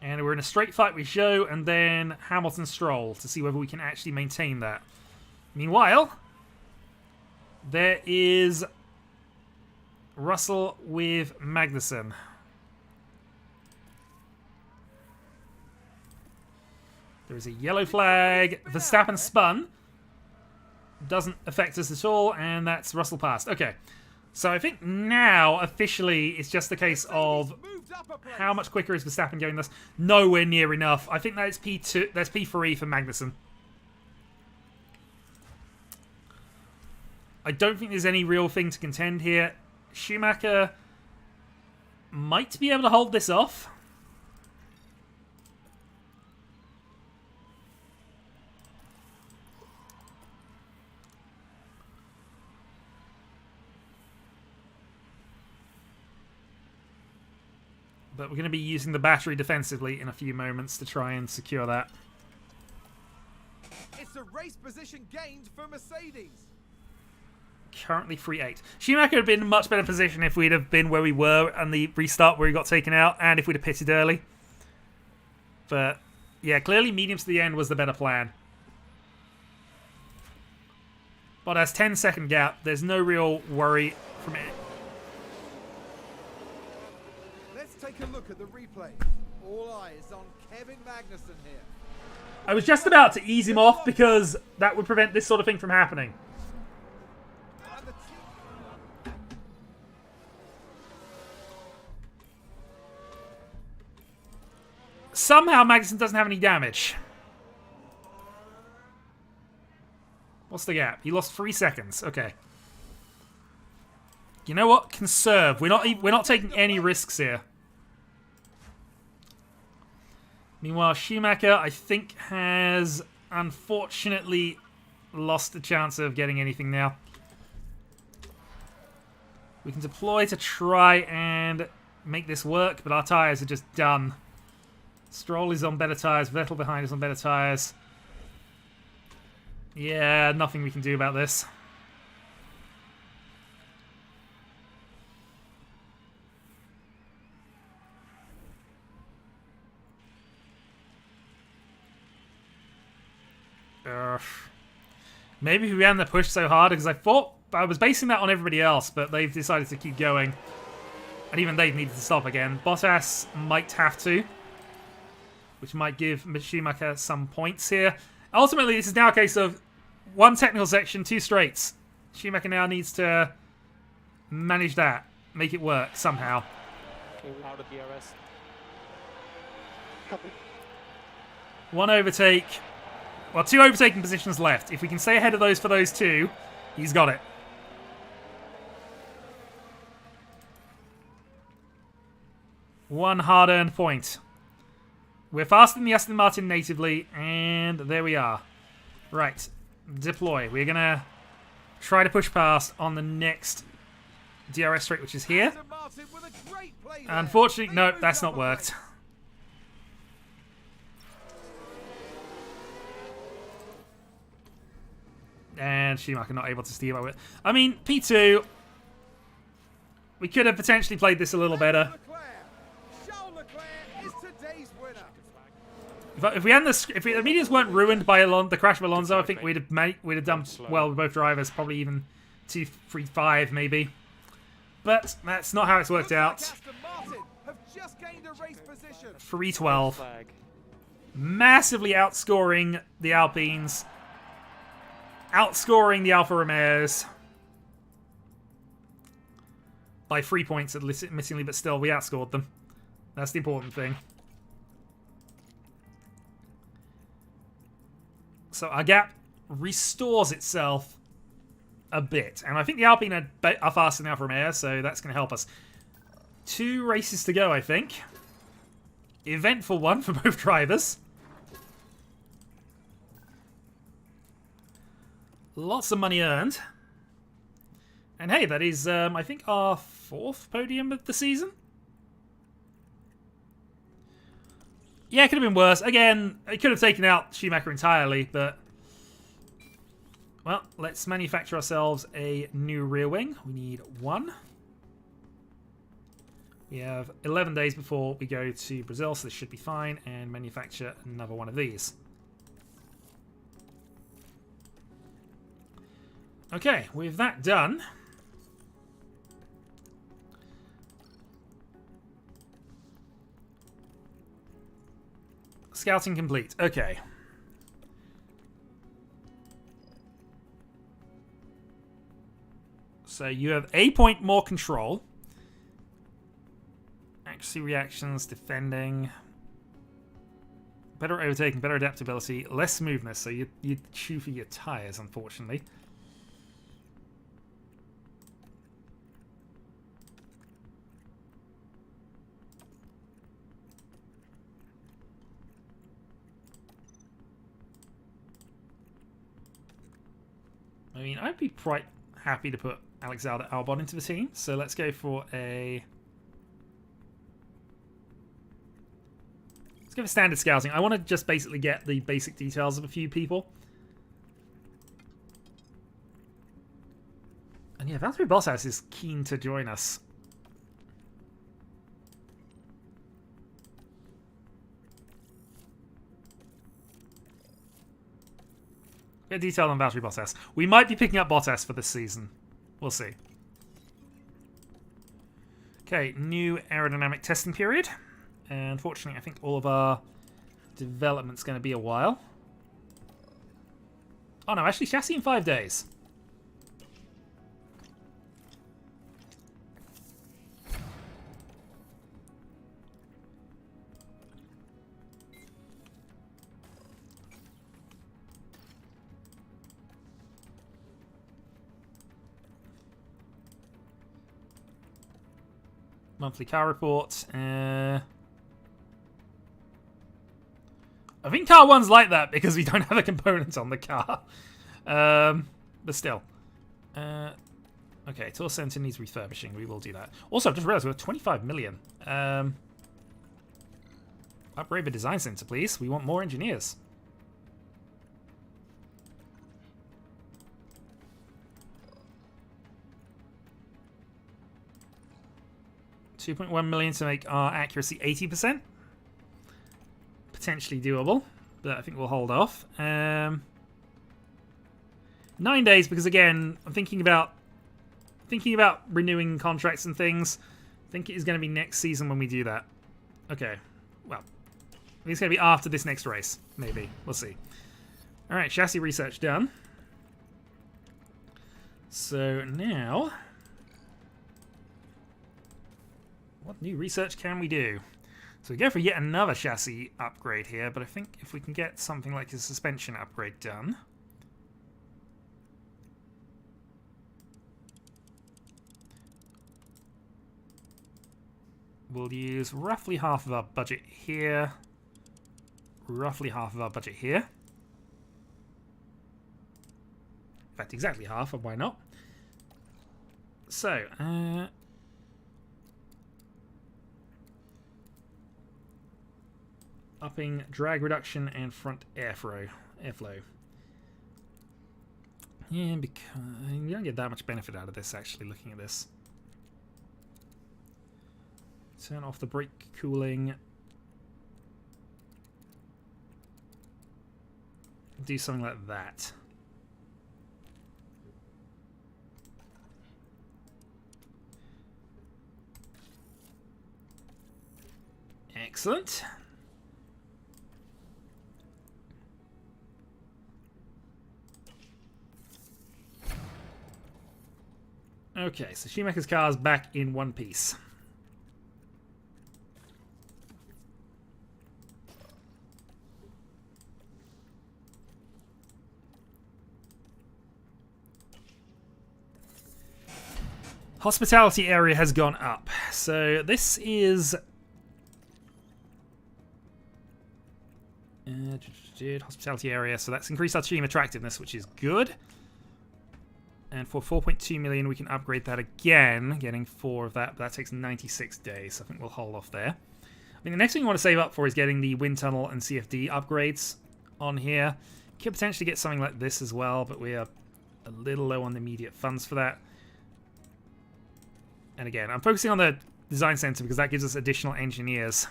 And we're in a straight fight with Zhou and then Hamilton Stroll to see whether we can actually maintain that. Meanwhile, there is Russell with Magnussen. There is a yellow flag. Verstappen spun. Doesn't affect us at all, and that's Russell passed. Okay, so I think now, officially, it's just a case of how much quicker is Verstappen going this? Nowhere near enough. I think that's P2. That's P3 for Magnussen. I don't think there's any real thing to contend here. Schumacher might be able to hold this off. But we're going to be using the battery defensively in a few moments to try and secure that. It's a race position gained for Mercedes. Currently 3-8. Schumacher would have been in a much better position if we'd have been where we were and the restart where he got taken out, and if we'd have pitted early. But yeah, clearly medium to the end was the better plan. But as 10-second gap, there's no real worry from it. Let's take a look at the replay. All eyes on Kevin Magnussen here. I was just about to ease him off because that would prevent this sort of thing from happening. And the team Somehow Magnussen doesn't have any damage. What's the gap? He lost 3 seconds. Okay. You know what? Conserve. We're not taking any risks here. Meanwhile, Schumacher, I think, has unfortunately lost the chance of getting anything now. We can deploy to try and make this work, but our tyres are just done. Stroll is on better tyres. Vettel behind is on better tyres. Yeah, nothing we can do about this. Maybe we ran the push so hard because I was basing that on everybody else, but they've decided to keep going. And even they've needed to stop again. Bottas might have to, which might give Schumacher some points here. Ultimately, this is now a case of 1 technical section, 2 straights. Schumacher now needs to manage that, make it work somehow. Okay, we're out of DRS. Copy. 1 overtake. Well, 2 overtaking positions left. If we can stay ahead of those for those 2, he's got it. One hard-earned point. We're faster than the Aston Martin natively, and there we are. Right. Deploy. We're going to try to push past on the next DRS straight, which is here. Aston Martin with a great play there. Unfortunately, They no, moved that's up not a worked. place. And Schumacher not able to steer by it. I mean, P2, we could have potentially played this a little better. Charles Leclerc is today's winner. If we hadn't if the mediums weren't ruined by the crash of Alonso, I think we'd have done well with both drivers, probably even 2-3-5 maybe. But that's not how it's worked out. Aston Martin have just gained a race position. 3-12. Flag. Massively outscoring the Alpines. Outscoring the Alfa Romeos. By 3 points, admittedly, but still, we outscored them. That's the important thing. So our gap restores itself a bit. And I think the Alpine are faster than the Alfa Romeo, so that's going to help us. 2 races to go, I think. Eventful one for both drivers. Lots of money earned. And hey, that is, I think, our 4th podium of the season. Yeah, it could have been worse. Again, it could have taken out Schumacher entirely, but... Well, let's manufacture ourselves a new rear wing. We need 1. We have 11 days before we go to Brazil, so this should be fine, and manufacture another one of these. Okay, with that done... Scouting complete. Okay. So you have a point more control. Accuracy, reactions, defending. Better overtaking, better adaptability, less smoothness. So you chew for your tyres, unfortunately. I mean, I'd be quite happy to put Alexander Albon into the team. So let's go for a... Let's go for standard scouting. I want to just basically get the basic details of a few people. And yeah, Valtteri Bottas is keen to join us. Get detail on Valtteri Bottas. We might be picking up Bottas for this season. We'll see. Okay, new aerodynamic testing period. And unfortunately, I think all of our development's going to be a while. Oh no, actually chassis in 5 days. Monthly car report. I think car 1's like that because we don't have a component on the car. But still. Okay, Tour Center needs refurbishing. We will do that. Also, I've just realized we have 25 million. Upgrade the design center, please. We want more engineers. $2.1 million to make our accuracy 80%. Potentially doable, but I think we'll hold off. 9 days because again, I'm thinking about renewing contracts and things. I think it is going to be next season when we do that. Okay, well, I think it's going to be after this next race, maybe. We'll see. All right, chassis research done. So now, what new research can we do? So we go for yet another chassis upgrade here, but I think if we can get something like a suspension upgrade done. We'll use roughly half of our budget here. Roughly half of our budget here. In fact, exactly half, and why not? So, upping drag reduction and front airflow. Yeah, because you don't get that much benefit out of this, actually, looking at this. Turn off the brake cooling. do something like that. Excellent. Okay, so Schumacher's car's back in one piece. Hospitality area has gone up. So this is... hospitality area, so that's increased our team attractiveness, which is good. And for 4.2 million, we can upgrade that again, getting 4 of that, but that takes 96 days, so I think we'll hold off there. I mean, the next thing we want to save up for is getting the wind tunnel and CFD upgrades on here. Could potentially get something like this as well, but we are a little low on the immediate funds for that. And again, I'm focusing on the design center because that gives us additional engineers.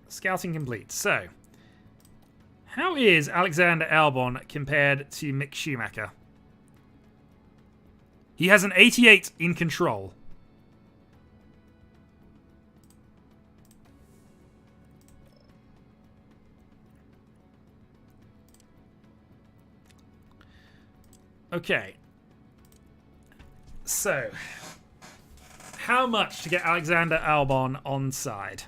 Scouting complete. So, how is Alexander Albon compared to Mick Schumacher? He has an 88 in control. Okay. So, how much to get Alexander Albon on side?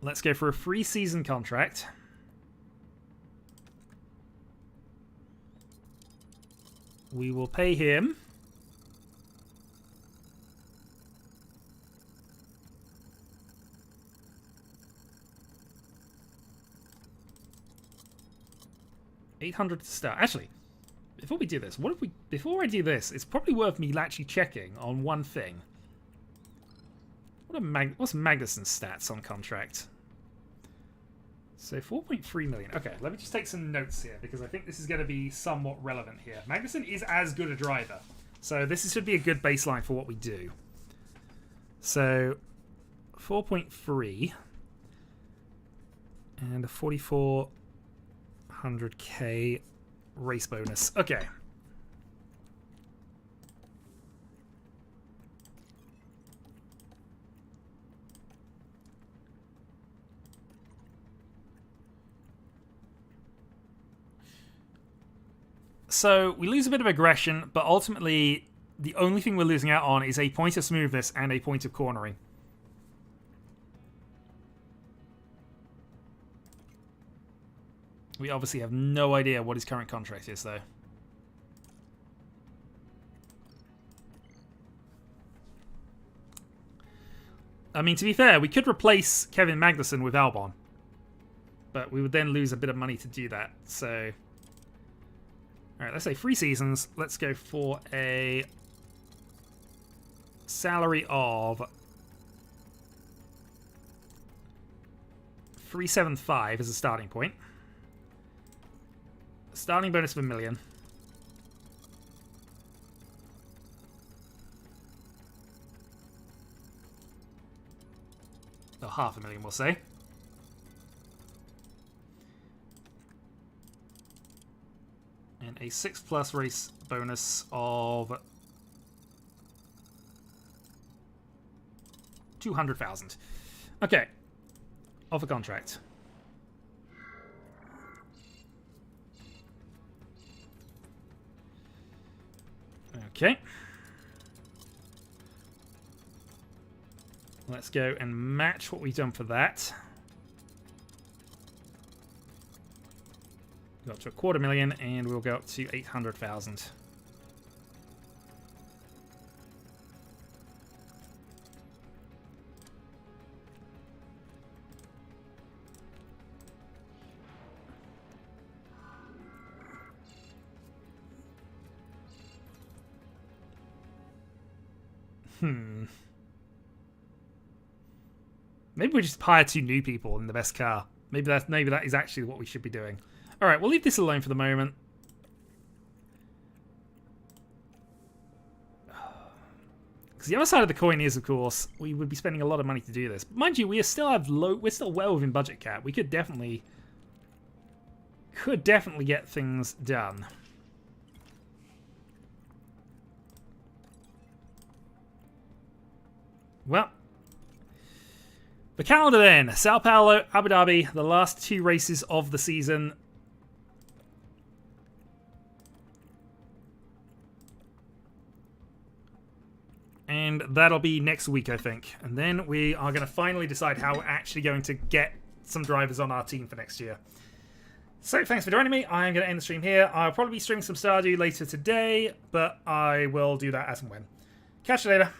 Let's go for a free season contract. We will pay him $800 to start. Actually, before we do this, what if we? Before I do this, it's probably worth me actually checking on one thing. What's Magnussen's stats on contract? So 4.3 million. Okay, let me just take some notes here because I think this is going to be somewhat relevant here. Magnussen is as good a driver, so this should be a good baseline for what we do. So 4.3 and a 4,400k race bonus. Okay. So we lose a bit of aggression, but ultimately the only thing we're losing out on is a point of smoothness and a point of cornering. We obviously have no idea what his current contract is, though. I mean, to be fair, we could replace Kevin Magnussen with Albon, but we would then lose a bit of money to do that, so... Alright, let's say 3 seasons. Let's go for a salary of 375 as a starting point. Starting bonus of $1 million. Or $500,000, we'll say. And a 6+ race bonus of 200,000. Okay. Offer contract. Okay. Let's go and match what we've done for that. Go up to $250,000 and we'll go up to 800,000. Maybe we just hire 2 new people in the best car. Maybe that is actually what we should be doing. All right, we'll leave this alone for the moment. Because the other side of the coin is, of course, we would be spending a lot of money to do this. Mind you, we're still well within budget cap. We could definitely get things done. Well, the calendar then. Sao Paulo, Abu Dhabi, the last 2 races of the season. And that'll be next week, I think. And then we are going to finally decide how we're actually going to get some drivers on our team for next year. So, thanks for joining me. I'm going to end the stream here. I'll probably be streaming some Stardew later today, but I will do that as and when. Catch you later.